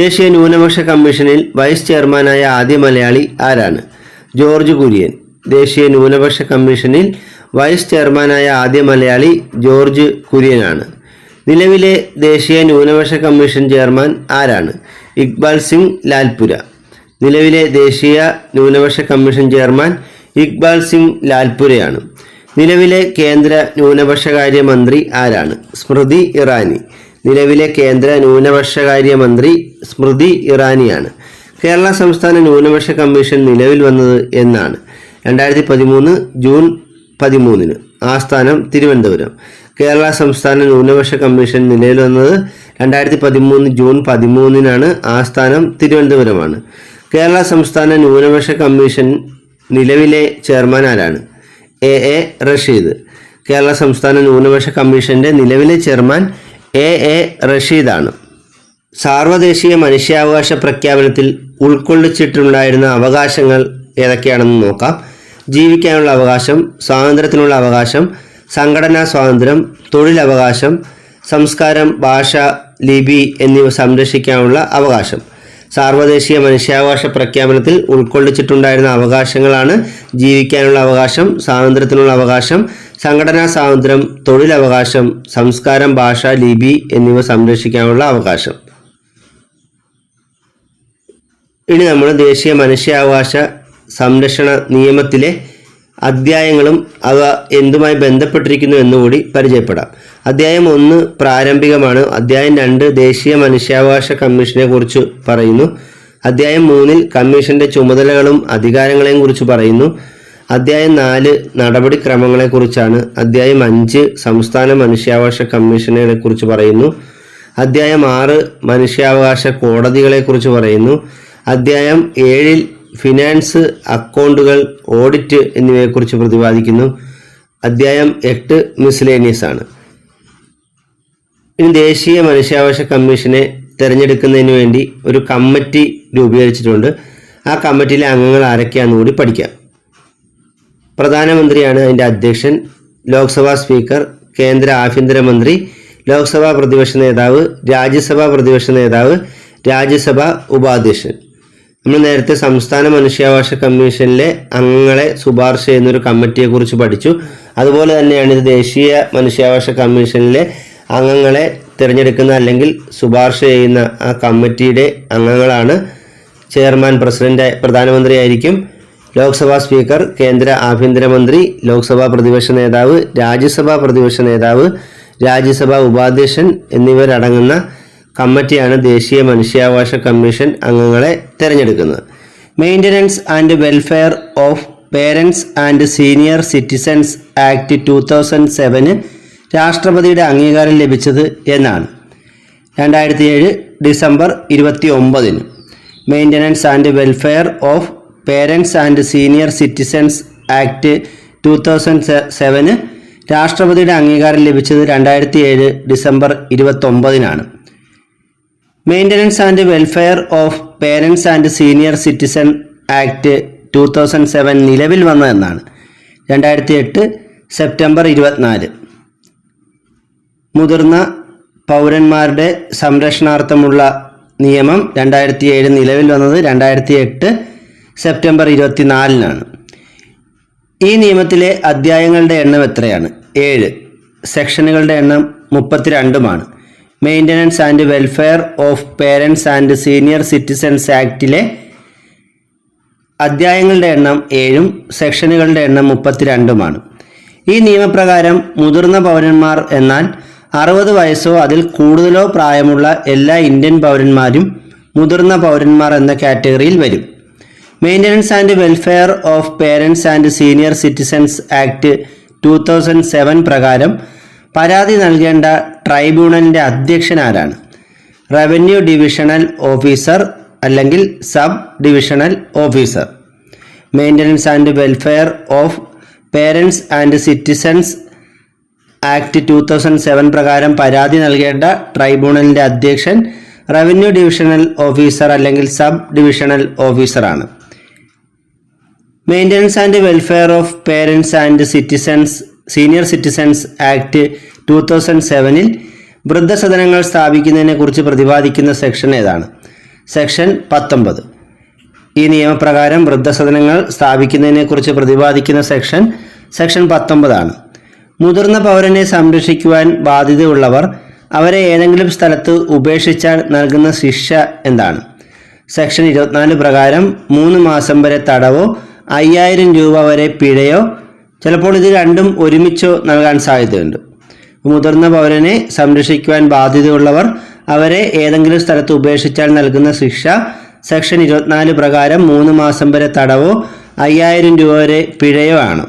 ദേശീയ ന്യൂനപക്ഷ കമ്മീഷനിൽ വൈസ് ചെയർമാനായ ആദ്യ മലയാളി ആരാണ്? ജോർജ് കുര്യൻ. ദേശീയ ന്യൂനപക്ഷ കമ്മീഷനിൽ വൈസ് ചെയർമാനായ ആദ്യ മലയാളി ജോർജ് കുര്യനാണ്. നിലവിലെ ദേശീയ ന്യൂനപക്ഷ കമ്മീഷൻ ചെയർമാൻ ആരാണ്? ഇക്ബാൽ സിംഗ് ലാൽപുര. നിലവിലെ ദേശീയ ന്യൂനപക്ഷ കമ്മീഷൻ ചെയർമാൻ ഇക്ബാൽ സിംഗ് ലാൽപുരയാണ്. നിലവിലെ കേന്ദ്ര ന്യൂനപക്ഷകാര്യ മന്ത്രി ആരാണ്? സ്മൃതി ഇറാനി. നിലവിലെ കേന്ദ്ര ന്യൂനപക്ഷകാര്യ മന്ത്രി സ്മൃതി ഇറാനിയാണ്. കേരള സംസ്ഥാന ന്യൂനപക്ഷ കമ്മീഷൻ നിലവിൽ വന്നത് എന്നാണ്? 2013 ജൂൺ 13-ന്. ആസ്ഥാനം തിരുവനന്തപുരം. കേരള സംസ്ഥാന ന്യൂനപക്ഷ കമ്മീഷൻ നിലവിൽ വന്നത് 2013 ജൂൺ 13-നാണ്. ആസ്ഥാനം തിരുവനന്തപുരമാണ്. കേരള സംസ്ഥാന ന്യൂനപക്ഷ കമ്മീഷൻ നിലവിലെ ചെയർമാൻ ആരാണ്? എ റഷീദ്. കേരള സംസ്ഥാന ന്യൂനപക്ഷ കമ്മീഷന്റെ നിലവിലെ ചെയർമാൻ എ റഷീദാണ്. സാർവദേശീയ മനുഷ്യാവകാശ പ്രഖ്യാപനത്തിൽ ഉൾക്കൊള്ളിച്ചിട്ടുണ്ടായിരുന്ന അവകാശങ്ങൾ ഏതൊക്കെയാണെന്ന് നോക്കാം. ജീവിക്കാനുള്ള അവകാശം, സ്വാതന്ത്ര്യത്തിനുള്ള അവകാശം, സംഘടനാ സ്വാതന്ത്ര്യം, തൊഴിലവകാശം, സംസ്കാരം, ഭാഷ, ലിപി എന്നിവ സംരക്ഷിക്കാനുള്ള അവകാശം. സാർവദേശീയ മനുഷ്യാവകാശ പ്രഖ്യാപനത്തിൽ ഉൾക്കൊള്ളിച്ചിട്ടുണ്ടായിരുന്ന അവകാശങ്ങളാണ് ജീവിക്കാനുള്ള അവകാശം, സ്വാതന്ത്ര്യത്തിനുള്ള അവകാശം, സംഘടനാ സ്വാതന്ത്ര്യം, തൊഴിലവകാശം, സംസ്കാരം, ഭാഷ, ലിപി എന്നിവ സംരക്ഷിക്കാനുള്ള അവകാശം. ഇനി നമ്മൾ ദേശീയ മനുഷ്യാവകാശ സംരക്ഷണ നിയമത്തിലെ അധ്യായങ്ങളും അവ എന്തുമായി ബന്ധപ്പെട്ടിരിക്കുന്നു എന്നുകൂടി പരിചയപ്പെടാം. അധ്യായം 1 പ്രാരംഭികമാണ്. അധ്യായം 2 ദേശീയ മനുഷ്യാവകാശ കമ്മീഷനെ കുറിച്ച് പറയുന്നു. അധ്യായം 3 കമ്മീഷന്റെ ചുമതലകളും അധികാരങ്ങളെയും കുറിച്ച് പറയുന്നു. അധ്യായം 4 നടപടിക്രമങ്ങളെ കുറിച്ചാണ്. അധ്യായം 5 സംസ്ഥാന മനുഷ്യാവകാശ കമ്മീഷനെ കുറിച്ച് പറയുന്നു. അധ്യായം 6 മനുഷ്യാവകാശ കോടതികളെ കുറിച്ച് പറയുന്നു. അധ്യായം 7 ഫിനാൻസ്, അക്കൗണ്ടുകൾ, ഓഡിറ്റ് എന്നിവയെക്കുറിച്ച് പ്രതിപാദിക്കുന്നു. അധ്യായം 8 മിസ്ലേനിയസ് ആണ്. ഇനി ദേശീയ മനുഷ്യാവകാശ കമ്മീഷനെ തിരഞ്ഞെടുക്കുന്നതിന് വേണ്ടി ഒരു കമ്മിറ്റി രൂപീകരിച്ചിട്ടുണ്ട്. ആ കമ്മിറ്റിയിലെ അംഗങ്ങൾ ആരൊക്കെയാണെന്ന് കൂടി പഠിക്കാം. പ്രധാനമന്ത്രിയാണ് അതിൻ്റെ അധ്യക്ഷൻ, ലോക്സഭാ സ്പീക്കർ, കേന്ദ്ര ആഭ്യന്തരമന്ത്രി, ലോക്സഭാ പ്രതിപക്ഷ നേതാവ്, രാജ്യസഭാ പ്രതിപക്ഷ നേതാവ്, രാജ്യസഭാ ഉപാധ്യക്ഷൻ. നമ്മൾ നേരത്തെ സംസ്ഥാന മനുഷ്യാവകാശ കമ്മീഷനിലെ അംഗങ്ങളെ ശുപാർശ ചെയ്യുന്നൊരു കമ്മിറ്റിയെക്കുറിച്ച് പഠിച്ചു. അതുപോലെ തന്നെയാണ് ഇത് ദേശീയ മനുഷ്യാവകാശ കമ്മീഷനിലെ അംഗങ്ങളെ തിരഞ്ഞെടുക്കുന്ന അല്ലെങ്കിൽ ശുപാർശ ചെയ്യുന്ന ആ കമ്മിറ്റിയുടെ അംഗങ്ങളാണ് ചെയർമാൻ, പ്രസിഡന്റ്, പ്രധാനമന്ത്രി ആയിരിക്കും, ലോക്സഭാ സ്പീക്കർ, കേന്ദ്ര ആഭ്യന്തരമന്ത്രി, ലോക്സഭാ പ്രതിപക്ഷ നേതാവ്, രാജ്യസഭാ പ്രതിപക്ഷ നേതാവ്, രാജ്യസഭാ ഉപാധ്യക്ഷൻ എന്നിവരടങ്ങുന്ന കമ്മിറ്റിയാണ് ദേശീയ മനുഷ്യാവകാശ കമ്മീഷൻ അംഗങ്ങളെ തിരഞ്ഞെടുക്കുന്നത്. Maintenance and welfare of parents and senior citizens act 2007 രാഷ്ട്രപതിയുടെ അംഗീകാരം ലഭിച്ചത് എന്നാണ്? 2007 December 29. Maintenance and welfare of parents and senior citizens act 2007 രാഷ്ട്രപതിയുടെ അംഗീകാരം ലഭിച്ചത് 2007 December 29. Maintenance and welfare of parents and senior citizen act 2007 നിലവിൽ വന്നതെന്നാണ്? 2008 സെപ്റ്റംബർ 24. മുതിർന്ന പൗരന്മാരുടെ സംരക്ഷണാർത്ഥമുള്ള നിയമം 2007 നിലവിൽ വന്നത് 2008 സെപ്റ്റംബർ 24. ഈ നിയമത്തിലെ അധ്യായങ്ങളുടെ എണ്ണം എത്രയാണ്? 7. സെക്ഷനുകളുടെ എണ്ണം 32. Maintenance and welfare of parents and senior citizens ആക്ടിലെ അധ്യായങ്ങളുടെ എണ്ണം 7, സെക്ഷനുകളുടെ എണ്ണം 32. ഈ നിയമപ്രകാരം മുതിർന്ന പൗരന്മാർ എന്നാൽ 60 വയസ്സോ അതിൽ കൂടുതലോ പ്രായമുള്ള എല്ലാ ഇന്ത്യൻ പൗരന്മാരും മുതിർന്ന പൗരന്മാർ എന്ന കാറ്റഗറിയിൽ വരും. Maintenance and welfare of parents and senior citizens act 2007 പ്രകാരം പരാതി നൽകേണ്ട ട്രൈബ്യൂണലിൻ്റെ അധ്യക്ഷൻ ആരാണ്? റവന്യൂ ഡിവിഷണൽ ഓഫീസർ അല്ലെങ്കിൽ sub divisional officer. Maintenance and welfare of parents and citizens act 2007 പ്രകാരം പരാതി നൽകേണ്ട ട്രൈബ്യൂണലിൻ്റെ അധ്യക്ഷൻ റവന്യൂ ഡിവിഷണൽ ഓഫീസർ അല്ലെങ്കിൽ സബ് ഡിവിഷണൽ ഓഫീസറാണ്. Maintenance and welfare of parents and senior citizens act 2007 വൃദ്ധസദനങ്ങൾ സ്ഥാപിക്കുന്നതിനെ കുറിച്ച് പ്രതിപാദിക്കുന്ന സെക്ഷൻ ഏതാണ്? സെക്ഷൻ 19. ഈ നിയമപ്രകാരം വൃദ്ധസദനങ്ങൾ സ്ഥാപിക്കുന്നതിനെ കുറിച്ച് പ്രതിപാദിക്കുന്ന സെക്ഷൻ 19 മുതിർന്ന പൗരനെ സംരക്ഷിക്കുവാൻ ബാധ്യതയുള്ളവർ അവരെ ഏതെങ്കിലും സ്ഥലത്ത് ഉപേക്ഷിച്ചാൽ നൽകുന്ന ശിക്ഷ എന്താണ്? സെക്ഷൻ 24 പ്രകാരം 3 മാസം വരെ തടവോ 5000 രൂപ വരെ പിഴയോ, ചിലപ്പോൾ ഇത് രണ്ടും ഒരുമിച്ചോ നൽകാൻ സാധ്യതയുണ്ട്. മുതിർന്ന പൗരനെ സംരക്ഷിക്കുവാൻ ബാധ്യതയുള്ളവർ അവരെ ഏതെങ്കിലും സ്ഥലത്ത് ഉപേക്ഷിച്ചാൽ നൽകുന്ന ശിക്ഷ സെക്ഷൻ 24 പ്രകാരം 3 മാസം വരെ തടവോ 5000 രൂപ വരെ പിഴയോ ആണ്.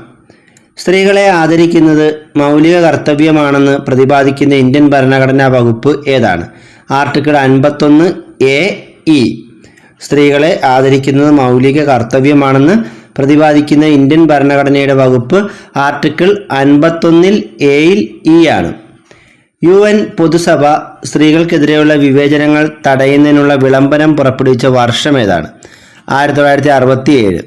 സ്ത്രീകളെ ആദരിക്കുന്നത് മൗലിക കർത്തവ്യമാണെന്ന് പ്രതിപാദിക്കുന്ന ഇന്ത്യൻ ഭരണഘടനാ വകുപ്പ് ഏതാണ്? Article 51A(e). സ്ത്രീകളെ ആദരിക്കുന്നത് മൗലിക കർത്തവ്യമാണെന്ന് പ്രതിപാദിക്കുന്ന ഇന്ത്യൻ ഭരണഘടനയുടെ വകുപ്പ് ആർട്ടിക്കിൾ 51(a)(e) ആണ്. UN പൊതുസഭ സ്ത്രീകൾക്കെതിരെയുള്ള വിവേചനങ്ങൾ തടയുന്നതിനുള്ള വിളംബരം പുറപ്പെടുവിച്ച വർഷം ഏതാണ്? 1967.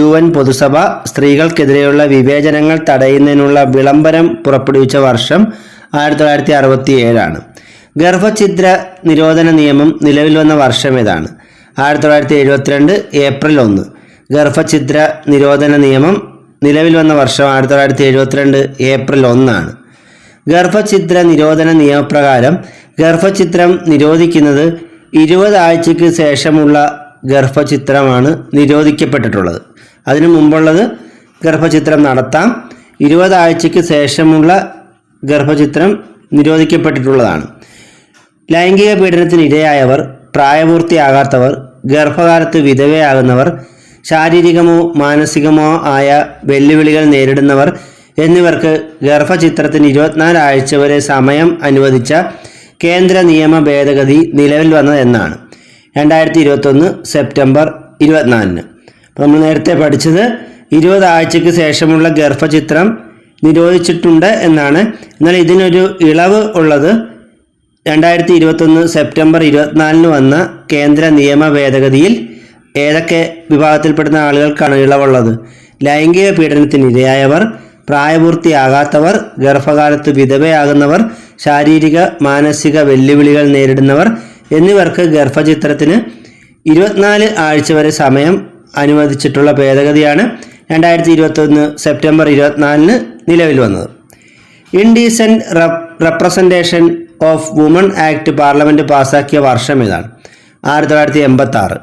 UN പൊതുസഭ സ്ത്രീകൾക്കെതിരെയുള്ള വിവേചനങ്ങൾ തടയുന്നതിനുള്ള വിളംബരം പുറപ്പെടുവിച്ച വർഷം 1967. ഗർഭഛിദ്ര നിരോധന നിയമം നിലവിൽ വന്ന വർഷം ഏതാണ്? 1972 ഏപ്രിൽ 1. ഗർഭഛിദ്ര നിരോധന നിയമം നിലവിൽ വന്ന വർഷം 1972 ഏപ്രിൽ 1. ഗർഭഛിദ്ര നിരോധന നിയമപ്രകാരം ഗർഭഛിദ്രം നിരോധിക്കുന്നത് 20 ആഴ്ചയ്ക്ക് ശേഷമുള്ള ഗർഭഛിദ്രമാണ് നിരോധിക്കപ്പെട്ടിട്ടുള്ളത്. അതിനു മുമ്പുള്ളത് ഗർഭഛിദ്രം നടത്താം. 20 ആഴ്ചയ്ക്ക് ശേഷമുള്ള ഗർഭഛിദ്രം നിരോധിക്കപ്പെട്ടിട്ടുള്ളതാണ്. ലൈംഗിക പീഡനത്തിന് ഇരയായവർ, പ്രായപൂർത്തിയാകാത്തവർ, ഗർഭകാലത്ത് വിധവയാകുന്നവർ, ശാരീരികമോ മാനസികമോ ആയ വെല്ലുവിളികൾ നേരിടുന്നവർ എന്നിവർക്ക് ഗർഭഛിദ്രത്തിന് 24 ആഴ്ച വരെ സമയം അനുവദിച്ച കേന്ദ്ര നിയമ ഭേദഗതി നിലവിൽ വന്നത് എന്നാണ്? 2021 സെപ്റ്റംബർ 24. അപ്പോൾ നമ്മൾ നേരത്തെ പഠിച്ചത് 20 ആഴ്ചയ്ക്ക് ശേഷമുള്ള ഗർഭഛിദ്രം നിരോധിച്ചിട്ടുണ്ട് എന്നാണ്. എന്നാൽ ഇതിനൊരു ഇളവ് ഉള്ളത് 2021 സെപ്റ്റംബർ 24 വന്ന കേന്ദ്ര നിയമ ഭേദഗതിയിൽ ഏതൊക്കെ വിഭാഗത്തിൽപ്പെടുന്ന ആളുകൾക്കാണ് ഇളവുള്ളത്? ലൈംഗിക പീഡനത്തിനിരയായവർ, പ്രായപൂർത്തിയാകാത്തവർ, ഗർഭകാലത്ത് വിധവയാകുന്നവർ, ശാരീരിക മാനസിക വെല്ലുവിളികൾ നേരിടുന്നവർ എന്നിവർക്ക് ഗർഭചിത്രത്തിന് 24 ആഴ്ച വരെ സമയം അനുവദിച്ചിട്ടുള്ള ഭേദഗതിയാണ് 2021 സെപ്റ്റംബർ 24 നിലവിൽ വന്നത്. Indecent representation of woman act parliament പാസാക്കിയ വർഷം ഏതാണ്? 1986.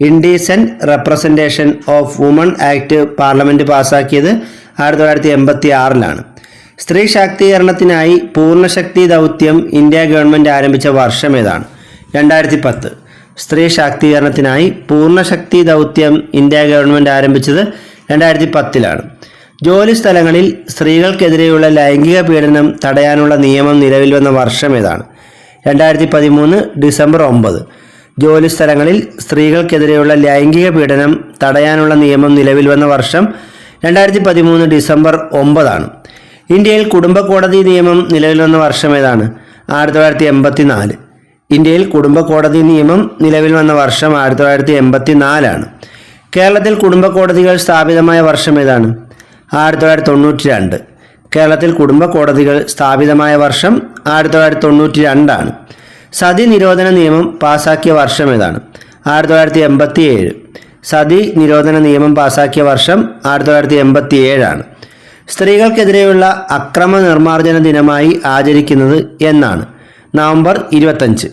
Indecent representation of woman act parliament പാസാക്കിയത് 1986 സ്ത്രീ ശാക്തീകരണത്തിനായി പൂർണ്ണശക്തി ദൗത്യം ഇന്ത്യ ഗവൺമെൻറ് ആരംഭിച്ച വർഷം ഏതാണ്? 2010. സ്ത്രീ ശാക്തീകരണത്തിനായി പൂർണ്ണശക്തി ദൗത്യം ഇന്ത്യ ഗവൺമെൻറ് ആരംഭിച്ചത് 2010. ജോലി സ്ഥലങ്ങളിൽ സ്ത്രീകൾക്കെതിരെയുള്ള ലൈംഗിക പീഡനം തടയാനുള്ള നിയമം നിലവിൽ വന്ന വർഷം ഏതാണ്? 2013 ഡിസംബർ 9. ജോലി സ്ഥലങ്ങളിൽ സ്ത്രീകൾക്കെതിരെയുള്ള ലൈംഗിക പീഡനം തടയാനുള്ള നിയമം നിലവിൽ വന്ന വർഷം 2013 ഡിസംബർ 9. ഇന്ത്യയിൽ കുടുംബ കോടതി നിയമം നിലവിൽ വന്ന വർഷം ഏതാണ്? 1984. ഇന്ത്യയിൽ കുടുംബ കോടതി നിയമം നിലവിൽ വന്ന വർഷം 1984. കേരളത്തിൽ കുടുംബ കോടതികൾ സ്ഥാപിതമായ വർഷം ഏതാണ്? 1992. കേരളത്തിൽ കുടുംബ കോടതികൾ സ്ഥാപിതമായ വർഷം 1992. സതി നിരോധന നിയമം പാസാക്കിയ വർഷം ഏതാണ്? 1987. സതി നിരോധന നിയമം പാസാക്കിയ വർഷം 1987. സ്ത്രീകൾക്കെതിരെയുള്ള അക്രമ നിർമ്മാർജ്ജന ദിനമായി ആചരിക്കുന്നത് എന്നാണ്? നവംബർ 25.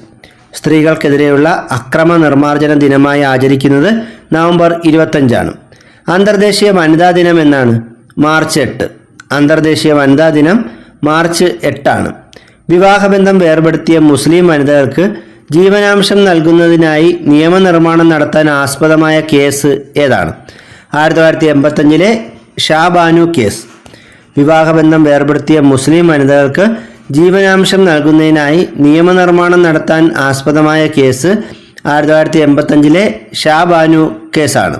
സ്ത്രീകൾക്കെതിരെയുള്ള അക്രമ നിർമ്മാർജ്ജന ദിനമായി ആചരിക്കുന്നത് നവംബർ 25. അന്തർദേശീയ വനിതാ ദിനം എന്നാണ്? മാർച്ച് 8. അന്തർദേശീയ വനിതാ ദിനം മാർച്ച് 8. വിവാഹബന്ധം വേർപെടുത്തിയ മുസ്ലിം വനിതകൾക്ക് ജീവനാംശം നൽകുന്നതിനായി നിയമനിർമ്മാണം നടത്താൻ ആസ്പദമായ കേസ് ഏതാണ്? 1985 ഷാബാനു കേസ്. വിവാഹബന്ധം വേർപെടുത്തിയ മുസ്ലിം വനിതകൾക്ക് ജീവനാംശം നൽകുന്നതിനായി നിയമനിർമ്മാണം നടത്താൻ ആസ്പദമായ കേസ് 1985 ഷാബാനു കേസാണ്.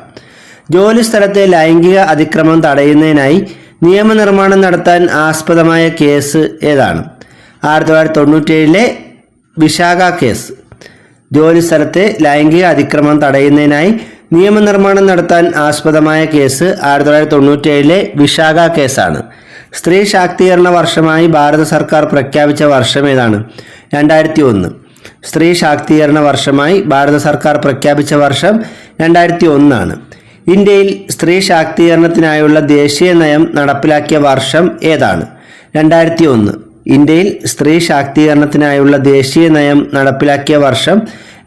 ജോലിസ്ഥലത്തെ ലൈംഗിക അതിക്രമം തടയുന്നതിനായി നിയമനിർമ്മാണം നടത്താൻ ആസ്പദമായ കേസ് ഏതാണ്? 1997 വിശാഖ കേസ്. ജോലിസ്ഥലത്തെ ലൈംഗിക അതിക്രമം തടയുന്നതിനായി നിയമനിർമ്മാണം നടത്താൻ ആസ്പദമായ കേസ് 1997 വിശാഖ കേസാണ്. സ്ത്രീ ശാക്തീകരണ വർഷമായി ഭാരത സർക്കാർ പ്രഖ്യാപിച്ച വർഷം ഏതാണ്? 2001. സ്ത്രീ ശാക്തീകരണ വർഷമായി ഭാരത സർക്കാർ പ്രഖ്യാപിച്ച വർഷം 2001. ഇന്ത്യയിൽ സ്ത്രീ ശാക്തീകരണത്തിനായുള്ള ദേശീയ നയം നടപ്പിലാക്കിയ വർഷം ഏതാണ്? 2001. ഇന്ത്യയിൽ സ്ത്രീ ശാക്തീകരണത്തിനായുള്ള ദേശീയ നയം നടപ്പിലാക്കിയ വർഷം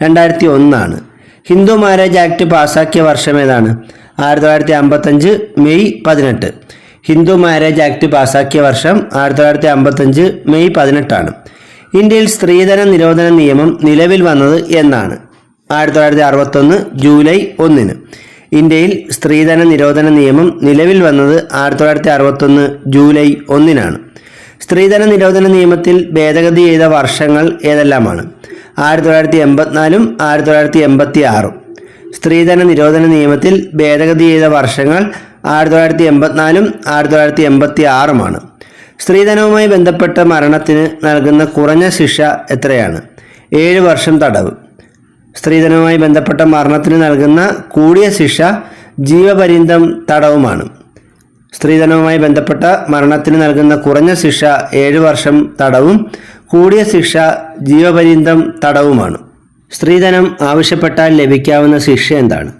2001. ഹിന്ദു മാരേജ് ആക്ട് പാസാക്കിയ വർഷം ഏതാണ്? 1955 മെയ് 18. ഹിന്ദു മാരേജ് ആക്ട് പാസാക്കിയ വർഷം 1955 മെയ് 18. ഇന്ത്യയിൽ സ്ത്രീധന നിരോധന നിയമം നിലവിൽ വന്നത് എന്നാണ്? 1961 ജൂലൈ 1. ഇന്ത്യയിൽ സ്ത്രീധന നിരോധന നിയമം നിലവിൽ വന്നത് 1961 ജൂലൈ 1. സ്ത്രീധന നിരോധന നിയമത്തിൽ ഭേദഗതി ചെയ്ത വർഷങ്ങൾ ഏതെല്ലാമാണ്? 1984 1986. സ്ത്രീധന നിരോധന നിയമത്തിൽ ഭേദഗതി ചെയ്ത വർഷങ്ങൾ 1984 1986. സ്ത്രീധനവുമായി ബന്ധപ്പെട്ട മരണത്തിന് നൽകുന്ന കുറഞ്ഞ ശിക്ഷ എത്രയാണ്? 7 വർഷം തടവ്. സ്ത്രീധനവുമായി ബന്ധപ്പെട്ട മരണത്തിന് നൽകുന്ന കൂടിയ ശിക്ഷ ജീവപര്യന്തം തടവുമാണ്. സ്ത്രീധനവുമായി ബന്ധപ്പെട്ട മരണത്തിന് നൽകുന്ന കുറഞ്ഞ ശിക്ഷ 7 വർഷം തടവും കൂടിയ ശിക്ഷ ജീവപര്യന്തം തടവുമാണ്. സ്ത്രീധനം ആവശ്യപ്പെട്ടാൽ ലഭിക്കാവുന്ന ശിക്ഷ എന്താണ്?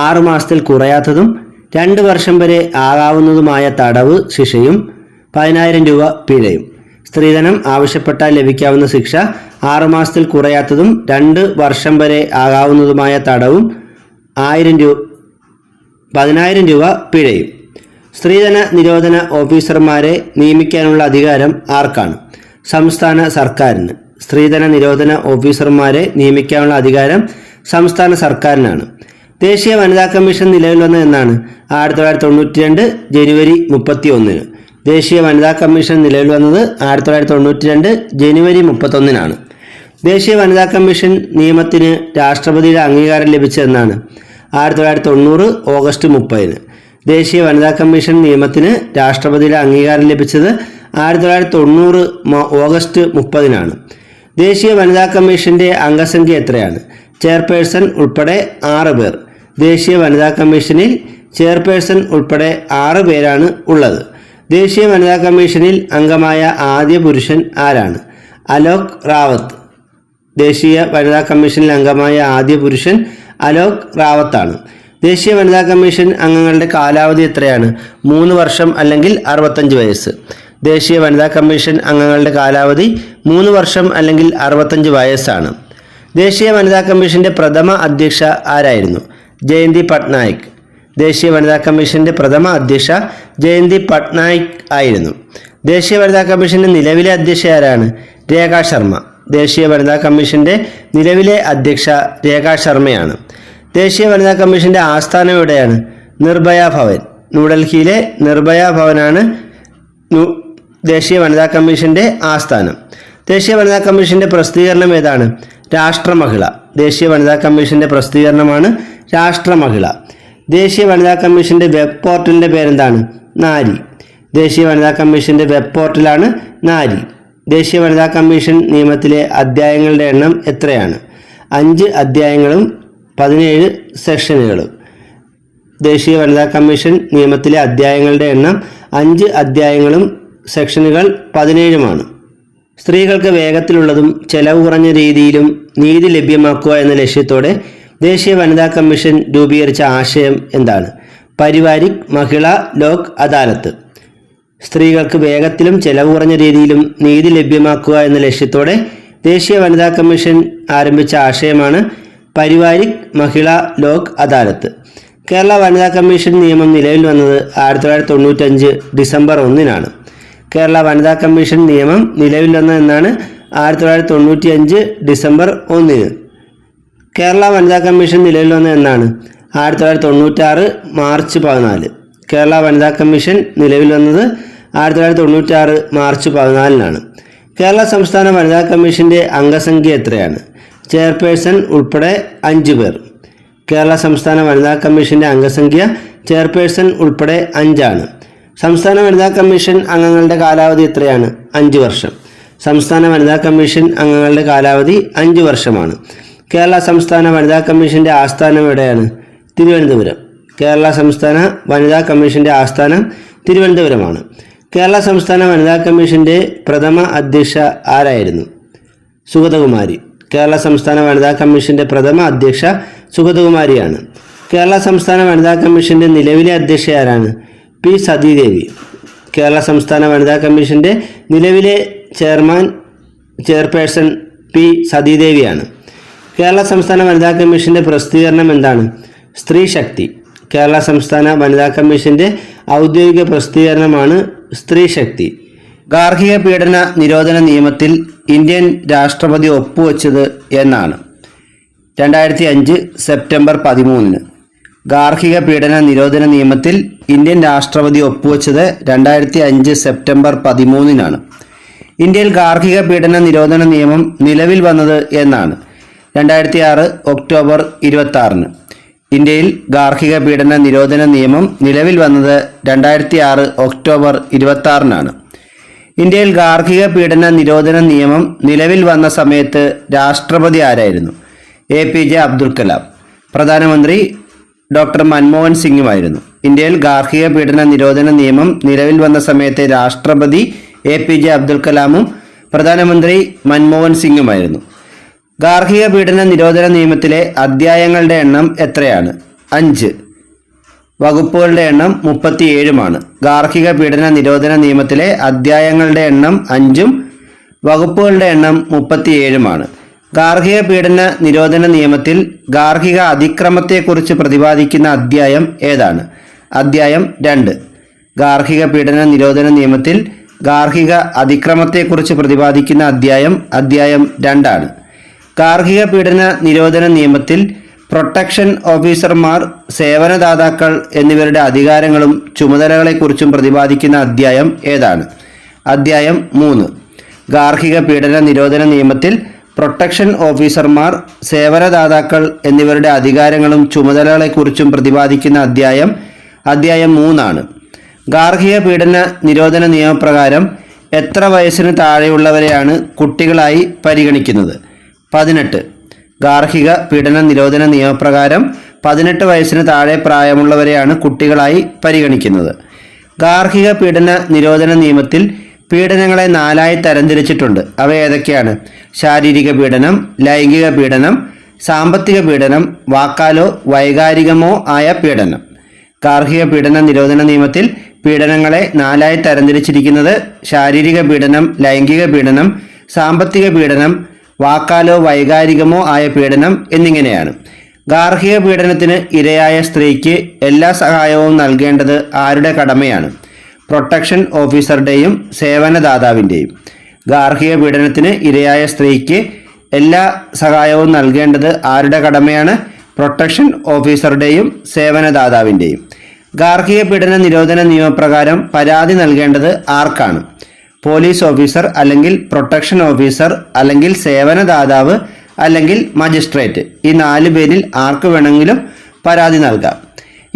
6 മാസത്തിൽ കുറയാത്തതും 2 വർഷം വരെ ആകാവുന്നതുമായ തടവ് ശിക്ഷയും 10,000 രൂപ പിഴയും. സ്ത്രീധനം ആവശ്യപ്പെട്ടാൽ ലഭിക്കാവുന്ന ശിക്ഷ 6 മാസത്തിൽ കുറയാത്തതും 2 വർഷം വരെ ആകാവുന്നതുമായ തടവും 10,000 രൂപ പിഴയും. സ്ത്രീധന നിരോധന ഓഫീസർമാരെ നിയമിക്കാനുള്ള അധികാരം ആർക്കാണ്? സംസ്ഥാന സർക്കാരിന്. സ്ത്രീധന നിരോധന ഓഫീസർമാരെ നിയമിക്കാനുള്ള അധികാരം സംസ്ഥാന സർക്കാരിനാണ്. ദേശീയ വനിതാ കമ്മീഷൻ നിലവിൽ വന്നത് എന്നാണ്? 1992 ജനുവരി 31. ദേശീയ വനിതാ കമ്മീഷൻ നിലവിൽ വന്നത് 1992 ജനുവരി 31. ദേശീയ വനിതാ കമ്മീഷൻ നിയമത്തിന് രാഷ്ട്രപതിയുടെ അംഗീകാരം ലഭിച്ചതെന്നാണ്? 1990 ഓഗസ്റ്റ് 30. ദേശീയ വനിതാ കമ്മീഷൻ നിയമത്തിന് രാഷ്ട്രപതിയുടെ അംഗീകാരം ലഭിച്ചത് 1990 ഓഗസ്റ്റ് 30. ദേശീയ വനിതാ കമ്മീഷന്റെ അംഗസംഖ്യ എത്രയാണ്? ചെയർപേഴ്സൺ ഉൾപ്പെടെ 6 പേർ. ദേശീയ വനിതാ കമ്മീഷനിൽ ചെയർപേഴ്സൺ ഉൾപ്പെടെ 6 പേരാണ് ഉള്ളത്. ദേശീയ വനിതാ കമ്മീഷനിൽ അംഗമായ ആദ്യ പുരുഷൻ ആരാണ്? അലോക് റാവത്ത്. ദേശീയ വനിതാ കമ്മീഷനിൽ അംഗമായ ആദ്യ പുരുഷൻ അലോക് റാവത്താണ്. ദേശീയ വനിതാ കമ്മീഷൻ അംഗങ്ങളുടെ കാലാവധി എത്രയാണ്? 3 വർഷം അല്ലെങ്കിൽ 65 വയസ്സ്. ദേശീയ വനിതാ കമ്മീഷൻ അംഗങ്ങളുടെ കാലാവധി 3 വർഷം അല്ലെങ്കിൽ 65 വയസ്സാണ്. ദേശീയ വനിതാ കമ്മീഷന്റെ പ്രഥമ അധ്യക്ഷ ആരായിരുന്നു? ജയന്തി പട്നായിക്. ദേശീയ വനിതാ കമ്മീഷന്റെ പ്രഥമ അധ്യക്ഷ ജയന്തി പട്നായിക് ആയിരുന്നു. ദേശീയ വനിതാ കമ്മീഷന്റെ നിലവിലെ അധ്യക്ഷ ആരാണ്? രേഖ ശർമ്മ. ദേശീയ വനിതാ കമ്മീഷന്റെ നിലവിലെ അധ്യക്ഷ രേഖ ശർമ്മയാണ്. ദേശീയ വനിതാ കമ്മീഷന്റെ ആസ്ഥാനം എവിടെയാണ്? നിർഭയ ഭവൻ. ന്യൂഡൽഹിയിലെ നിർഭയ ഭവനാണ് ദേശീയ വനിതാ കമ്മീഷന്റെ ആസ്ഥാനം. ദേശീയ വനിതാ കമ്മീഷന്റെ പ്രസിദ്ധീകരണം ഏതാണ്? രാഷ്ട്രമഹിള. ദേശീയ വനിതാ കമ്മീഷന്റെ പ്രസിദ്ധീകരണമാണ് രാഷ്ട്രമഹിള. ദേശീയ വനിതാ കമ്മീഷന്റെ വെബ് പോർട്ടലിന്റെ പേരെന്താണ്? നാരി. ദേശീയ വനിതാ കമ്മീഷന്റെ വെബ് പോർട്ടലാണ് നാരി. ദേശീയ വനിതാ കമ്മീഷൻ നിയമത്തിലെ അധ്യായങ്ങളുടെ എണ്ണം എത്രയാണ്? 5 അധ്യായങ്ങളും 17 സെക്ഷനുകളും. ദേശീയ വനിതാ കമ്മീഷൻ നിയമത്തിലെ അധ്യായങ്ങളുടെ എണ്ണം 5 അധ്യായങ്ങളും സെക്ഷനുകൾ 17 സ്ത്രീകൾക്ക് വേഗത്തിലുള്ളതും ചെലവ് കുറഞ്ഞ രീതിയിലും നീതി ലഭ്യമാക്കുക എന്ന ലക്ഷ്യത്തോടെ ദേശീയ വനിതാ കമ്മീഷൻ രൂപീകരിച്ച ആശയം എന്താണ്? പരിവാരിക് മഹിളാ ലോക് അദാലത്ത്. സ്ത്രീകൾക്ക് വേഗത്തിലും ചെലവ് കുറഞ്ഞ രീതിയിലും നീതി ലഭ്യമാക്കുക എന്ന ലക്ഷ്യത്തോടെ ദേശീയ വനിതാ കമ്മീഷൻ ആരംഭിച്ച ആശയമാണ് പരിവാരിക് മഹിളാ ലോക് അദാലത്ത്. കേരള വനിതാ കമ്മീഷൻ നിയമം നിലവിൽ വന്നത് 1995 ഡിസംബർ 1-നാണ്. കേരള വനിതാ കമ്മീഷൻ നിയമം നിലവിൽ വന്നത് എന്നാണ്? 1995 ഡിസംബർ 1-ന്. കേരള വനിതാ കമ്മീഷൻ നിലവിൽ വന്നത് എന്നാണ്? 1996 മാർച്ച് 14. കേരള വനിതാ കമ്മീഷൻ നിലവിൽ വന്നത് 1996 മാർച്ച് 14-നാണ്. കേരള സംസ്ഥാന വനിതാ കമ്മീഷന്റെ അംഗസംഖ്യ എത്രയാണ്? ചെയർപേഴ്സൺ ഉൾപ്പെടെ 5 പേർ. കേരള സംസ്ഥാന വനിതാ കമ്മീഷന്റെ അംഗസംഖ്യ ചെയർപേഴ്സൺ ഉൾപ്പെടെ 5 സംസ്ഥാന വനിതാ കമ്മീഷൻ അംഗങ്ങളുടെ കാലാവധി എത്രയാണ്? 5 വർഷം. സംസ്ഥാന വനിതാ കമ്മീഷൻ അംഗങ്ങളുടെ കാലാവധി 5 വർഷമാണ്. കേരള സംസ്ഥാന വനിതാ കമ്മീഷന്റെ ആസ്ഥാനം എവിടെയാണ്? തിരുവനന്തപുരം. കേരള സംസ്ഥാന വനിതാ കമ്മീഷന്റെ ആസ്ഥാനം തിരുവനന്തപുരമാണ്. കേരള സംസ്ഥാന വനിതാ കമ്മീഷന്റെ പ്രഥമ അധ്യക്ഷ ആരായിരുന്നു? സുഗതകുമാരി. കേരള സംസ്ഥാന വനിതാ കമ്മീഷന്റെ പ്രഥമ അധ്യക്ഷ സുഗതകുമാരിയാണ്. കേരള സംസ്ഥാന വനിതാ കമ്മീഷന്റെ നിലവിലെ അധ്യക്ഷ ആരാണ്? പി സതീദേവി. കേരള സംസ്ഥാന വനിതാ കമ്മീഷന്റെ നിലവിലെ ചെയർപേഴ്സൺ പി സതീദേവിയാണ്. കേരള സംസ്ഥാന വനിതാ കമ്മീഷന്റെ പ്രസിദ്ധീകരണം എന്താണ്? സ്ത്രീ ശക്തി. കേരള സംസ്ഥാന വനിതാ കമ്മീഷന്റെ ഔദ്യോഗിക പ്രസിദ്ധീകരണമാണ് സ്ത്രീ ശക്തി. ഗാർഹിക പീഡന നിരോധന നിയമത്തിൽ ഇന്ത്യൻ രാഷ്ട്രപതി ഒപ്പുവെച്ചത് എന്നാണ്? 2005 സെപ്റ്റംബർ 13-ന്. ഗാർഹിക പീഡന നിരോധന നിയമത്തിൽ ഇന്ത്യൻ രാഷ്ട്രപതി ഒപ്പുവെച്ചത് 2005 സെപ്റ്റംബർ 13-നാണ്. ഇന്ത്യയിൽ ഗാർഹിക പീഡന നിരോധന നിയമം നിലവിൽ വന്നത് എന്നാണ്? 2006 ഒക്ടോബർ 26-ന്. ഇന്ത്യയിൽ ഗാർഹിക പീഡന നിരോധന നിയമം നിലവിൽ വന്നത് 2006 ഒക്ടോബർ 26-നാണ്. ഇന്ത്യയിൽ ഗാർഹിക പീഡന നിരോധന നിയമം നിലവിൽ വന്ന സമയത്ത് രാഷ്ട്രപതി ആരായിരുന്നു? APJ അബ്ദുൽ കലാം. പ്രധാനമന്ത്രി ഡോക്ടർ മൻമോഹൻ സിംഗുമായിരുന്നു. ഇന്ത്യയിൽ ഗാർഹിക പീഡന നിരോധന നിയമം നിലവിൽ വന്ന സമയത്തെ രാഷ്ട്രപതി APJ അബ്ദുൽ കലാമും പ്രധാനമന്ത്രി മൻമോഹൻ സിംഗുമായിരുന്നു. ഗാർഹിക പീഡന നിരോധന നിയമത്തിലെ അധ്യായങ്ങളുടെ എണ്ണം എത്രയാണ്? 5. വകുപ്പുകളുടെ എണ്ണം 37. ഗാർഹിക പീഡന നിരോധന നിയമത്തിലെ അധ്യായങ്ങളുടെ എണ്ണം 5-ഉം വകുപ്പുകളുടെ എണ്ണം 37. ഗാർഹിക പീഡന നിരോധന നിയമത്തിൽ ഗാർഹിക അതിക്രമത്തെക്കുറിച്ച് പ്രതിപാദിക്കുന്ന അധ്യായം ഏതാണ്? അധ്യായം 2. ഗാർഹിക പീഡന നിരോധന നിയമത്തിൽ ഗാർഹിക അതിക്രമത്തെക്കുറിച്ച് പ്രതിപാദിക്കുന്ന അധ്യായം 2 ഗാർഹിക പീഡന നിരോധന നിയമത്തിൽ പ്രൊട്ടക്ഷൻ ഓഫീസർമാർ, സേവനദാതാക്കൾ എന്നിവരുടെ അധികാരങ്ങളും ചുമതലകളെക്കുറിച്ചും പ്രതിപാദിക്കുന്ന അധ്യായം ഏതാണ്? അധ്യായം 3. ഗാർഹിക പീഡന നിരോധന നിയമത്തിൽ പ്രൊട്ടക്ഷൻ ഓഫീസർമാർ, സേവനദാതാക്കൾ എന്നിവരുടെ അധികാരങ്ങളും ചുമതലകളെക്കുറിച്ചും പ്രതിപാദിക്കുന്ന അധ്യായം 3 ഗാർഹിക പീഡന നിരോധന നിയമപ്രകാരം എത്ര വയസ്സിന് താഴെയുള്ളവരെയാണ് കുട്ടികളായി പരിഗണിക്കുന്നത്? 18. ഗാർഹിക പീഡന നിരോധന നിയമപ്രകാരം 18 വയസ്സിന് താഴെ പ്രായമുള്ളവരെയാണ് കുട്ടികളായി പരിഗണിക്കുന്നത്. ഗാർഹിക പീഡന നിരോധന നിയമത്തിൽ പീഡനങ്ങളെ 4ആയി തരംതിരിച്ചിട്ടുണ്ട്. അവ ഏതൊക്കെയാണ്? ശാരീരിക പീഡനം, ലൈംഗിക പീഡനം, സാമ്പത്തിക പീഡനം, വാക്കാലോ വൈകാരികമോ ആയ പീഡനം. ഗാർഹിക പീഡന നിരോധന നിയമത്തിൽ പീഡനങ്ങളെ 4ആയി തരംതിരിച്ചിരിക്കുന്നത് ശാരീരിക പീഡനം, ലൈംഗിക പീഡനം, സാമ്പത്തിക പീഡനം, വാക്കാലോ വൈകാരികമോ ആയ പീഡനം എന്നിങ്ങനെയാണ്. ഗാർഹിക പീഡനത്തിന് ഇരയായ സ്ത്രീക്ക് എല്ലാ സഹായവും നൽകേണ്ടത് ആരുടെ കടമയാണ്? പ്രൊട്ടക്ഷൻ ഓഫീസറുടെയും സേവനദാതാവിൻ്റെയും. ഗാർഹിക പീഡനത്തിന് ഇരയായ സ്ത്രീക്ക് എല്ലാ സഹായവും നൽകേണ്ടത് ആരുടെ കടമയാണ്? പ്രൊട്ടക്ഷൻ ഓഫീസറുടെയും സേവനദാതാവിൻ്റെയും. ഗാർഹിക പീഡന നിരോധന നിയമപ്രകാരം പരാതി നൽകേണ്ടത് ആർക്കാണ്? പോലീസ് ഓഫീസർ അല്ലെങ്കിൽ പ്രൊട്ടക്ഷൻ ഓഫീസർ അല്ലെങ്കിൽ സേവനദാതാവ് അല്ലെങ്കിൽ മജിസ്ട്രേറ്റ്. ഈ 4 പേരിൽ ആർക്ക് വേണമെങ്കിലും പരാതി നൽകാം.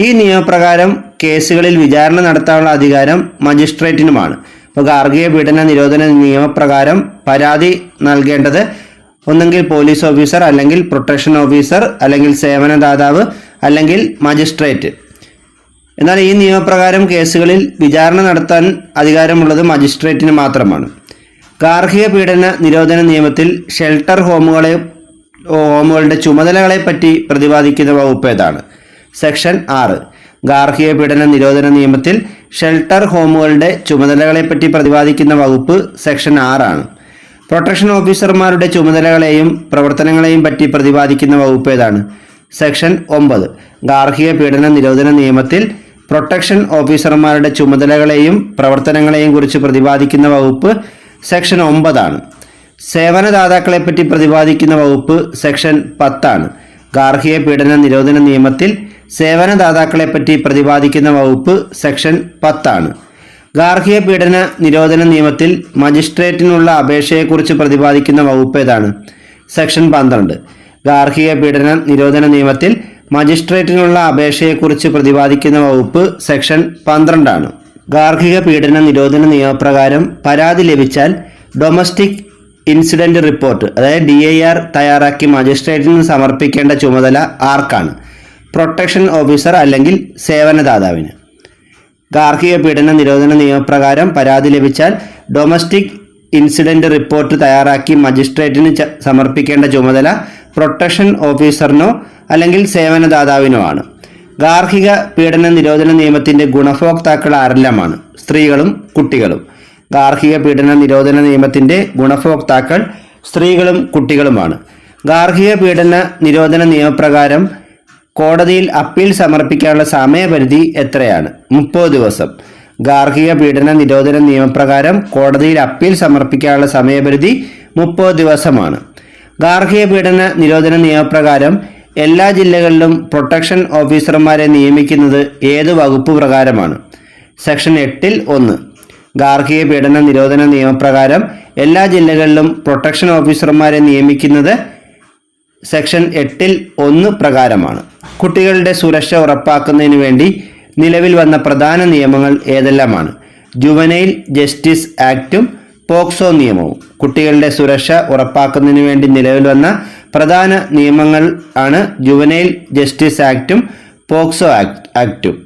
ഈ നിയമപ്രകാരം കേസുകളിൽ വിചാരണ നടത്താനുള്ള അധികാരം മജിസ്ട്രേറ്റിനുമാണ്. അപ്പോൾ ഗാർഹിക പീഡന നിരോധന നിയമപ്രകാരം പരാതി നൽകേണ്ടത് ഒന്നെങ്കിൽ പോലീസ് ഓഫീസർ അല്ലെങ്കിൽ പ്രൊട്ടക്ഷൻ ഓഫീസർ അല്ലെങ്കിൽ സേവനദാതാവ് അല്ലെങ്കിൽ മജിസ്ട്രേറ്റ്. എന്നാൽ ഈ നിയമപ്രകാരം കേസുകളിൽ വിചാരണ നടത്താൻ അധികാരമുള്ളത് മജിസ്ട്രേറ്റിന് മാത്രമാണ്. ഗാർഹിക പീഡന നിരോധന നിയമത്തിൽ ഷെൽട്ടർ ഹോമുകളുടെ ചുമതലകളെ പറ്റി പ്രതിപാദിക്കുന്ന വകുപ്പ് ഏതാണ്? സെക്ഷൻ 6. ഗാർഹിക പീഡന നിരോധന നിയമത്തിൽ ഷെൽട്ടർ ഹോമുകളുടെ ചുമതലകളെ പറ്റി പ്രതിപാദിക്കുന്ന വകുപ്പ് സെക്ഷൻ 6 ആണ്. പ്രൊട്ടക്ഷൻ ഓഫീസർമാരുടെ ചുമതലകളെയും പ്രവർത്തനങ്ങളെയും പറ്റി പ്രതിപാദിക്കുന്ന വകുപ്പ് ഏതാണ്? സെക്ഷൻ 9. ഗാർഹിക പീഡന നിരോധന നിയമത്തിൽ പ്രൊട്ടക്ഷൻ ഓഫീസർമാരുടെ ചുമതലകളെയും പ്രവർത്തനങ്ങളെയും കുറിച്ച് പ്രതിപാദിക്കുന്ന വകുപ്പ് സെക്ഷൻ 9 ആണ്. സേവനദാതാക്കളെപ്പറ്റി പ്രതിപാദിക്കുന്ന വകുപ്പ് സെക്ഷൻ 10 ആണ്. ഗാർഹിക പീഡന നിരോധന നിയമത്തിൽ സേവനദാതാക്കളെപ്പറ്റി പ്രതിപാദിക്കുന്ന വകുപ്പ് സെക്ഷൻ 10 ആണ്. ഗാർഹിക പീഡന നിരോധന നിയമത്തിൽ മജിസ്ട്രേറ്റിനുള്ള അപേക്ഷയെക്കുറിച്ച് പ്രതിപാദിക്കുന്ന വകുപ്പ് ഏതാണ്? സെക്ഷൻ 12. ഗാർഹിക പീഡന നിരോധന നിയമത്തിൽ മജിസ്ട്രേറ്റിനുള്ള അപേക്ഷയെക്കുറിച്ച് പ്രതിപാദിക്കുന്ന വകുപ്പ് സെക്ഷൻ 12 ആണ്. ഗാർഹിക പീഡന നിരോധന നിയമപ്രകാരം പരാതി ലഭിച്ചാൽ ഡൊമസ്റ്റിക് ഇൻസിഡന്റ് റിപ്പോർട്ട് അതായത് DIR തയ്യാറാക്കി മജിസ്ട്രേറ്റിന് സമർപ്പിക്കേണ്ട ചുമതല ആർക്കാണ്? പ്രൊട്ടക്ഷൻ ഓഫീസർ അല്ലെങ്കിൽ സേവനദാതാവിന്. ഗാർഹിക പീഡന നിരോധന നിയമപ്രകാരം പരാതി ലഭിച്ചാൽ ഡൊമസ്റ്റിക് ഇൻസിഡന്റ് റിപ്പോർട്ട് തയ്യാറാക്കി മജിസ്ട്രേറ്റിന് സമർപ്പിക്കേണ്ട ചുമതല പ്രൊട്ടക്ഷൻ ഓഫീസറിനോ അല്ലെങ്കിൽ സേവനദാതാവിനോ ആണ്. ഗാർഹിക പീഡന നിരോധന നിയമത്തിന്റെ ഗുണഭോക്താക്കൾ ആരെല്ലാമാണ്? സ്ത്രീകളും കുട്ടികളും. ഗാർഹിക പീഡന നിരോധന നിയമത്തിന്റെ ഗുണഭോക്താക്കൾ സ്ത്രീകളും കുട്ടികളുമാണ്. ഗാർഹിക പീഡന നിരോധന നിയമപ്രകാരം കോടതിയിൽ അപ്പീൽ സമർപ്പിക്കാനുള്ള സമയപരിധി എത്രയാണ്? 30 ദിവസം. ഗാർഹിക പീഡന നിരോധന നിയമപ്രകാരം കോടതിയിൽ അപ്പീൽ സമർപ്പിക്കാനുള്ള സമയപരിധി 30 ദിവസമാണ്. ഗാർഹിക പീഡന നിരോധന നിയമപ്രകാരം എല്ലാ ജില്ലകളിലും പ്രൊട്ടക്ഷൻ ഓഫീസർമാരെ നിയമിക്കുന്നത് ഏത് വകുപ്പ് പ്രകാരമാണ്? സെക്ഷൻ 8-ൽ 1. ഗാർഹിക പീഡന നിരോധന നിയമപ്രകാരം എല്ലാ ജില്ലകളിലും പ്രൊട്ടക്ഷൻ ഓഫീസർമാരെ നിയമിക്കുന്നത് സെക്ഷൻ 8-ൽ 1 പ്രകാരമാണ്. കുട്ടികളുടെ സുരക്ഷ ഉറപ്പാക്കുന്നതിന് വേണ്ടി നിലവിൽ വന്ന പ്രധാന നിയമങ്ങൾ ഏതെല്ലാമാണ്? ജുവനൈൽ ജസ്റ്റിസ് ആക്റ്റും പോക്സോ നിയമവും. കുട്ടികളുടെ സുരക്ഷ ഉറപ്പാക്കുന്നതിന് വേണ്ടി നിലവിൽ വന്ന പ്രധാന നിയമങ്ങൾ ആണ് ജുവനൈൽ ജസ്റ്റിസ് ആക്റ്റും പോക്സോ ആക്റ്റും.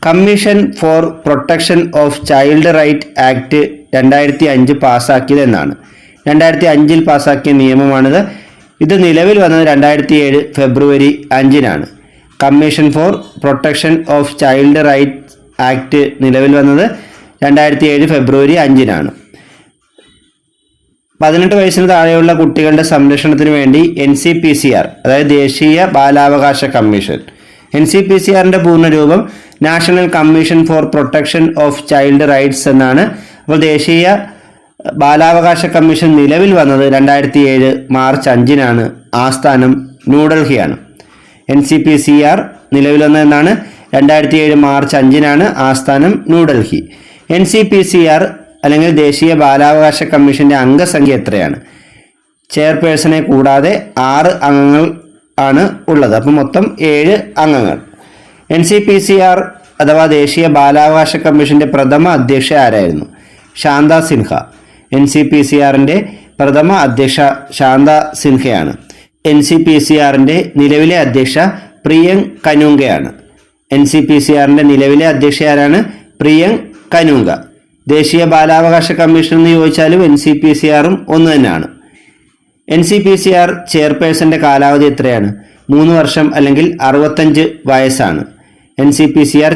Commission for protection of child right act 2005 പാസ്സാക്കിയത് എന്നാണ്? 2005-ൽ പാസ്സാക്കിയ നിയമമാണിത്. ഇത് നിലവിൽ വന്നത് 2007 ഫെബ്രുവരി 5-നാണ്. Commission for protection of child rights act നിലവിൽ വന്നത് 2007 ഫെബ്രുവരി 5-നാണ്. 18 വയസ്സിന് താഴെയുള്ള കുട്ടികളുടെ സംരക്ഷണത്തിന് വേണ്ടി NCPCR അതായത് ദേശീയ ബാലാവകാശ കമ്മീഷൻ. NCPCRന്റെ പൂർണ്ണരൂപം national commission for protection of child rights എന്നാണ്. അപ്പോൾ ദേശീയ ബാലാവകാശ കമ്മീഷൻ നിലവിൽ വന്നത് 2007 മാർച്ച് 5-നാണ്. ആസ്ഥാനം ന്യൂഡൽഹിയാണ്. NCPCR നിലവിൽ വന്നതെന്നാണ് 2007 മാർച്ച് 5-നാണ്. ആസ്ഥാനം ന്യൂഡൽഹി. NCPCR അല്ലെങ്കിൽ ദേശീയ ബാലാവകാശ കമ്മീഷന്റെ അംഗസംഖ്യ എത്രയാണ്? ചെയർപേഴ്സണെ കൂടാതെ 6 അംഗങ്ങൾ ആണ് ഉള്ളത്. അപ്പം മൊത്തം 7 അംഗങ്ങൾ. NCPCR അഥവാ ദേശീയ ബാലാവകാശ കമ്മീഷന്റെ പ്രഥമ അധ്യക്ഷ ആരായിരുന്നു? ശാന്ത സിൻഹ. NCPCRന്റെ പ്രഥമ അധ്യക്ഷ ശാന്ത സിൻഹയാണ്. NCPCRന്റെ നിലവിലെ അധ്യക്ഷ പ്രിയങ്ക് കനുങ്കയാണ്. NCPCRന്റെ നിലവിലെ അധ്യക്ഷ ആരാണ്? പ്രിയങ്ക് കനുങ്ക. ദേശീയ ബാലാവകാശ കമ്മീഷൻ എന്ന് ചോദിച്ചാലും NCPCRും ഒന്ന് തന്നെയാണ്. NCPCR ചെയർപേഴ്സന്റെ കാലാവധി എത്രയാണ്? 3 വർഷം അല്ലെങ്കിൽ 65 വയസ്സാണ്. NCPCR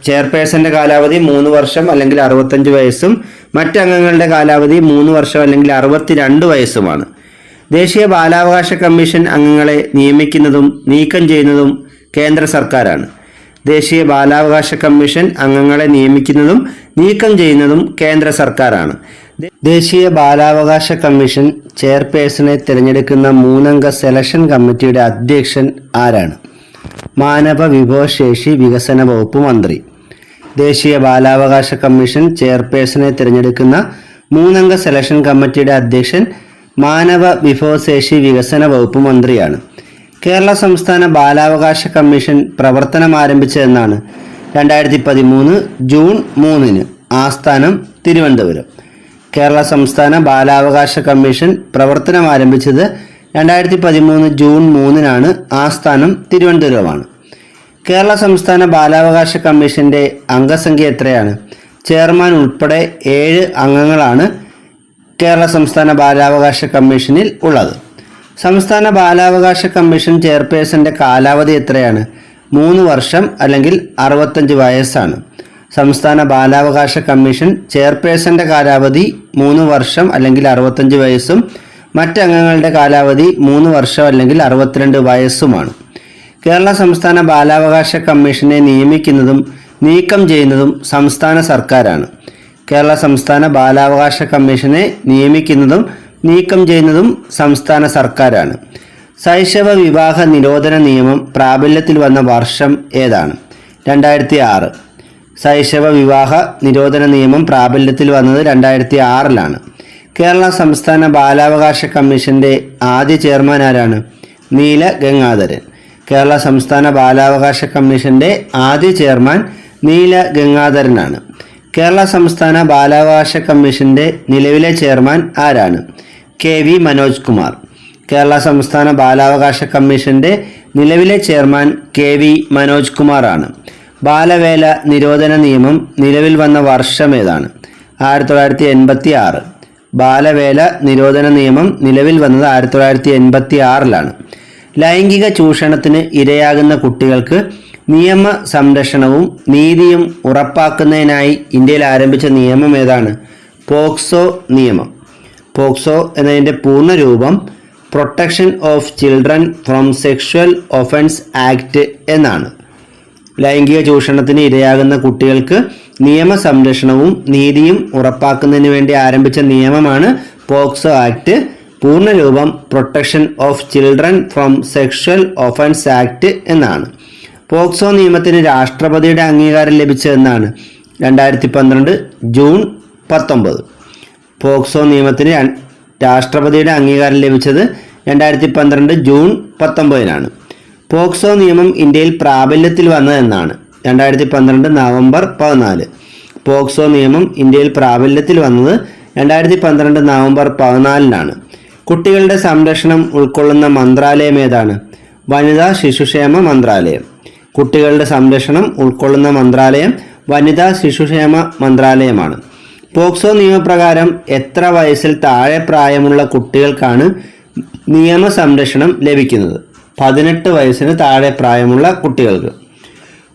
ചെയർപേഴ്സന്റെ കാലാവധി 3 വർഷം അല്ലെങ്കിൽ 65 വയസ്സും മറ്റംഗങ്ങളുടെ കാലാവധി 3 വർഷം അല്ലെങ്കിൽ 62 വയസ്സുമാണ്. ദേശീയ ബാലാവകാശ കമ്മീഷൻ അംഗങ്ങളെ നിയമിക്കുന്നതും നീക്കം ചെയ്യുന്നതും കേന്ദ്ര സർക്കാരാണ്. ദേശീയ ബാലാവകാശ കമ്മീഷൻ അംഗങ്ങളെ നിയമിക്കുന്നതും നീക്കം ചെയ്യുന്നതും കേന്ദ്ര സർക്കാരാണ്. ദേശീയ ബാലാവകാശ കമ്മീഷൻ ചെയർപേഴ്സണെ തിരഞ്ഞെടുക്കുന്ന 3-അംഗ സെലക്ഷൻ കമ്മിറ്റിയുടെ അധ്യക്ഷൻ ആരാണ്? മാനവ വിഭവശേഷി വികസന വകുപ്പ് മന്ത്രി. ദേശീയ ബാലാവകാശ കമ്മീഷൻ ചെയർപേഴ്സണെ തിരഞ്ഞെടുക്കുന്ന 3-അംഗ സെലക്ഷൻ കമ്മിറ്റിയുടെ അധ്യക്ഷൻ മാനവ വിഭവശേഷി വികസന വകുപ്പ് മന്ത്രിയാണ്. കേരള സംസ്ഥാന ബാലാവകാശ കമ്മീഷൻ പ്രവർത്തനം ആരംഭിച്ചതെന്നാണ്? 2013 ജൂൺ 3-ന്. ആസ്ഥാനം തിരുവനന്തപുരം. കേരള സംസ്ഥാന ബാലാവകാശ കമ്മീഷൻ പ്രവർത്തനം ആരംഭിച്ചത് 2013 ജൂൺ 3-നാണ്. ആസ്ഥാനം തിരുവനന്തപുരമാണ്. കേരള സംസ്ഥാന ബാലാവകാശ കമ്മീഷന്റെ അംഗസംഖ്യ എത്രയാണ്? ചെയർമാൻ ഉൾപ്പെടെ 7 അംഗങ്ങളാണ് കേരള സംസ്ഥാന ബാലാവകാശ കമ്മീഷനിൽ ഉള്ളത്. സംസ്ഥാന ബാലാവകാശ കമ്മീഷൻ ചെയർപേഴ്സന്റെ കാലാവധി എത്രയാണ്? 3 വർഷം അല്ലെങ്കിൽ 65 വയസ്സാണ്. സംസ്ഥാന ബാലാവകാശ കമ്മീഷൻ ചെയർപേഴ്സന്റെ കാലാവധി 3 വർഷം അല്ലെങ്കിൽ 65 വയസ്സും മറ്റംഗങ്ങളുടെ കാലാവധി 3 വർഷം അല്ലെങ്കിൽ 62 വയസ്സുമാണ്. കേരള സംസ്ഥാന ബാലാവകാശ കമ്മീഷനെ നിയമിക്കുന്നതും നീക്കം ചെയ്യുന്നതും സംസ്ഥാന സർക്കാരാണ്. കേരള സംസ്ഥാന ബാലാവകാശ കമ്മീഷനെ നിയമിക്കുന്നതും നീക്കം ചെയ്യുന്നതും സംസ്ഥാന സർക്കാരാണ്. ശൈശവ വിവാഹ നിരോധന നിയമം പ്രാബല്യത്തിൽ വന്ന വർഷം ഏതാണ്? 2006. ശൈശവ വിവാഹ നിരോധന നിയമം പ്രാബല്യത്തിൽ വന്നത് 2006-ലാണ്. കേരള സംസ്ഥാന ബാലാവകാശ കമ്മീഷന്റെ ആദ്യ ചെയർമാൻ ആരാണ്? നീല ഗംഗാധരൻ. കേരള സംസ്ഥാന ബാലാവകാശ കമ്മീഷന്റെ ആദ്യ ചെയർമാൻ നീല ഗംഗാധരനാണ്. കേരള സംസ്ഥാന ബാലാവകാശ കമ്മീഷന്റെ നിലവിലെ ചെയർമാൻ ആരാണ്? KV മനോജ് കുമാർ. കേരള സംസ്ഥാന ബാലാവകാശ കമ്മീഷന്റെ നിലവിലെ ചെയർമാൻ KV മനോജ് കുമാർ ആണ്. ബാലവേല നിരോധന നിയമം നിലവിൽ വന്ന വർഷം ഏതാണ്? 1986. ബാലവേല നിരോധന നിയമം നിലവിൽ വന്നത് 1986-ലാണ്. ലൈംഗിക ചൂഷണത്തിന് ഇരയാകുന്ന കുട്ടികൾക്ക് നിയമ സംരക്ഷണവും നീതിയും ഉറപ്പാക്കുന്നതിനായി ഇന്ത്യയിൽ ആരംഭിച്ച നിയമം ഏതാണ്? പോക്സോ നിയമം. പോക്സോ എന്നതിൻ്റെ പൂർണ്ണരൂപം protection of children from sexual offence act എന്നാണ്. ലൈംഗിക ചൂഷണത്തിന് ഇരയാകുന്ന കുട്ടികൾക്ക് നിയമ സംരക്ഷണവും നീതിയും ഉറപ്പാക്കുന്നതിന് വേണ്ടി ആരംഭിച്ച നിയമമാണ് പോക്സോ ആക്ട്. പൂർണ്ണരൂപം protection of children from sexual offence act എന്നാണ്. പോക്സോ നിയമത്തിന് രാഷ്ട്രപതിയുടെ അംഗീകാരം ലഭിച്ചതെന്നാണ്? 2012 ജൂൺ 19. പോക്സോ നിയമത്തിന് രാഷ്ട്രപതിയുടെ അംഗീകാരം ലഭിച്ചത് 2012 ജൂൺ 19-നാണ്. പോക്സോ നിയമം ഇന്ത്യയിൽ പ്രാബല്യത്തിൽ വന്നതെന്നാണ്? 2012 നവംബർ 14. പോക്സോ നിയമം ഇന്ത്യയിൽ പ്രാബല്യത്തിൽ വന്നത് 2012 നവംബർ 14-നാണ്. കുട്ടികളുടെ സംരക്ഷണം ഉൾക്കൊള്ളുന്ന മന്ത്രാലയം ഏതാണ്? വനിതാ ശിശുക്ഷേമ മന്ത്രാലയം. കുട്ടികളുടെ സംരക്ഷണം ഉൾക്കൊള്ളുന്ന മന്ത്രാലയം വനിതാ ശിശുക്ഷേമ മന്ത്രാലയമാണ്. പോക്സോ നിയമപ്രകാരം എത്ര വയസ്സിൽ താഴെ പ്രായമുള്ള കുട്ടികൾക്കാണ് നിയമ സംരക്ഷണം ലഭിക്കുന്നത്? 18 വയസ്സിന് താഴെ പ്രായമുള്ള കുട്ടികൾക്ക്.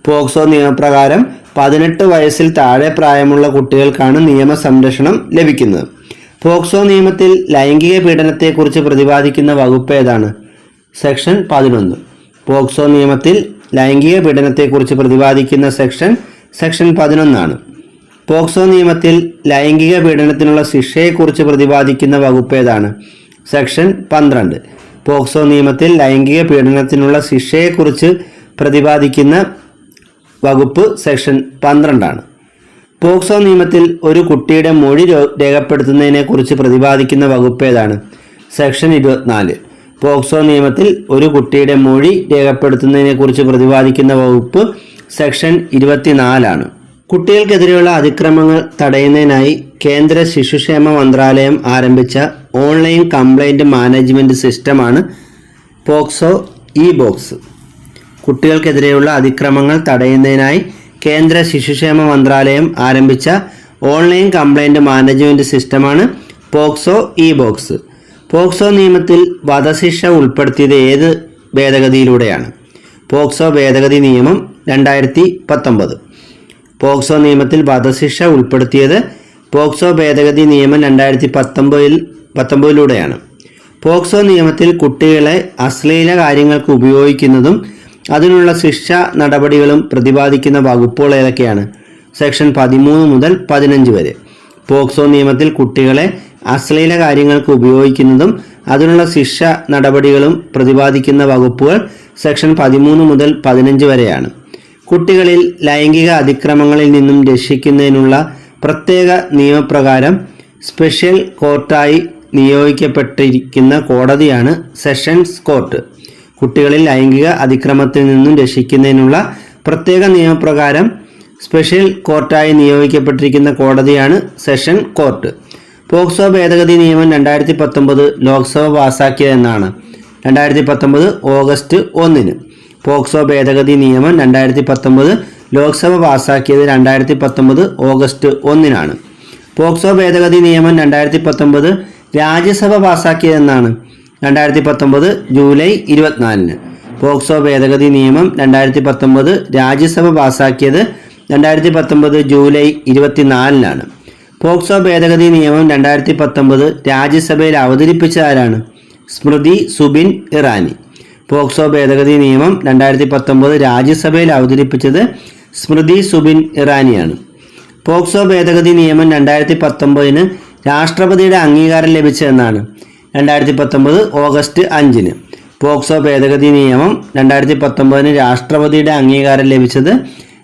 പോക്സോ നിയമപ്രകാരം 18 വയസ്സിൽ താഴെ പ്രായമുള്ള കുട്ടികൾക്കാണ് നിയമ സംരക്ഷണം ലഭിക്കുന്നത്. പോക്സോ നിയമത്തിൽ ലൈംഗിക പീഡനത്തെക്കുറിച്ച് പ്രതിപാദിക്കുന്ന വകുപ്പ് ഏതാണ്? സെക്ഷൻ 11. പോക്സോ നിയമത്തിൽ ലൈംഗിക പീഡനത്തെക്കുറിച്ച് പ്രതിപാദിക്കുന്ന സെക്ഷൻ 11 പോക്സോ നിയമത്തിൽ ലൈംഗിക പീഡനത്തിനുള്ള ശിക്ഷയെക്കുറിച്ച് പ്രതിപാദിക്കുന്ന വകുപ്പ് ഏതാണ്? സെക്ഷൻ 12. പോക്സോ നിയമത്തിൽ ലൈംഗിക പീഡനത്തിനുള്ള ശിക്ഷയെക്കുറിച്ച് പ്രതിപാദിക്കുന്ന വകുപ്പ് സെക്ഷൻ 12. പോക്സോ നിയമത്തിൽ ഒരു കുട്ടിയുടെ മൊഴി രേഖപ്പെടുത്തുന്നതിനെക്കുറിച്ച് പ്രതിപാദിക്കുന്ന വകുപ്പ് ഏതാണ്? സെക്ഷൻ 24. പോക്സോ നിയമത്തിൽ ഒരു കുട്ടിയുടെ മൊഴി രേഖപ്പെടുത്തുന്നതിനെക്കുറിച്ച് പ്രതിപാദിക്കുന്ന വകുപ്പ് സെക്ഷൻ 24. കുട്ടികൾക്കെതിരെയുള്ള അതിക്രമങ്ങൾ തടയുന്നതിനായി കേന്ദ്ര ശിശുക്ഷേമ മന്ത്രാലയം ആരംഭിച്ച ഓൺലൈൻ കംപ്ലൈൻറ്റ് മാനേജ്മെൻറ്റ് സിസ്റ്റമാണ് പോക്സോ ഇ ബോക്സ്. കുട്ടികൾക്കെതിരെയുള്ള അതിക്രമങ്ങൾ തടയുന്നതിനായി കേന്ദ്ര ശിശുക്ഷേമ മന്ത്രാലയം ആരംഭിച്ച ഓൺലൈൻ കംപ്ലൈൻറ്റ് മാനേജ്മെൻറ്റ് സിസ്റ്റമാണ് പോക്സോ ബോക്സ്. പോക്സോ നിയമത്തിൽ വധശിക്ഷ ഉൾപ്പെടുത്തിയത് ഏത് ഭേദഗതിയിലൂടെയാണ്? പോക്സോ ഭേദഗതി നിയമം 2019. പോക്സോ നിയമത്തിൽ വധശിക്ഷ ഉൾപ്പെടുത്തിയത് പോക്സോ ഭേദഗതി നിയമം 2019 പോക്സോ നിയമത്തിൽ കുട്ടികളെ അശ്ലീല കാര്യങ്ങൾക്ക് ഉപയോഗിക്കുന്നതും അതിനുള്ള ശിക്ഷാ നടപടികളും പ്രതിപാദിക്കുന്ന വകുപ്പുകൾ ഏതൊക്കെയാണ്? സെക്ഷൻ 13 മുതൽ 15 വരെ. പോക്സോ നിയമത്തിൽ കുട്ടികളെ അശ്ലീല കാര്യങ്ങൾക്ക് ഉപയോഗിക്കുന്നതും അതിനുള്ള ശിക്ഷ നടപടികളും പ്രതിപാദിക്കുന്ന വകുപ്പുകൾ സെക്ഷൻ 13 മുതൽ 15 വരെയാണ്. കുട്ടികളിൽ ലൈംഗിക അതിക്രമങ്ങളിൽ നിന്നും രക്ഷിക്കുന്നതിനുള്ള പ്രത്യേക നിയമപ്രകാരം സ്പെഷ്യൽ കോർട്ടായി നിയോഗിക്കപ്പെട്ടിരിക്കുന്ന കോടതിയാണ് സെഷൻസ് കോർട്ട്. കുട്ടികളിൽ ലൈംഗിക അതിക്രമത്തിൽ നിന്നും രക്ഷിക്കുന്നതിനുള്ള പ്രത്യേക നിയമപ്രകാരം സ്പെഷ്യൽ കോർട്ടായി നിയോഗിക്കപ്പെട്ടിരിക്കുന്ന കോടതിയാണ് സെഷൻ കോർട്ട്. പോക്സോ ഭേദഗതി നിയമം 2019 ലോക്സഭ പാസാക്കിയതെന്നാണ്? 2019 ഓഗസ്റ്റ് 1. പോക്സോ ഭേദഗതി നിയമം 2019 ലോക്സഭ പാസാക്കിയത് 2019 ഓഗസ്റ്റ് 1. പോക്സോ ഭേദഗതി നിയമം 2019 രാജ്യസഭ പാസാക്കിയതെന്നാണ്? 2019 ജൂലൈ 24. പോക്സോ ഭേദഗതി നിയമം 2019 രാജ്യസഭ പാസാക്കിയത് 2019 ജൂലൈ 24. പോക്സോ ഭേദഗതി നിയമം 2019 രാജ്യസഭയിൽ അവതരിപ്പിച്ചതാരാണ്? സ്മൃതി സുബിൻ ഇറാനി. പോക്സോ ഭേദഗതി നിയമം 2019 രാജ്യസഭയിൽ അവതരിപ്പിച്ചത് സ്മൃതി സുബിൻ ഇറാനിയാണ്. പോക്സോ ഭേദഗതി നിയമം 2019 രാഷ്ട്രപതിയുടെ അംഗീകാരം ലഭിച്ചതെന്നാണ്? 2019 ഓഗസ്റ്റ് 5. പോക്സോ ഭേദഗതി നിയമം 2019 രാഷ്ട്രപതിയുടെ അംഗീകാരം ലഭിച്ചത്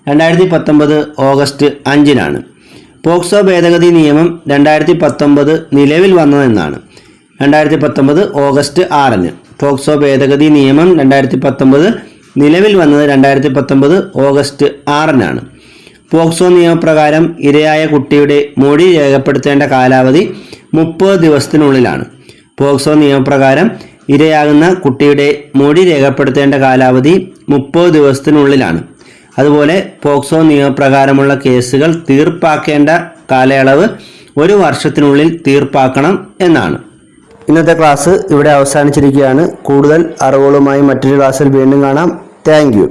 2019 ഓഗസ്റ്റ് 5. പോക്സോ ഭേദഗതി നിയമം 2019 നിലവിൽ വന്നതെന്നാണ്? 2019 ഓഗസ്റ്റ് 6. പോക്സോ ഭേദഗതി നിയമം 2019 നിലവിൽ വന്നത് 2019 ഓഗസ്റ്റ് 6. പോക്സോ നിയമപ്രകാരം ഇരയായ കുട്ടിയുടെ മൊഴി രേഖപ്പെടുത്തേണ്ട കാലാവധി 30 ദിവസത്തിനുള്ളിലാണ്. പോക്സോ നിയമപ്രകാരം ഇരയാകുന്ന കുട്ടിയുടെ മൊഴി രേഖപ്പെടുത്തേണ്ട കാലാവധി 30 ദിവസത്തിനുള്ളിലാണ്. അതുപോലെ പോക്സോ നിയമപ്രകാരമുള്ള കേസുകൾ തീർപ്പാക്കേണ്ട കാലയളവ് 1 വർഷത്തിനുള്ളിൽ തീർപ്പാക്കണം എന്നാണ്. ഇന്നത്തെ ക്ലാസ് ഇവിടെ അവസാനിച്ചിരിക്കുകയാണ്. കൂടുതൽ അറിവുകളുമായി മറ്റൊരു ക്ലാസ്സിൽ വീണ്ടും കാണാം. Thank you.